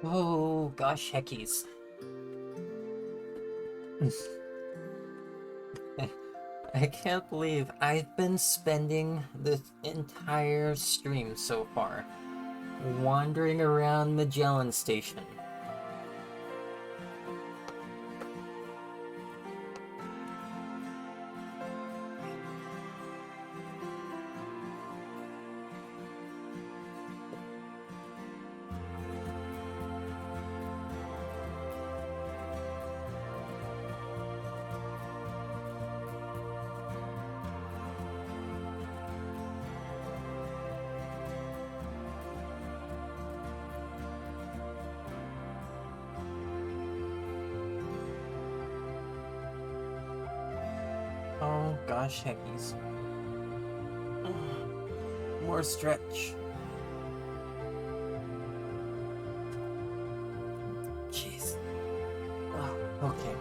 Speaker 1: Oh gosh, heckies. I can't believe I've been spending this entire stream so far wandering around Magellan Station. gosh, heckies. More stretch. Jeez. Oh, okay.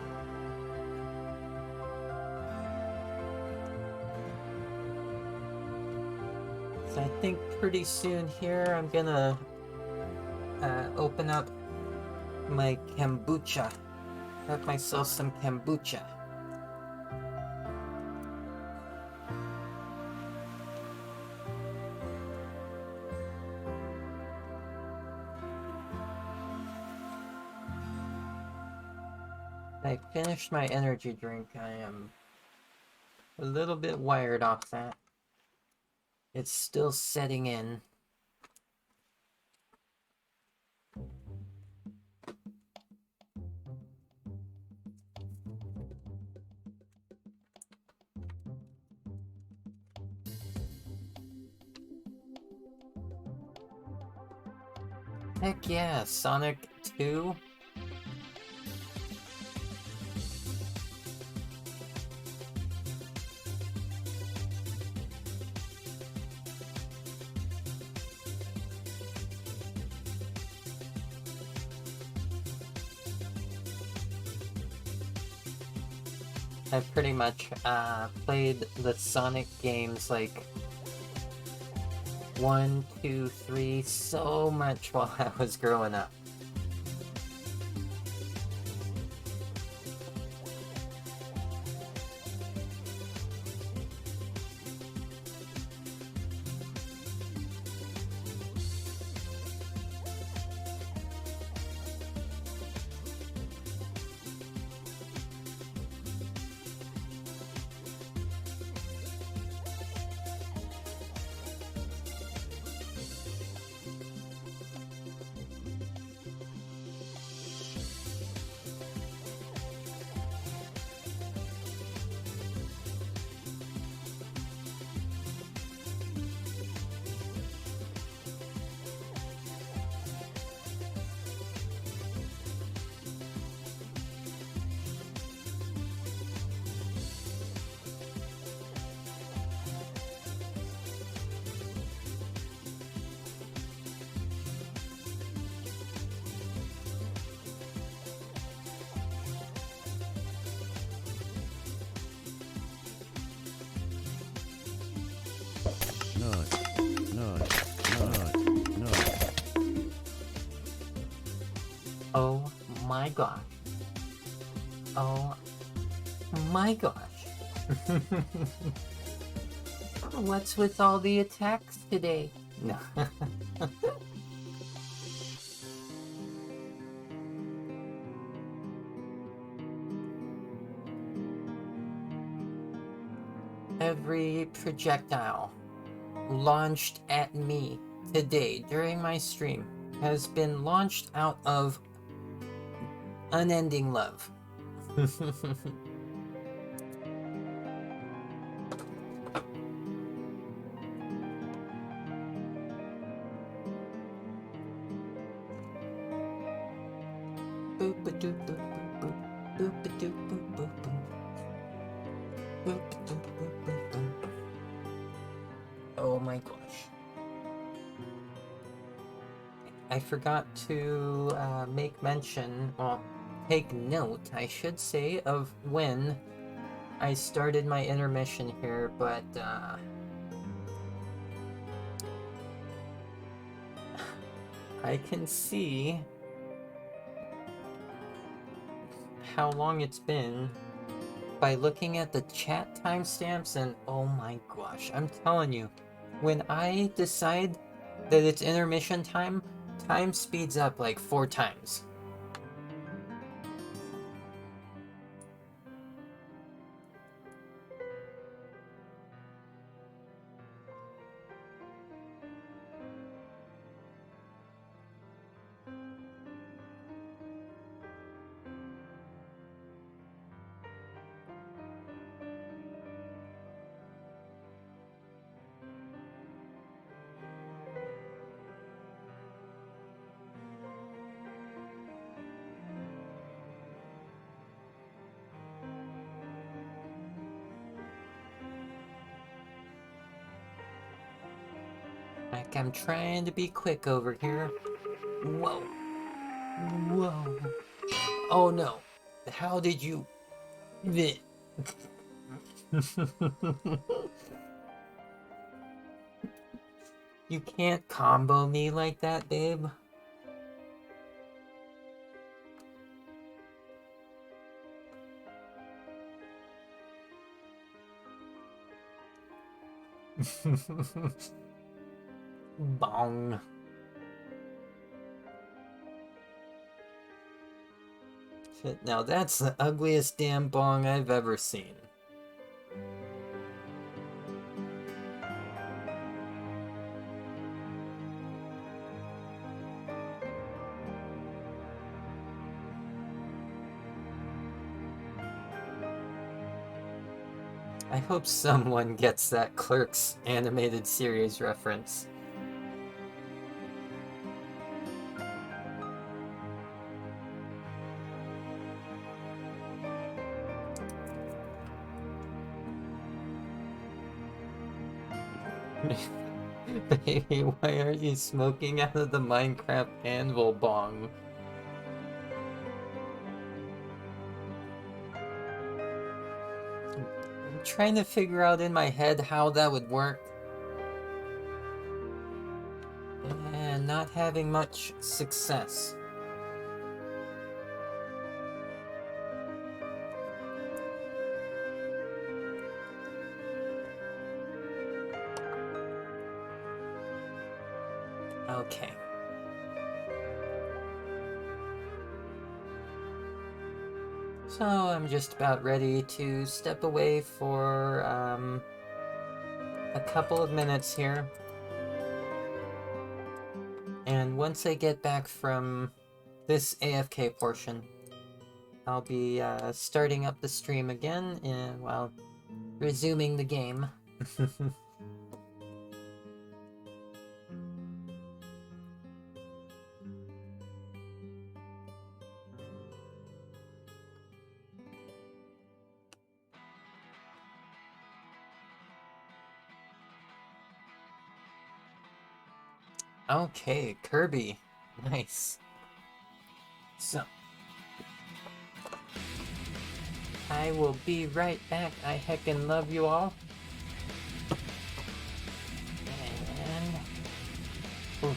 Speaker 1: So I think pretty soon here I'm gonna open up my kombucha. Have myself some kombucha. I finished my energy drink. I am a little bit wired off that. It's still setting in. Heck yeah, Sonic 2. I pretty much played the Sonic games like 1, 2, 3 so much while I was growing up. Oh my gosh. Oh my gosh. What's with all the attacks today? No. Every projectile launched at me today during my stream has been launched out of unending love. Oh my gosh. I forgot to make mention, well, take note, I should say, of when I started my intermission here, but I can see how long it's been by looking at the chat timestamps, and oh my gosh, I'm telling you, when I decide that it's intermission time, time speeds up like 4 times. back. I'm trying to be quick over here. Whoa. Whoa. Oh no. How did you... You can't combo me like that, babe. Bong. Shit, now that's the ugliest damn bong I've ever seen. I hope someone gets that Clerks animated series reference. Baby, why are you smoking out of the Minecraft anvil bong? I'm trying to figure out in my head how that would work. And not having much success. Okay. So I'm just about ready to step away for a couple of minutes here. And once I get back from this AFK portion, I'll be starting up the stream again and, well, resuming the game. Okay, Kirby. Nice. So, I will be right back. I heckin' love you all. And... Ooh.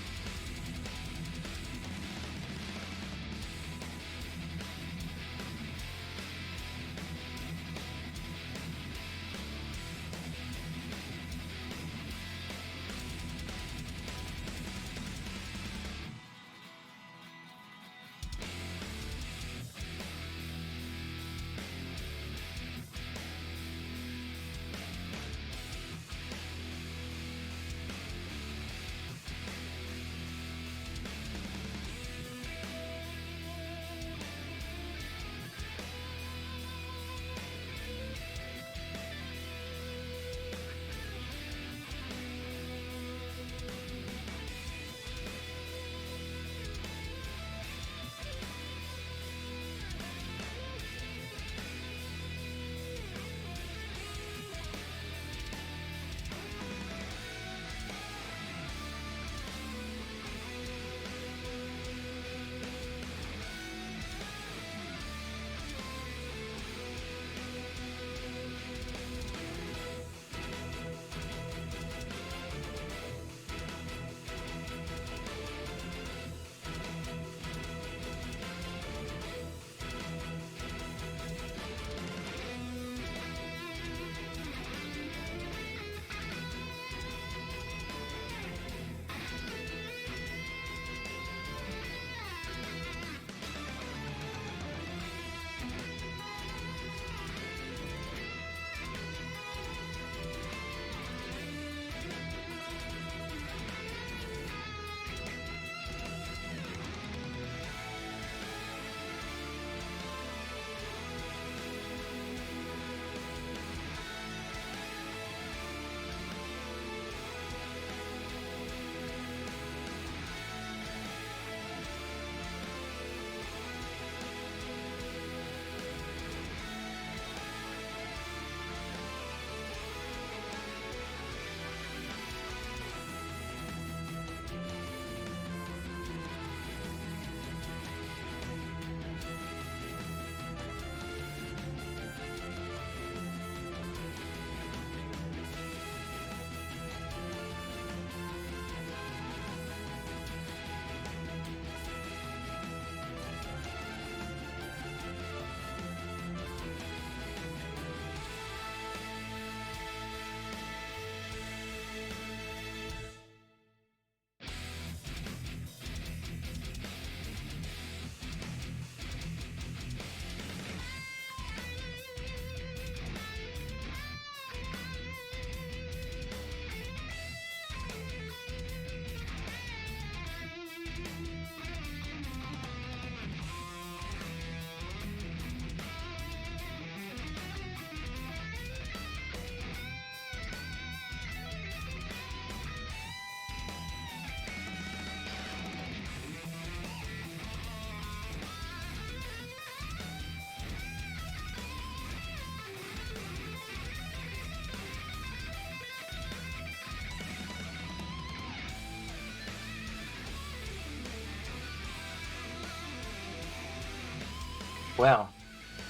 Speaker 1: Well,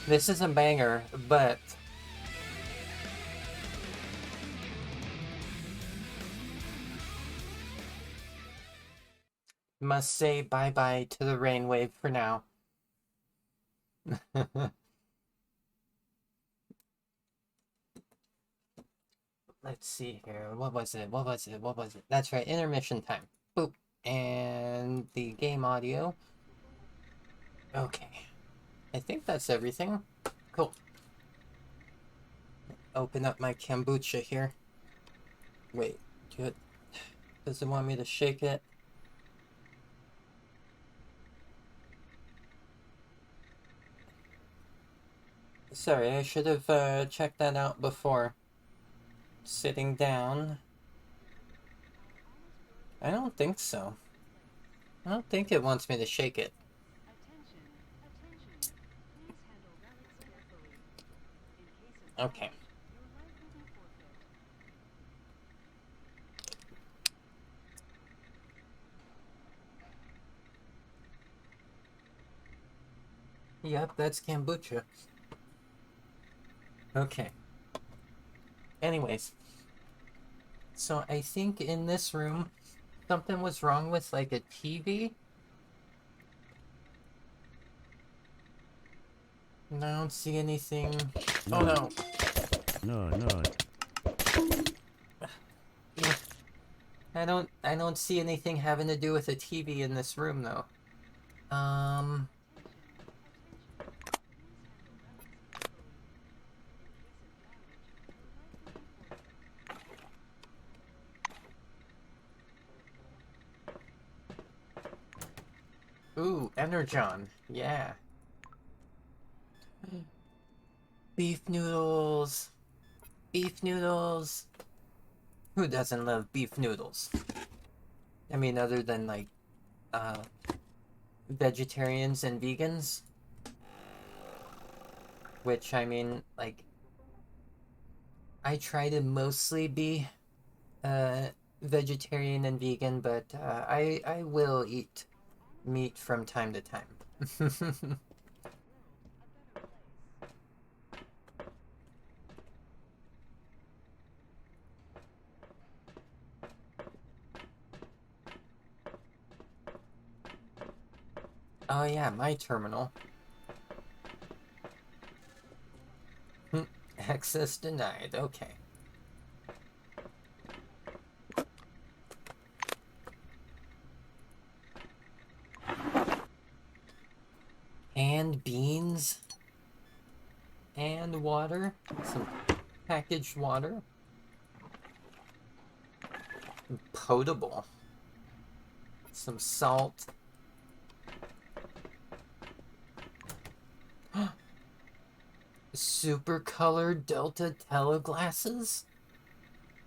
Speaker 1: this is a banger, but must say bye-bye to the rain wave for now. Let's see here. What was it? What was it? What was it? That's right, intermission time. Boop. And the game audio. Okay. I think that's everything. Cool. Open up my kombucha here. Wait, does it want me to shake it? Sorry, I should have checked that out before sitting down. I don't think so. I don't think it wants me to shake it.
Speaker 4: Attention, please handle relics carefully. In case of
Speaker 1: Okay.
Speaker 4: damage, your life will be forfeit.
Speaker 1: Yep, that's kombucha. Okay. Anyways. So I think in this room, something was wrong with like a TV. I don't see anything. Oh no.
Speaker 6: No.
Speaker 1: Yeah. I don't see anything having to do with a TV in this room though. Ooh, Energon. Yeah. Beef noodles. Beef noodles. Who doesn't love beef noodles? I mean, other than like, vegetarians and vegans. Which, I mean, like, I try to mostly be, vegetarian and vegan, but, I will eat meat from time to time. Oh yeah, my terminal. Access denied, okay. And beans. And water. Some packaged water. Potable. Some salt. Super colored Delta teleglasses?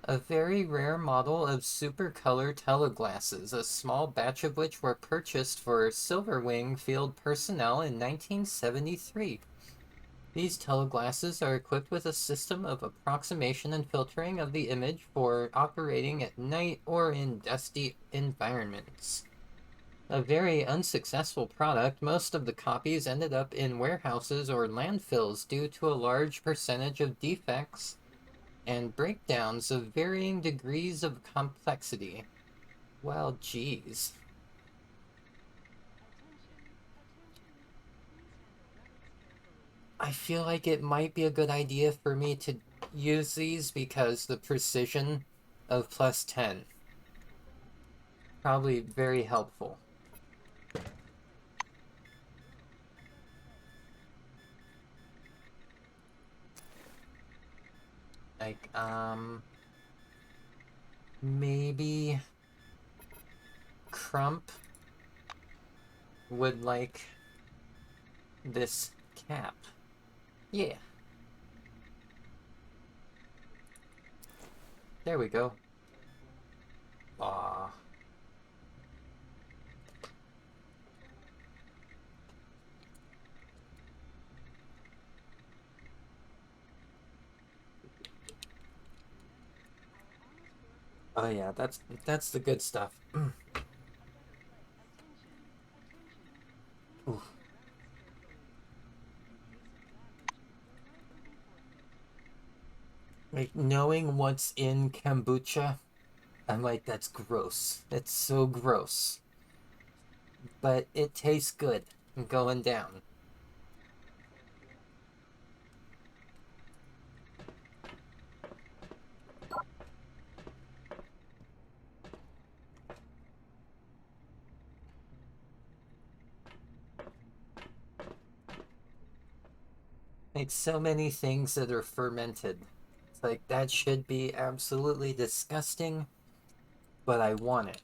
Speaker 1: A very rare model of super color teleglasses, a small batch of which were purchased for Silverwing Field personnel in 1973. These teleglasses are equipped with a system of approximation and filtering of the image for operating at night or in dusty environments. A very unsuccessful product, most of the copies ended up in warehouses or landfills due to a large percentage of defects and breakdowns of varying degrees of complexity. Well, geez. I feel like it might be a good idea for me to use these because the precision of +10. Probably very helpful. Like, maybe Crump would like this cap. Yeah. There we go. Aw. Oh yeah, that's the good stuff. Ooh. Like, knowing what's in kombucha, I'm like, that's gross. It's so gross. But it tastes good. Going down. Like, so many things that are fermented. It's like, that should be absolutely disgusting, but I want it.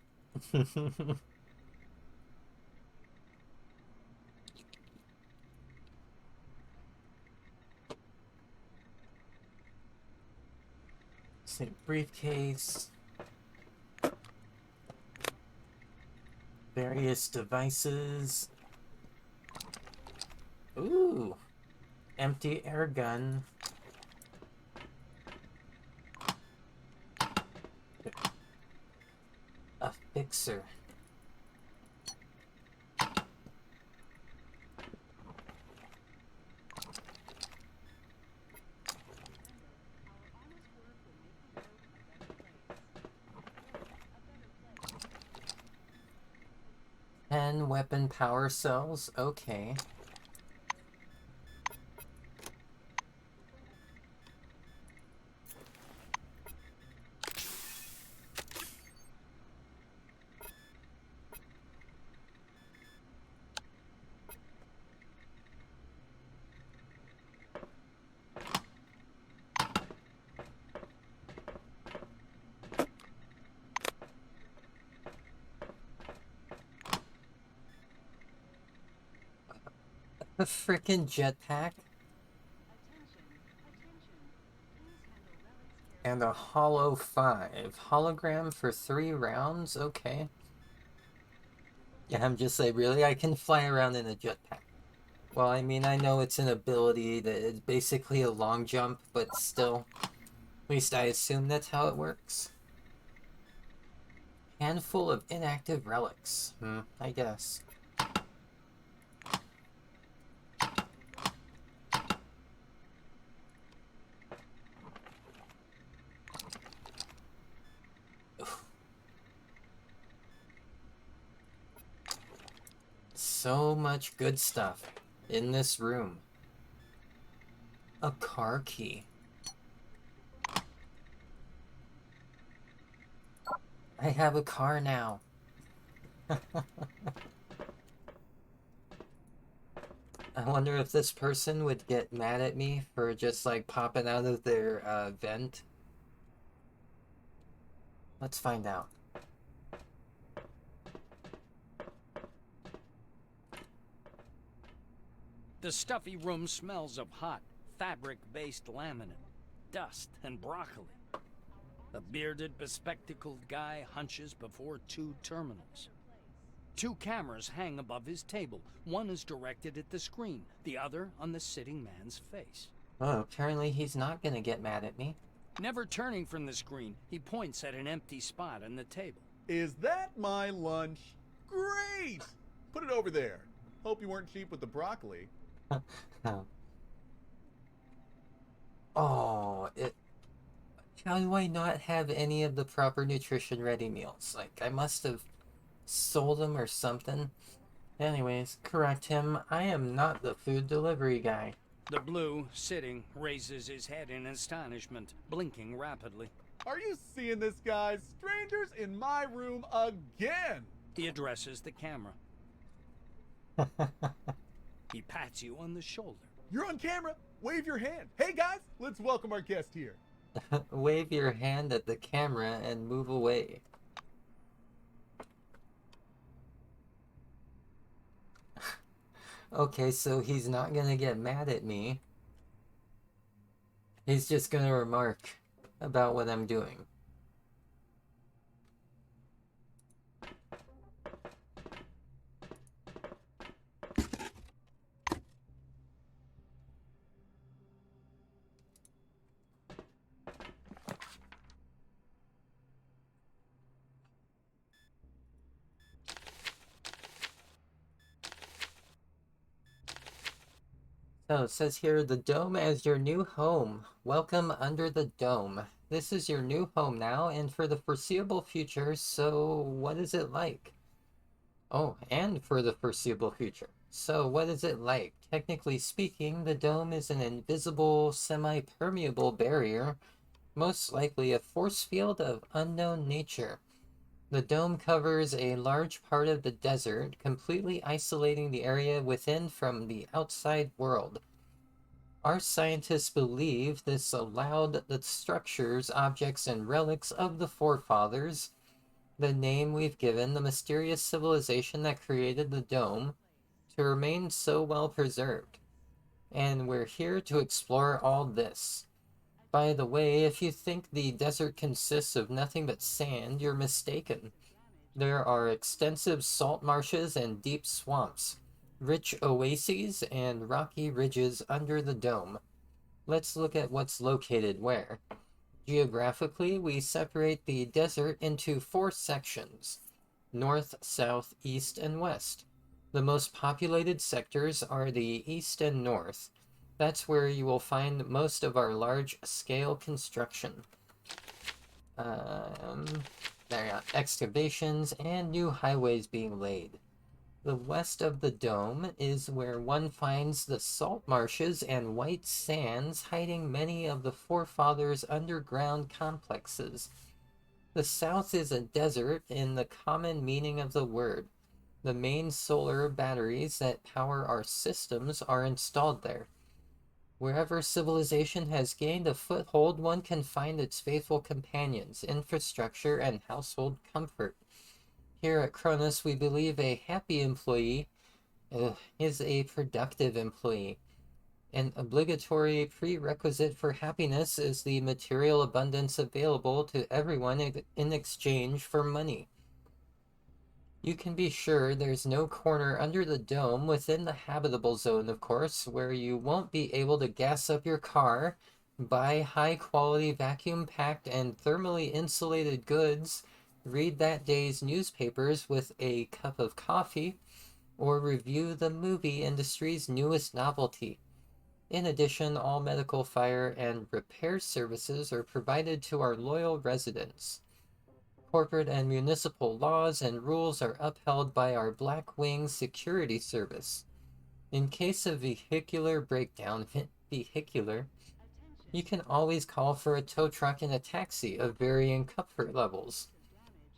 Speaker 1: Say briefcase. Various devices. Ooh. Empty air gun. A fixer. And weapon power cells. Okay. A frickin' jetpack. And a Hollow 5. Hologram for 3 rounds? Okay. Yeah, I'm just like, really? I can fly around in a jetpack. Well, I mean, I know it's an ability that is basically a long jump, but still. At least I assume that's how it works. Handful of inactive relics. I guess. So much good stuff in this room. A car key. I have a car now. I wonder if this person would get mad at me for just like popping out of their vent. Let's find out.
Speaker 8: The stuffy room smells of hot, fabric-based laminate, dust, and broccoli. A bearded, bespectacled guy hunches before 2 terminals. 2 cameras hang above his table. One is directed at the screen, the other on the sitting man's face.
Speaker 1: Oh, apparently he's not gonna get mad at me.
Speaker 8: Never turning from the screen, he points at an empty spot on the table.
Speaker 9: Is that my lunch? Great! Put it over there. Hope you weren't cheap with the broccoli.
Speaker 1: Oh, how do I not have any of the proper nutrition ready meals? Like, I must have sold them or something. Anyways, correct him. I am not the food delivery guy.
Speaker 8: The blue, sitting, raises his head in astonishment, blinking rapidly.
Speaker 9: Are you seeing this, guys? Strangers in my room again!
Speaker 8: He addresses the camera. He pats you on the shoulder.
Speaker 9: You're on camera. Wave your hand. Hey, guys, let's welcome our guest here.
Speaker 1: Wave your hand at the camera and move away. Okay, so he's not gonna get mad at me. He's just gonna remark about what I'm doing. So it says here, the dome as your new home. Welcome under the dome. This is your new home now and for the foreseeable future, so what is it like? Oh, and for the foreseeable future. So what is it like? Technically speaking, the dome is an invisible, semi-permeable barrier, most likely a force field of unknown nature. The dome covers a large part of the desert, completely isolating the area within from the outside world. Our scientists believe this allowed the structures, objects, and relics of the forefathers, the name we've given the mysterious civilization that created the dome, to remain so well preserved. And we're here to explore all this. By the way, if you think the desert consists of nothing but sand, you're mistaken. There are extensive salt marshes and deep swamps, rich oases, and rocky ridges under the dome. Let's look at what's located where. Geographically, we separate the desert into 4 sections: north, south, east, and west. The most populated sectors are the east and north. That's where you will find most of our large-scale construction. There are excavations and new highways being laid. The west of the dome is where one finds the salt marshes and white sands hiding many of the forefathers' underground complexes. The south is a desert in the common meaning of the word. The main solar batteries that power our systems are installed there. Wherever civilization has gained a foothold, one can find its faithful companions, infrastructure, and household comfort. Here at Cronus, we believe a happy employee is a productive employee. An obligatory prerequisite for happiness is the material abundance available to everyone in exchange for money. You can be sure there's no corner under the dome, within the habitable zone, of course, where you won't be able to gas up your car, buy high-quality vacuum-packed and thermally insulated goods, read that day's newspapers with a cup of coffee, or review the movie industry's newest novelty. In addition, all medical, fire, and repair services are provided to our loyal residents. Corporate and municipal laws and rules are upheld by our Black Wing Security Service. In case of vehicular breakdown, you can always call for a tow truck and a taxi of varying comfort levels.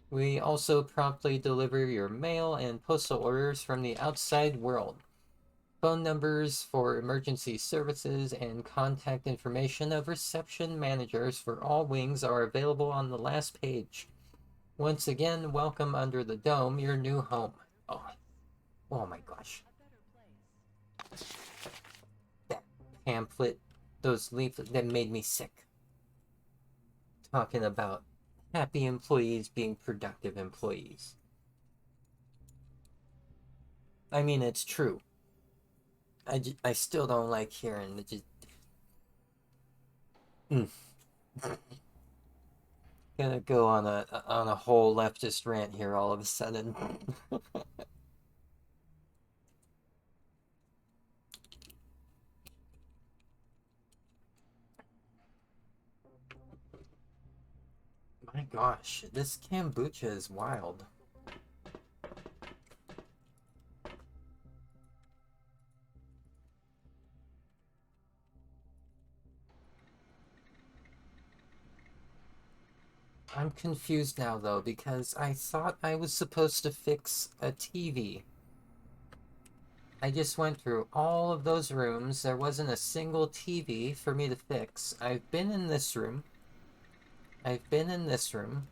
Speaker 1: We also promptly deliver your mail and postal orders from the outside world. Phone numbers for emergency services and contact information of reception managers for all wings are available on the last page. Once again, welcome under the dome, your new home. Oh my gosh. That pamphlet, those leaflets, that made me sick. Talking about happy employees being productive employees. I mean, it's true. I still don't like hearing it. Gonna go on a whole leftist rant here all of a sudden. My gosh, this kombucha is wild. I'm confused now, though, because I thought I was supposed to fix a TV. I just went through all of those rooms. There wasn't a single TV for me to fix. I've been in this room. I've been in this room.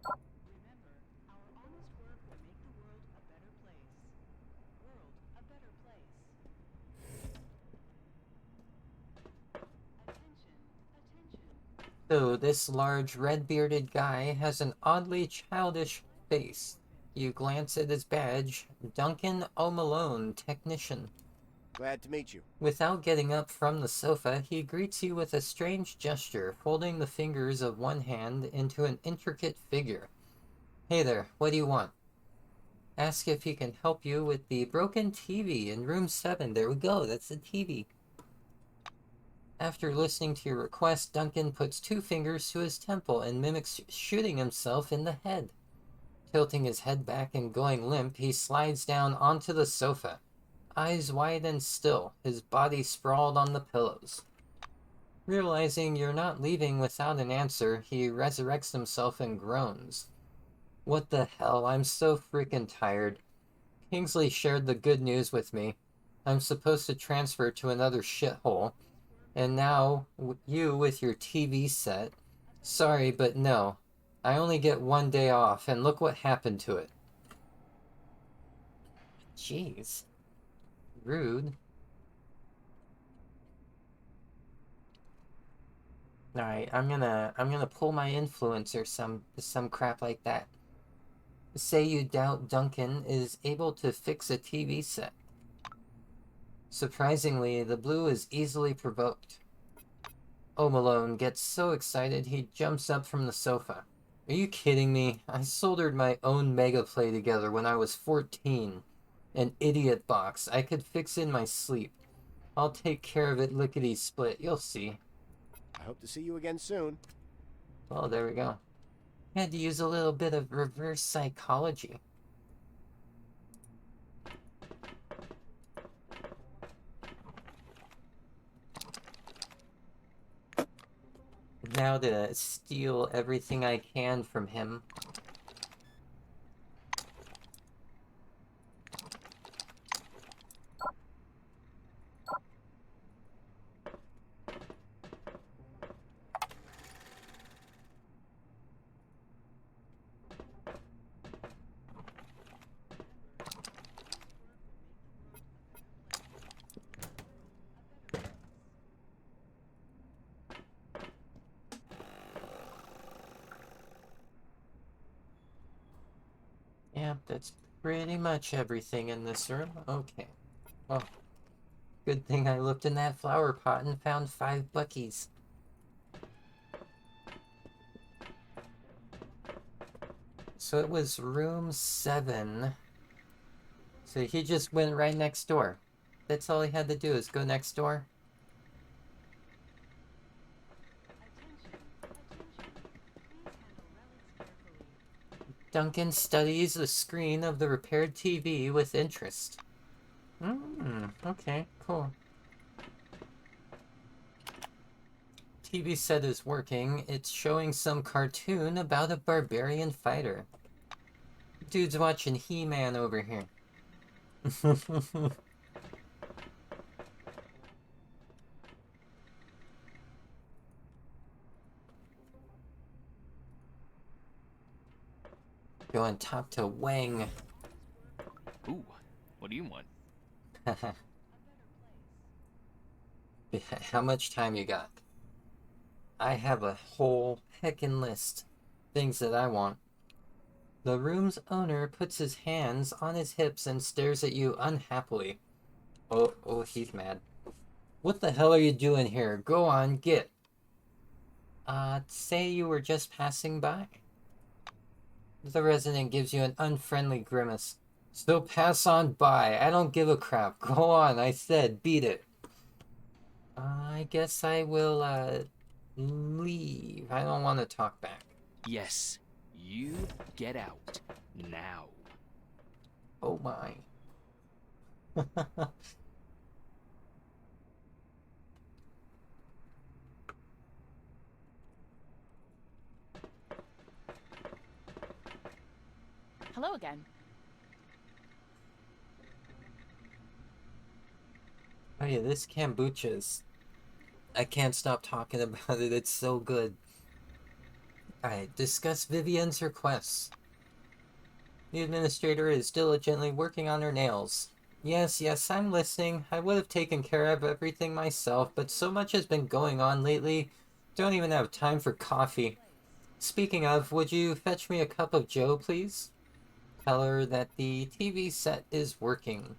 Speaker 4: Remember, our honest work will make the world a better place. World a better place. Attention, attention.
Speaker 1: So this large red-bearded guy has an oddly childish face. You glance at his badge, Duncan O'Malone, technician.
Speaker 2: Glad to meet you.
Speaker 1: Without getting up from the sofa, he greets you with a strange gesture, folding the fingers of one hand into an intricate figure. Hey there, what do you want? Ask if he can help you with the broken TV in room 7. There we go, that's the TV. After listening to your request, Duncan puts 2 fingers to his temple and mimics shooting himself in the head. Tilting his head back and going limp, he slides down onto the sofa. Eyes wide and still, his body sprawled on the pillows. Realizing you're not leaving without an answer, he resurrects himself and groans. What the hell, I'm so freaking tired. Kingsley shared the good news with me. I'm supposed to transfer to another shithole. And now, you with your TV set. Sorry, but no. I only get 1 day off, and look what happened to it. Jeez. Rude. Alright, I'm gonna pull my influence or some crap like that. Say you doubt Duncan is able to fix a TV set. Surprisingly, the blue is easily provoked. Malone gets so excited he jumps up from the sofa. Are you kidding me? I soldered my own Mega Play together when I was 14. An idiot box. I could fix in my sleep. I'll take care of it lickety-split. You'll see.
Speaker 2: I hope to see you again soon.
Speaker 1: Oh, there we go. Had to use a little bit of reverse psychology. Now to steal everything I can from him. Yeah, that's pretty much everything in this room. Okay. Well, good thing I looked in that flower pot and found 5 buckies. So it was room 7. So he just went right next door. That's all he had to do is go next door. Duncan studies the screen of the repaired TV with interest. Okay, cool. TV set is working. It's showing some cartoon about a barbarian fighter. Dude's watching He-Man over here. Go and talk to Wang.
Speaker 5: Ooh, what do you want?
Speaker 1: How much time you got? I have a whole heckin' list. Things that I want. The room's owner puts his hands on his hips and stares at you unhappily. Oh, he's mad. What the hell are you doing here? Go on, get. Say you were just passing by. The resident gives you an unfriendly grimace. So pass on by. I don't give a crap. Go on, I said, beat it. I guess I will, leave. I don't want to talk back.
Speaker 5: Yes, you get out now.
Speaker 1: Oh my.
Speaker 7: Hello again.
Speaker 1: Oh yeah, this kombucha's... I can't stop talking about it. It's so good. Alright, discuss Vivian's requests. The administrator is diligently working on her nails. Yes, I'm listening. I would have taken care of everything myself, but so much has been going on lately. Don't even have time for coffee. Speaking of, would you fetch me a cup of joe, please? Tell her that the TV set is working.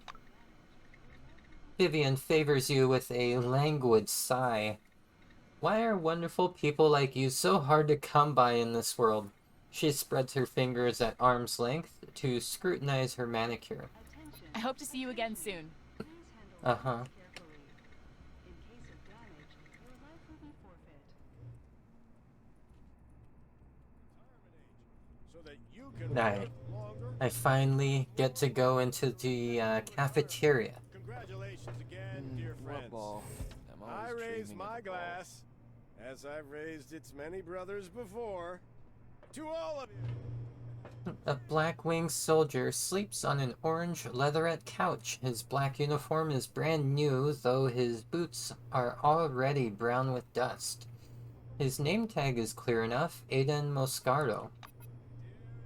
Speaker 1: Vivian favors you with a languid sigh. Why are wonderful people like you so hard to come by in this world? She spreads her fingers at arm's length to scrutinize her manicure.
Speaker 4: Attention.
Speaker 7: I hope to see you again soon.
Speaker 4: Please handle
Speaker 1: Uh-huh.
Speaker 4: relics carefully. In case of damage, your life will be forfeit.
Speaker 2: So that you can
Speaker 1: I-
Speaker 2: live longer.
Speaker 1: I finally get to go into the cafeteria.
Speaker 2: Congratulations again, dear friends. I raise my glass, as I've raised its many brothers before, to all of you.
Speaker 1: A black-winged soldier sleeps on an orange leatherette couch. His black uniform is brand new, though his boots are already brown with dust. His name tag is clear enough, Aiden Moscardo.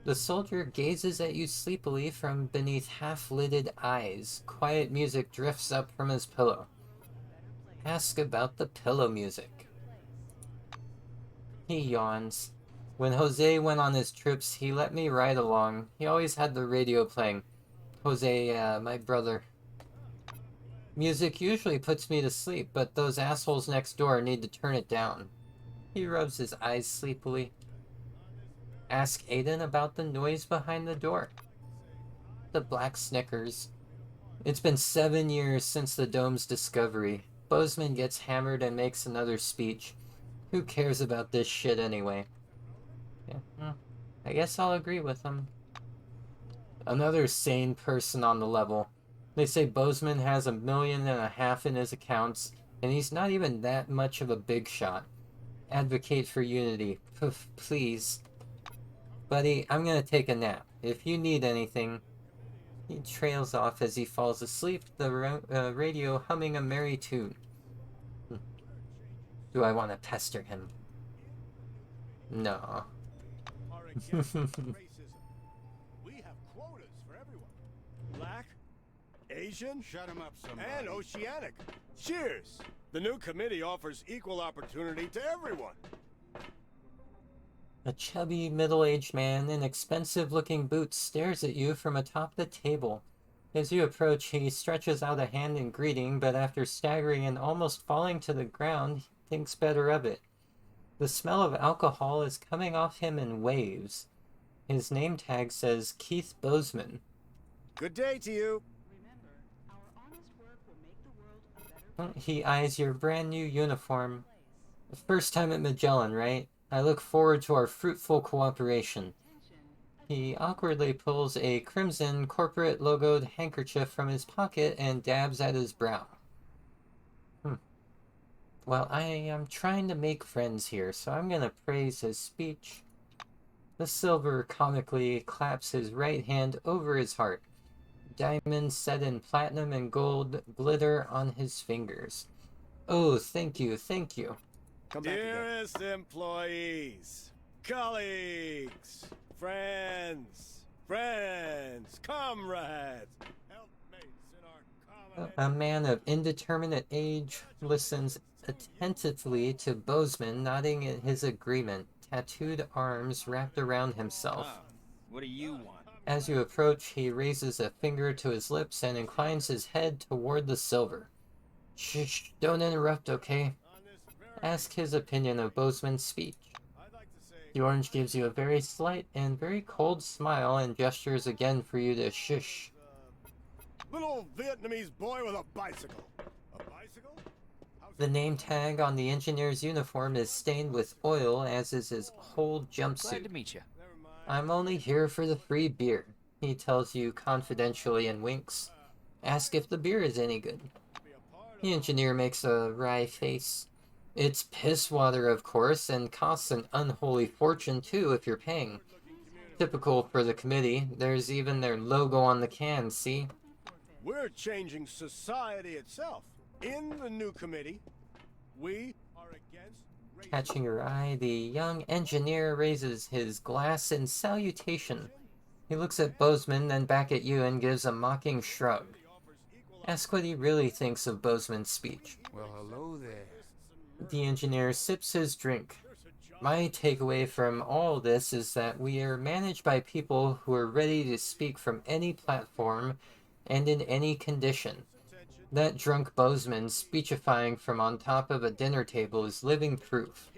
Speaker 1: The soldier gazes at you sleepily from beneath half-lidded eyes. Quiet music drifts up from his pillow. Ask about the pillow music. He yawns. When Jose went on his trips, he let me ride along. He always had the radio playing. Jose, my brother. Music usually puts me to sleep, but those assholes next door need to turn it down. He rubs his eyes sleepily. Ask Aiden about the noise behind the door. The black snickers. It's been 7 years since the dome's discovery. Bozeman gets hammered and makes another speech. Who cares about this shit anyway? Yeah, I guess I'll agree with him. Another sane person on the level. They say Bozeman has $1.5 million in his accounts, and he's not even that much of a big shot. Advocate for unity. Please. Buddy, I'm gonna take a nap. If you need anything... He trails off as he falls asleep, the radio humming a merry tune. Do I want to pester him? No.
Speaker 2: Are against racism. We have quotas for everyone. Black, Asian,
Speaker 10: Shut him up, somebody.
Speaker 2: and Oceanic. Cheers! The new committee offers equal opportunity to everyone.
Speaker 1: A chubby, middle-aged man in expensive-looking boots stares at you from atop the table. As you approach, he stretches out a hand in greeting, but after staggering and almost falling to the ground, he thinks better of it. The smell of alcohol is coming off him in waves. His name tag says Keith Bozeman.
Speaker 2: Good day to you.
Speaker 4: Remember, our honest work will make the world a better
Speaker 1: He eyes your brand new uniform. First time at Magellan, right? I look forward to our fruitful cooperation. He awkwardly pulls a crimson corporate logoed handkerchief from his pocket and dabs at his brow. Well, I am trying to make friends here, so I'm gonna praise his speech. The silver comically claps his right hand over his heart. Diamonds set in platinum and gold glitter on his fingers. Oh, thank you, thank you.
Speaker 10: Come back again.
Speaker 2: Dearest employees, colleagues, friends, comrades, helpmates in our common...
Speaker 1: A man of indeterminate age listens attentively to Bozeman, nodding in his agreement, tattooed arms wrapped around himself.
Speaker 5: Ah, what do you want?
Speaker 1: As you approach, he raises a finger to his lips and inclines his head toward the silver. Shh, don't interrupt, okay? Ask his opinion of Bozeman's speech. The orange gives you a very slight and very cold smile and gestures again for you to shush.
Speaker 2: Little Vietnamese boy with a bicycle. A bicycle?
Speaker 1: The name tag on the engineer's uniform is stained with oil, as is his whole
Speaker 5: Glad
Speaker 1: jumpsuit.
Speaker 5: to meet you.
Speaker 1: I'm only here for the free beer, he tells you confidentially and winks. Ask if the beer is any good. The engineer makes a wry face. It's piss water, of course, and costs an unholy fortune, too, if you're paying. Typical for the committee. There's even their logo on the can, see?
Speaker 2: We're changing society itself. In the new committee, we are against racism.
Speaker 1: Catching your eye, the young engineer raises his glass in salutation. He looks at Bozeman, then back at you, and gives a mocking shrug. Ask what he really thinks of Bozeman's speech.
Speaker 10: Well, hello there.
Speaker 1: The engineer sips his drink. My takeaway from all this is that we are managed by people who are ready to speak from any platform and in any condition. That drunk Bozeman speechifying from on top of a dinner table is living proof.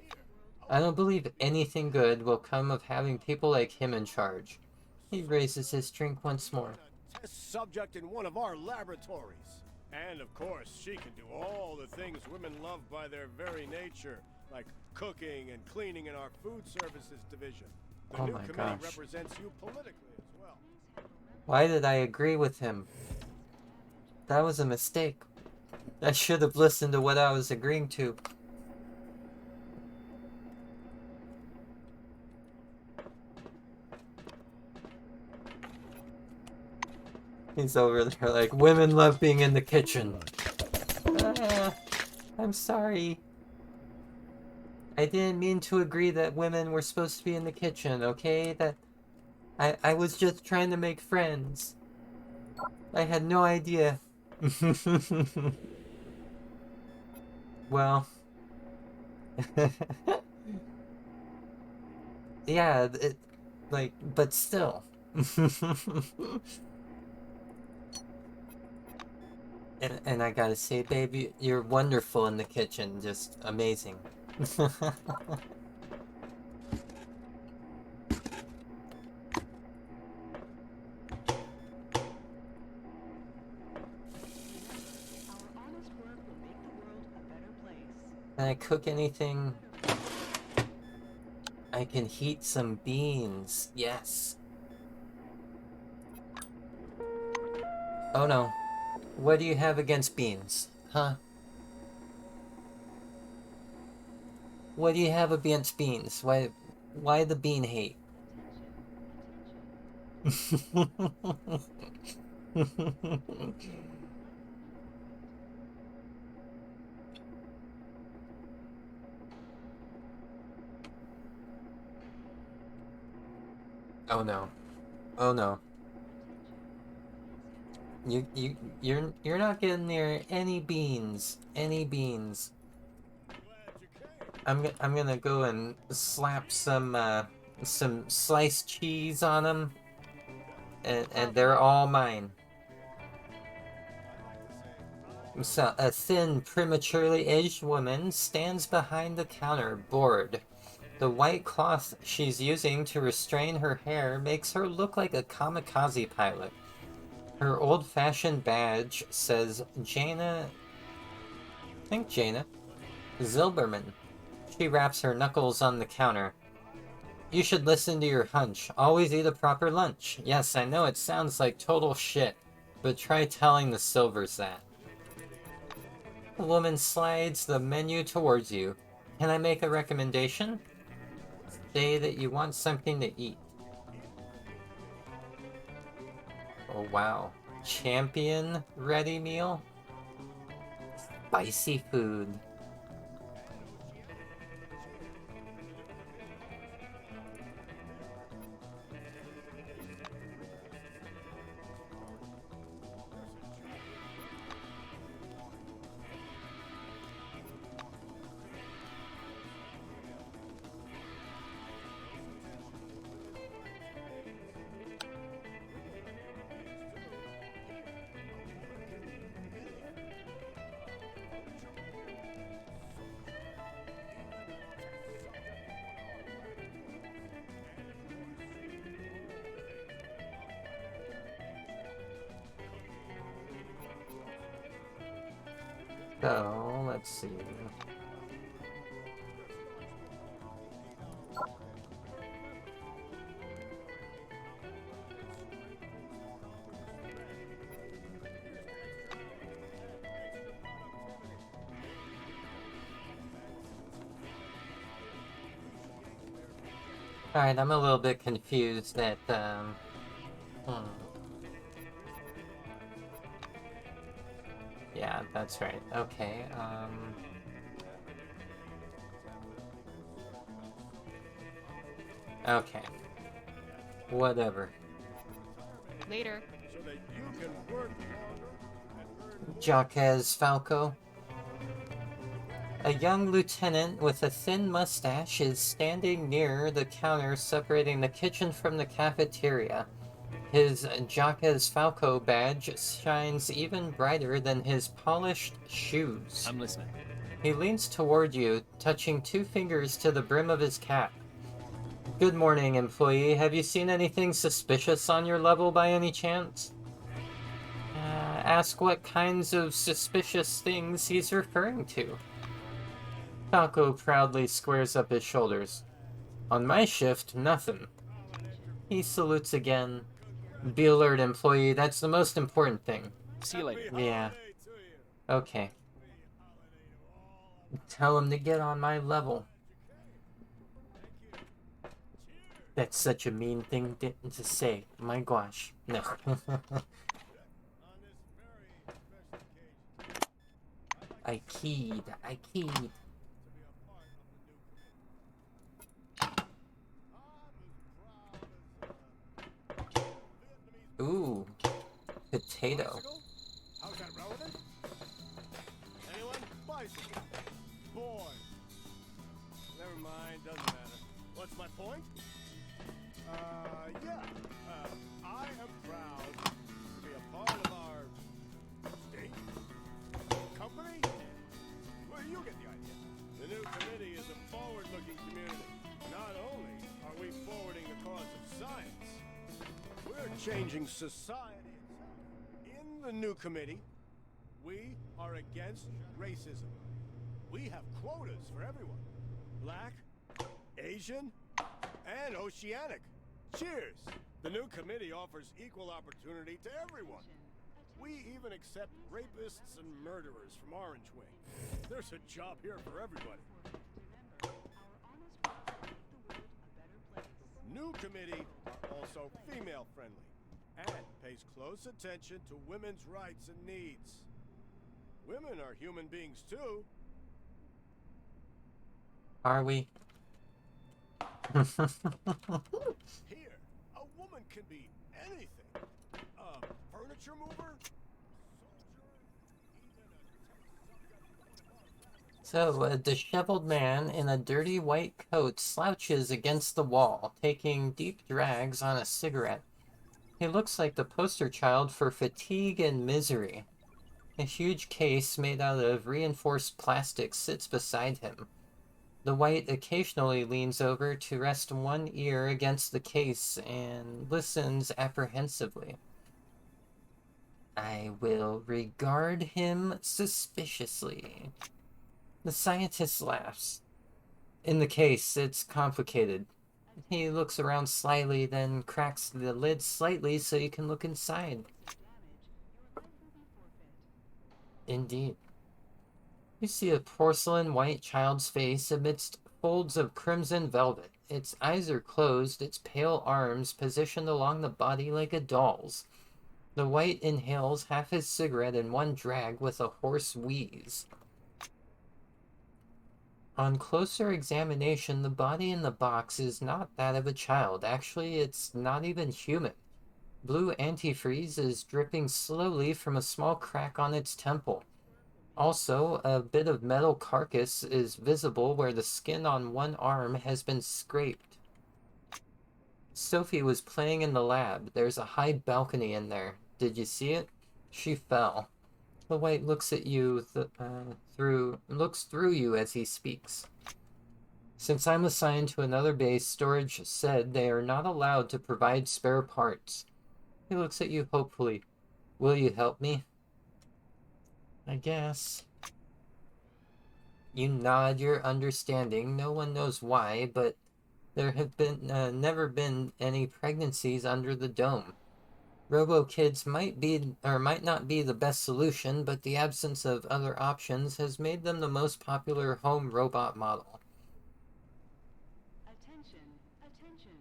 Speaker 1: I don't believe anything good will come of having people like him in charge. He raises his drink once more.
Speaker 2: Test subject in one of our laboratories. And of course, she can do all the things women love by their very nature, like cooking and cleaning in our food services division. The
Speaker 1: Oh
Speaker 2: new
Speaker 1: my
Speaker 2: committee
Speaker 1: gosh.
Speaker 2: represents you politically as well.
Speaker 1: Why did I agree with him? That was a mistake. I should have listened to what I was agreeing to. He's over there like, women love being in the kitchen. I'm sorry. I didn't mean to agree that women were supposed to be in the kitchen, okay? I was just trying to make friends. I had no idea. Well. Yeah, but still. And I gotta say, baby, you're wonderful in the kitchen. Just amazing. Can I cook anything? I can heat some beans. Yes. Oh no. What do you have against beans? Huh? What do you have against beans? Why the bean hate? Oh no. Oh no. You're not getting near any beans. Any beans. I'm gonna go and slap some sliced cheese on them, and they're all mine. So, a thin, prematurely aged woman stands behind the counter, bored. The white cloth she's using to restrain her hair makes her look like a kamikaze pilot. Her old-fashioned badge says Jana... I think Jana. Zilberman. She raps her knuckles on the counter. You should listen to your hunch. Always eat a proper lunch. Yes, I know it sounds like total shit, but try telling the Silvers that. The woman slides the menu towards you. Can I make a recommendation? Say that you want something to eat. Oh wow. Champion ready meal? Spicy food. So, let's see. Alright, I'm a little bit confused at, Yeah, that's right. Okay, Okay. Whatever.
Speaker 7: Later.
Speaker 2: So that you can work longer and earn
Speaker 1: Jaquez Falco. A young lieutenant with a thin mustache is standing near the counter separating the kitchen from the cafeteria. His Jacques Falco badge shines even brighter than his polished shoes.
Speaker 5: I'm listening.
Speaker 1: He leans toward you, touching 2 fingers to the brim of his cap. Good morning, employee. Have you seen anything suspicious on your level by any chance? Ask what kinds of suspicious things he's referring to. Falco proudly squares up his shoulders. On my shift, nothing. He salutes again. Be alert, employee. That's the most important thing.
Speaker 5: See you later.
Speaker 1: Yeah. Okay. Tell him to get on my level. That's such a mean thing to say. My gosh. No. I keyed. Ooh. Potato.
Speaker 2: How's that relevant? Anyone? Bicycle. Boy. Never mind, doesn't matter. What's my point? Yeah. I am proud to be a part of our state company. Well, you get the idea. The new committee is a forward-looking community. Not only are we forwarding the cause of science, we're changing society itself. In the new committee, we are against racism. We have quotas for everyone. Black, Asian, and Oceanic. Cheers! The new committee offers equal opportunity to everyone. We even accept rapists and murderers from Orange Wing. There's a job here for everybody. New committee are also female-friendly and pays close attention to women's rights and needs. Women are human beings too.
Speaker 1: Are we?
Speaker 2: Here, a woman can be anything. A furniture mover,
Speaker 1: So, a disheveled man in a dirty white coat slouches against the wall, taking deep drags on a cigarette. He looks like the poster child for fatigue and misery. A huge case made out of reinforced plastic sits beside him. The white occasionally leans over to rest one ear against the case and listens apprehensively. I will regard him suspiciously. The scientist laughs. In the case, it's complicated. He looks around slyly, then cracks the lid slightly so you can look inside. Indeed. You see a porcelain white child's face amidst folds of crimson velvet. Its eyes are closed, its pale arms positioned along the body like a doll's. The white inhales half his cigarette in one drag with a hoarse wheeze. On closer examination, the body in the box is not that of a child. Actually, it's not even human. Blue antifreeze is dripping slowly from a small crack on its temple. Also, a bit of metal carcass is visible where the skin on one arm has been scraped. Sophie was playing in the lab. There's a high balcony in there. Did you see it? She fell. The white looks at you looks through you as he speaks. Since I'm assigned to another base, storage said they are not allowed to provide spare parts. He looks at you hopefully. Will you help me? I guess. You nod your understanding. No one knows why, but there have been never been any pregnancies under the dome. Robo-kids might be or might not be the best solution, but the absence of other options has made them the most popular home robot model.
Speaker 4: Attention, attention.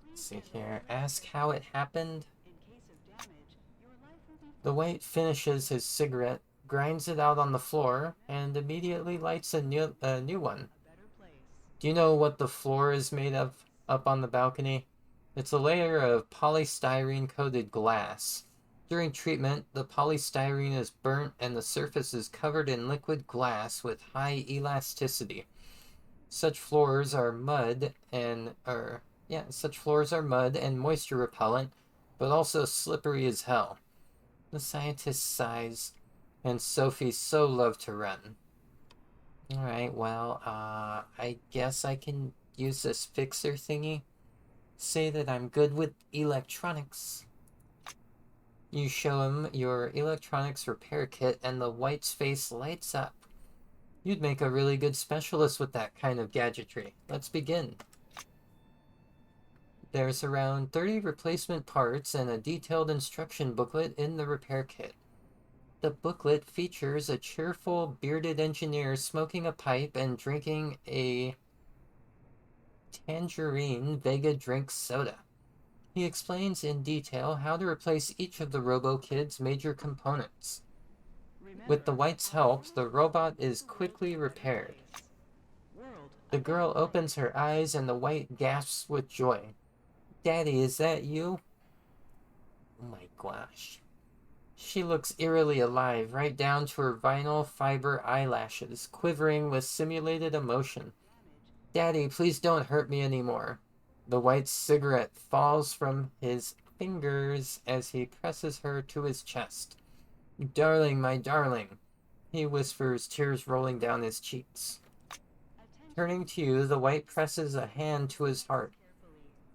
Speaker 1: Let's see here. Ask how it happened.
Speaker 4: In case of damage, your life will be
Speaker 1: The white finishes his cigarette, grinds it out on the floor, and immediately lights a new one.
Speaker 4: a better place.
Speaker 1: Do you know what the floor is made of up on the balcony? It's a layer of polystyrene-coated glass. During treatment, the polystyrene is burnt and the surface is covered in liquid glass with high elasticity. Such floors are mud and moisture repellent, but also slippery as hell. The scientist sighs, and Sophie so loved to run. Alright, well, I guess I can use this fixer thingy. Say that I'm good with electronics. You show him your electronics repair kit, and the white's face lights up. You'd make a really good specialist with that kind of gadgetry. Let's begin. There's around 30 replacement parts and a detailed instruction booklet in the repair kit. The booklet features a cheerful, bearded engineer smoking a pipe and drinking a tangerine Vega drink soda. He explains in detail how to replace each of the Robo-Kid's major components. With the White's help, the robot is quickly repaired. The girl opens her eyes and the White gasps with joy. Daddy, is that you? Oh my gosh. She looks eerily alive, right down to her vinyl fiber eyelashes, quivering with simulated emotion. Daddy, please don't hurt me anymore. The White's cigarette falls from his fingers as he presses her to his chest. Darling, my darling, he whispers, tears rolling down his cheeks. Turning to you, the White presses a hand to his heart.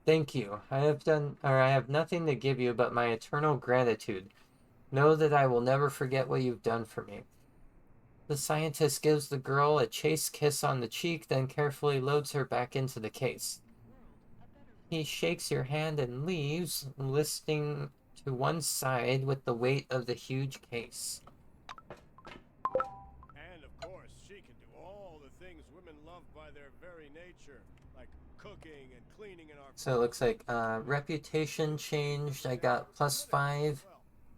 Speaker 1: Thank you. I have nothing to give you but my eternal gratitude. Know that I will never forget what you've done for me. The scientist gives the girl a chaste kiss on the cheek, then carefully loads her back into the case. He shakes your hand and leaves, listing to one side with the weight of the huge case.
Speaker 2: And of course, she can do all the things women love by their very nature, like cooking and cleaning in our...
Speaker 1: So it looks like reputation changed. I got +5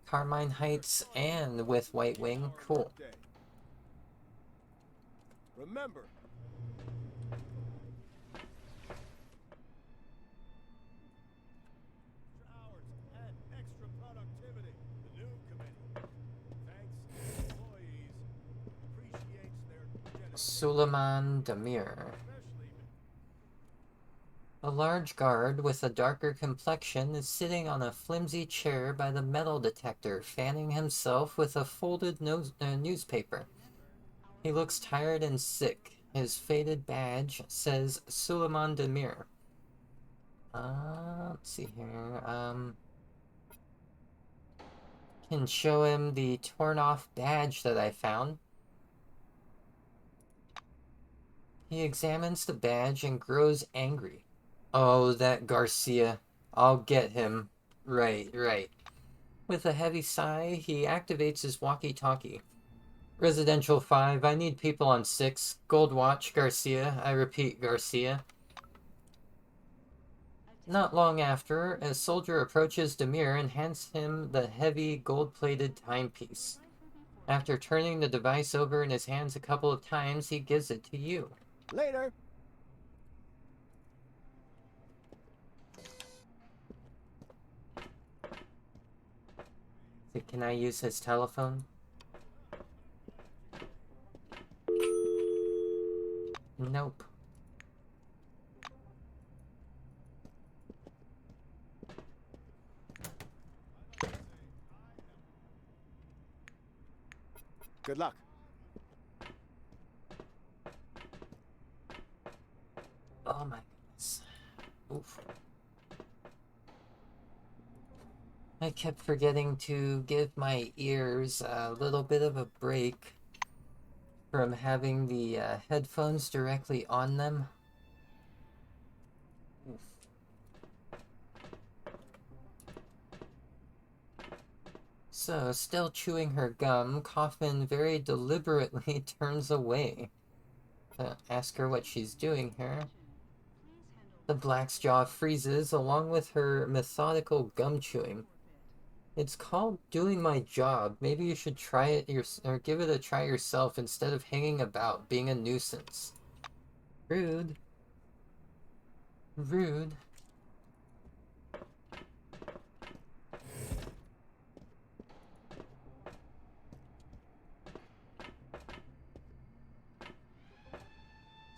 Speaker 1: Carmine Heights and with White Wing. Cool.
Speaker 2: Remember, hours and extra productivity. The new committee thanks employees, appreciates their dedication.
Speaker 1: Suleiman Demir. A large guard with a darker complexion is sitting on a flimsy chair by the metal detector, fanning himself with a folded newspaper. He looks tired and sick. His faded badge says Suleiman Demir. Let's see here. Can show him the torn off badge that I found. He examines the badge and grows angry. Oh, that Garcia. I'll get him. Right. With a heavy sigh, he activates his walkie-talkie. Residential 5, I need people on 6. Gold Watch, Garcia. I repeat, Garcia. Not long after, a soldier approaches Demir and hands him the heavy gold-plated timepiece. After turning the device over in his hands a couple of times, he gives it to you.
Speaker 2: Later.
Speaker 1: Can I use his telephone? Nope.
Speaker 2: Good luck.
Speaker 1: Oh my goodness. Oof. I kept forgetting to give my ears a little bit of a break from having the headphones directly on them. Oof. So, still chewing her gum, Kaufman very deliberately turns away to ask her what she's doing here. The Black's jaw freezes along with her methodical gum chewing. It's called doing my job. Maybe you should try it or give it a try yourself instead of hanging about, being a nuisance. Rude. Rude.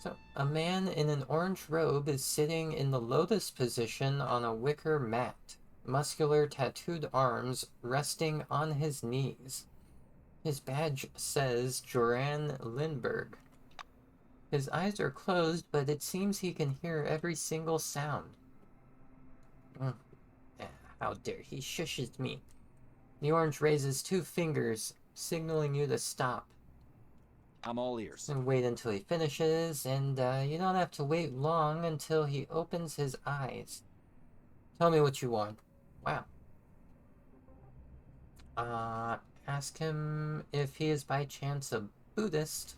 Speaker 1: So, a man in an orange robe is sitting in the lotus position on a wicker mat. muscular tattooed arms resting on his knees. His badge says Joran Lindbergh. His eyes are closed, but it seems he can hear every single sound. How dare he shushes me. The orange raises 2 fingers, signaling you to stop.
Speaker 5: I'm all ears.
Speaker 1: And wait until he finishes, and you don't have to wait long until he opens his eyes. Tell me what you want. Wow. Ask him if he is by chance a Buddhist.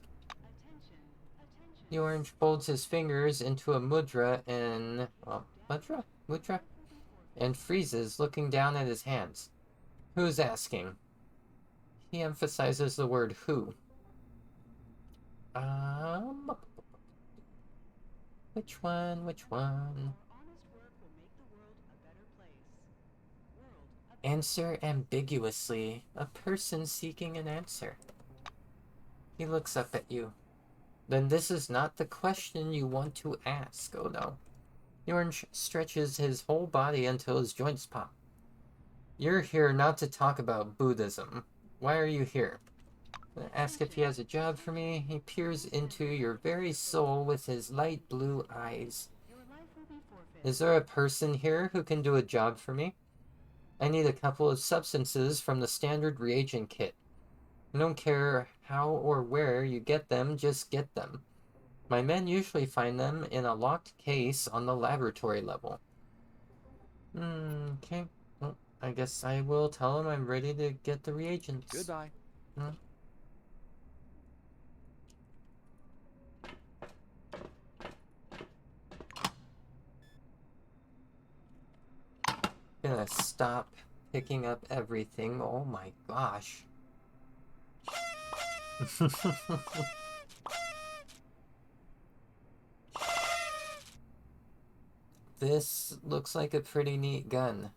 Speaker 1: The orange folds his fingers into a mudra and... Mudra? And freezes, looking down at his hands. Who's asking? He emphasizes the word who. Which one? Answer ambiguously. A person seeking an answer. He looks up at you. Then this is not the question you want to ask. Oh no. The orange stretches his whole body until his joints pop. You're here not to talk about Buddhism. Why are you here? Ask if he has a job for me. He peers into your very soul with his light blue eyes. Is there a person here who can do a job for me? I need a couple of substances from the standard reagent kit. I don't care how or where you get them, just get them. My men usually find them in a locked case on the laboratory level. Okay. Well, I guess I will tell him I'm ready to get the reagents.
Speaker 5: Goodbye.
Speaker 1: Gonna stop picking up everything. Oh my gosh. This looks like a pretty neat gun.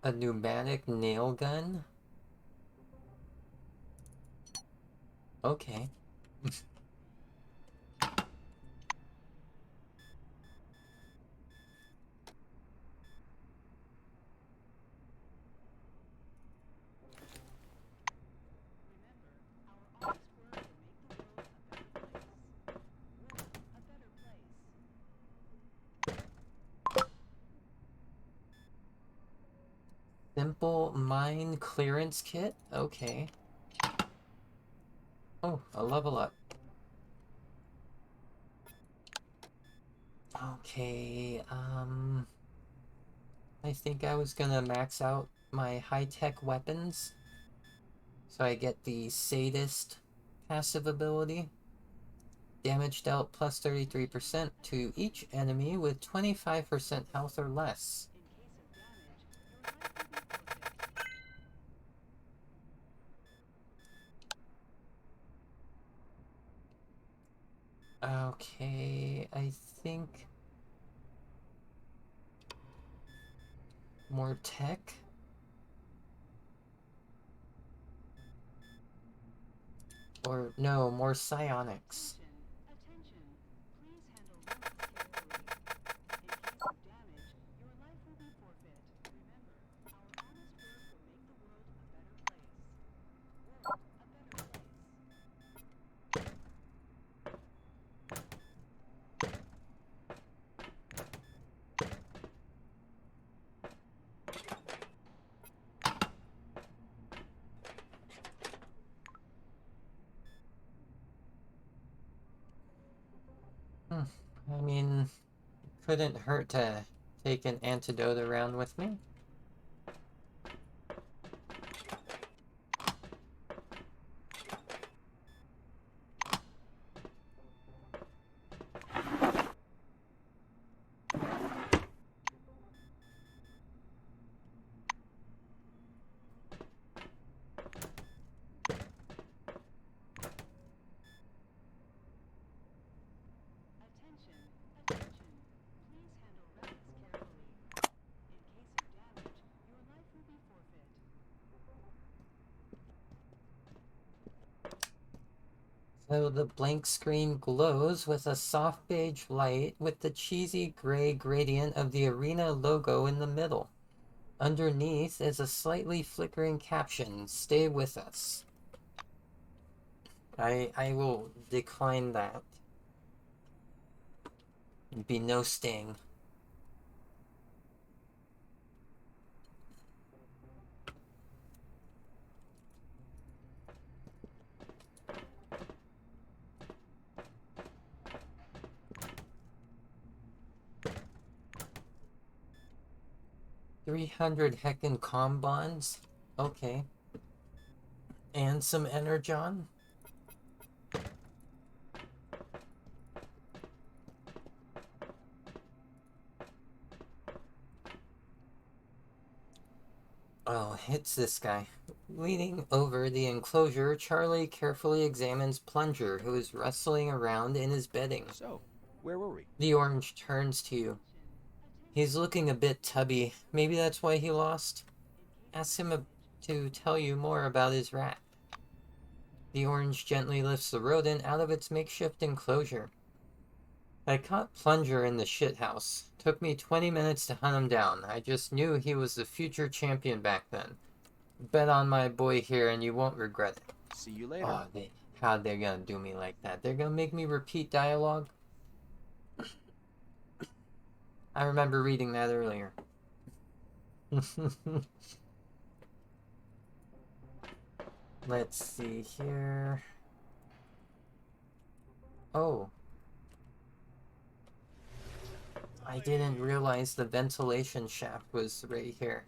Speaker 1: A pneumatic nail gun? Okay. Simple mine clearance kit? Okay. Oh, a level up. Okay, I think I was gonna max out my high-tech weapons. So I get the sadist passive ability. Damage dealt plus 33% to each enemy with 25% health or less. Okay, I think more tech. Or no, more psionics. I mean, couldn't hurt to take an antidote around with me. So the blank screen glows with a soft beige light with the cheesy gray gradient of the arena logo in the middle. Underneath is a slightly flickering caption, "Stay with us." I will decline that. There'd be no staying. $300 heckin' comm bonds? Okay. And some energon? Oh, it's this guy. Leaning over the enclosure, Charlie carefully examines Plunger, who is rustling around in his bedding.
Speaker 10: So, where were we?
Speaker 1: The orange turns to you. He's looking a bit tubby. Maybe that's why he lost. Ask him to tell you more about his rat. The orange gently lifts the rodent out of its makeshift enclosure. I caught Plunger in the shithouse. Took me 20 minutes to hunt him down. I just knew he was the future champion back then. Bet on my boy here and you won't regret it.
Speaker 10: See you later.
Speaker 1: Oh, how they're gonna do me like that? They're gonna make me repeat dialogue? I remember reading that earlier. Let's see here. Oh. I didn't realize the ventilation shaft was right here.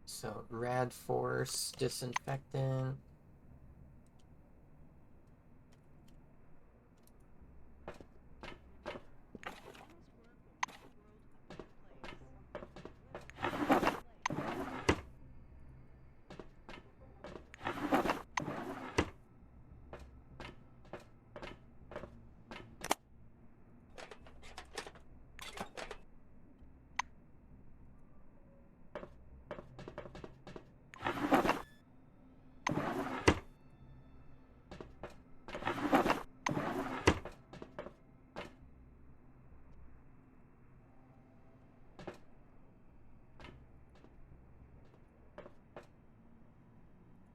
Speaker 1: So, rad force, disinfectant.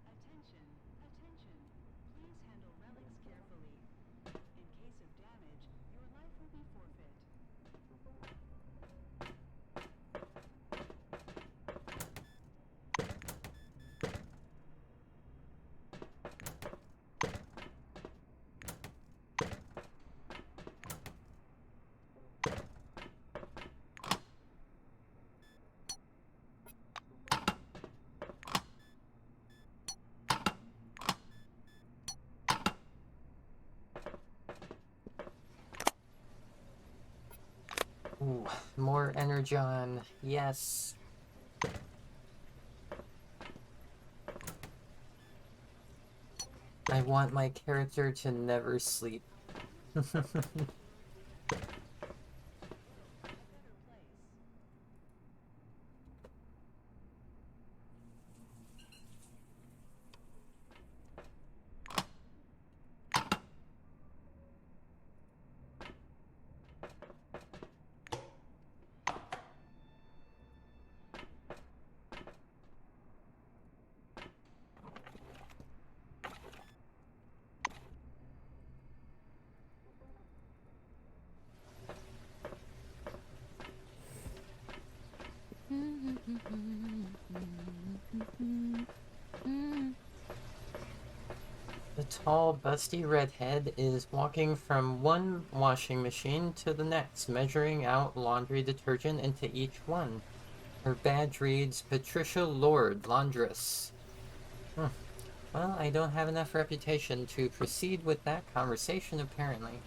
Speaker 4: Attention, attention. Please handle relics carefully. In case of damage, your life will be forfeit.
Speaker 1: Ooh, more energon. Yes. I want my character to never sleep. The tall, busty redhead is walking from one washing machine to the next, measuring out laundry detergent into each one. Her badge reads Patricia Lord, Laundress. Well, I don't have enough reputation to proceed with that conversation, apparently.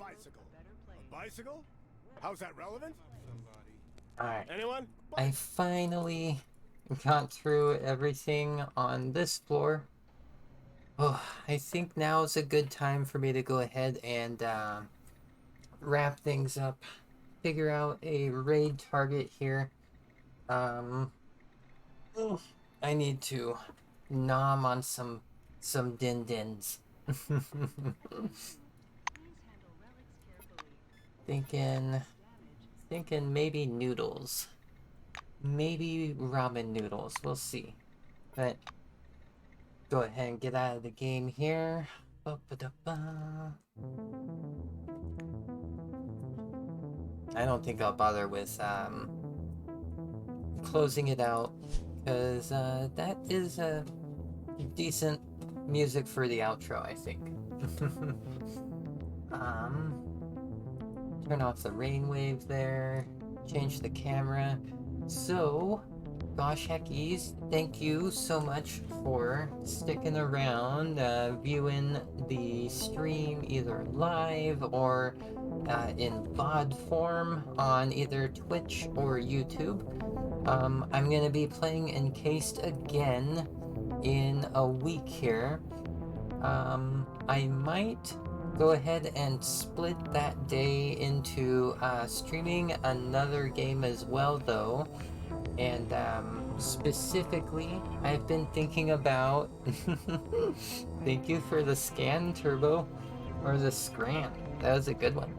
Speaker 2: bicycle. A bicycle? How's that relevant?
Speaker 1: Alright.
Speaker 2: Anyone?
Speaker 1: I finally got through everything on this floor. Oh, I think now is a good time for me to go ahead and wrap things up. Figure out a raid target here. I need to nom on some din-dins. Thinking maybe noodles. Maybe ramen noodles. We'll see. But go ahead and get out of the game here. Ba-ba-da-ba. I don't think I'll bother with closing it out, because that is a decent music for the outro, I think. Turn off the rain wave there, change the camera. So, gosh heckies, thank you so much for sticking around, viewing the stream either live or in VOD form on either Twitch or YouTube. I'm gonna be playing Encased again in a week here. I might go ahead and split that day into streaming another game as well, though. And specifically, I've been thinking about thank you for the scan, Turbo, or the scran. That was a good one.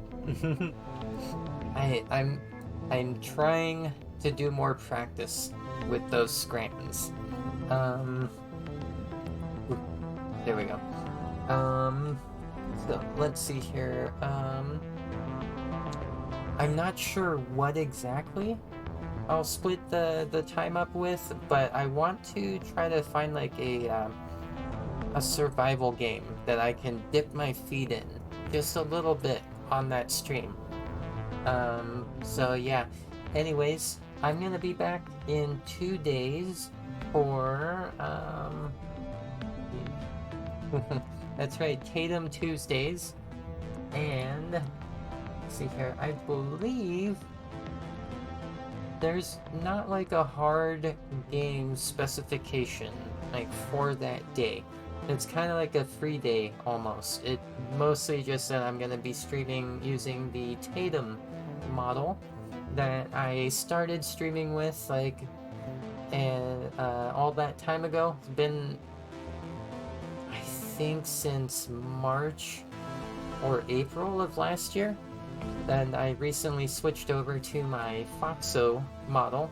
Speaker 1: I'm trying to do more practice with those scrans. There we go. So let's see here. I'm not sure what exactly I'll split the time up with, but I want to try to find like a survival game that I can dip my feet in just a little bit on that stream. So yeah. Anyways, I'm gonna be back in 2 days for that's right, Tatum Tuesdays. And let's see here, I believe there's not like a hard game specification like for that day. It's kind of like a free day almost. It mostly just said I'm gonna be streaming using the Tatum model that I started streaming with like all that time ago. It's been, I think, since March or April of last year. Then I recently switched over to my Foxo model.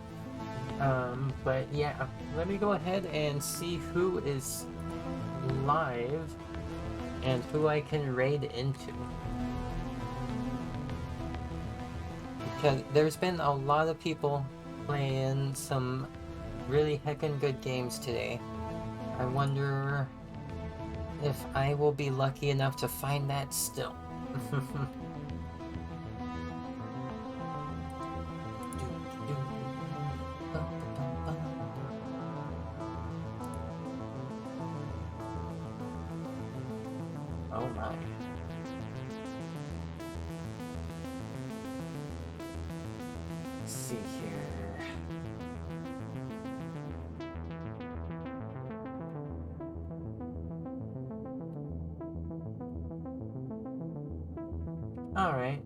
Speaker 1: But yeah, let me go ahead and see who is live and who I can raid into. Because there's been a lot of people playing some really heckin' good games today. I wonder if I will be lucky enough to find that still. Oh my. Let's see here. Alright.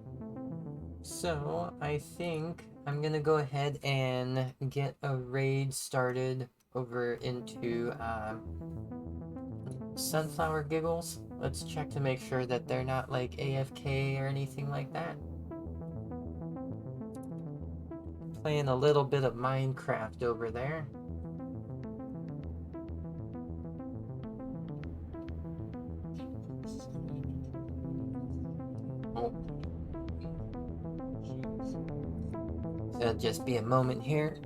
Speaker 1: So, I think I'm gonna go ahead and get a raid started over into Sunflower Giggles. Let's check to make sure that they're not like AFK or anything like that. Playing a little bit of Minecraft over there. Oh. It'll just be a moment here.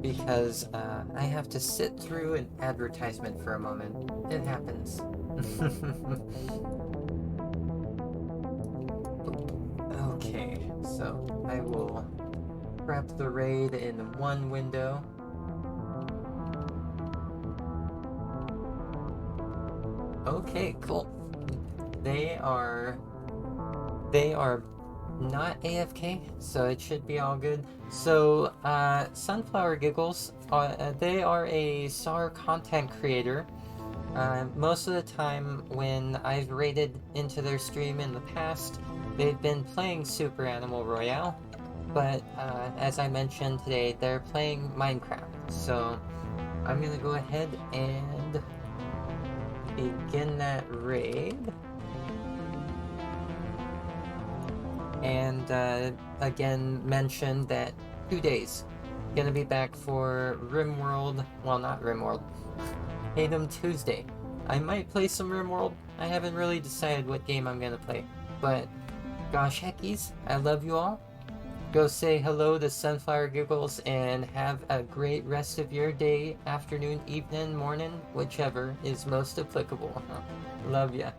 Speaker 1: Because I have to sit through an advertisement for a moment. It happens. Okay, so I will prep the raid in one window. Okay, cool. they are not AFK, so it should be all good. So, Sunflower Giggles, they are a SAR content creator. Most of the time when I've raided into their stream in the past, they've been playing Super Animal Royale, but as I mentioned today, they're playing Minecraft. So I'm gonna go ahead and begin that raid. And again, mention that 2 days. Gonna be back for RimWorld. Well, not RimWorld. Tatum Tuesday. I might play some RimWorld. I haven't really decided what game I'm gonna play. But, gosh heckies, I love you all. Go say hello to Sunflower Giggles and have a great rest of your day, afternoon, evening, morning, whichever is most applicable. Love ya.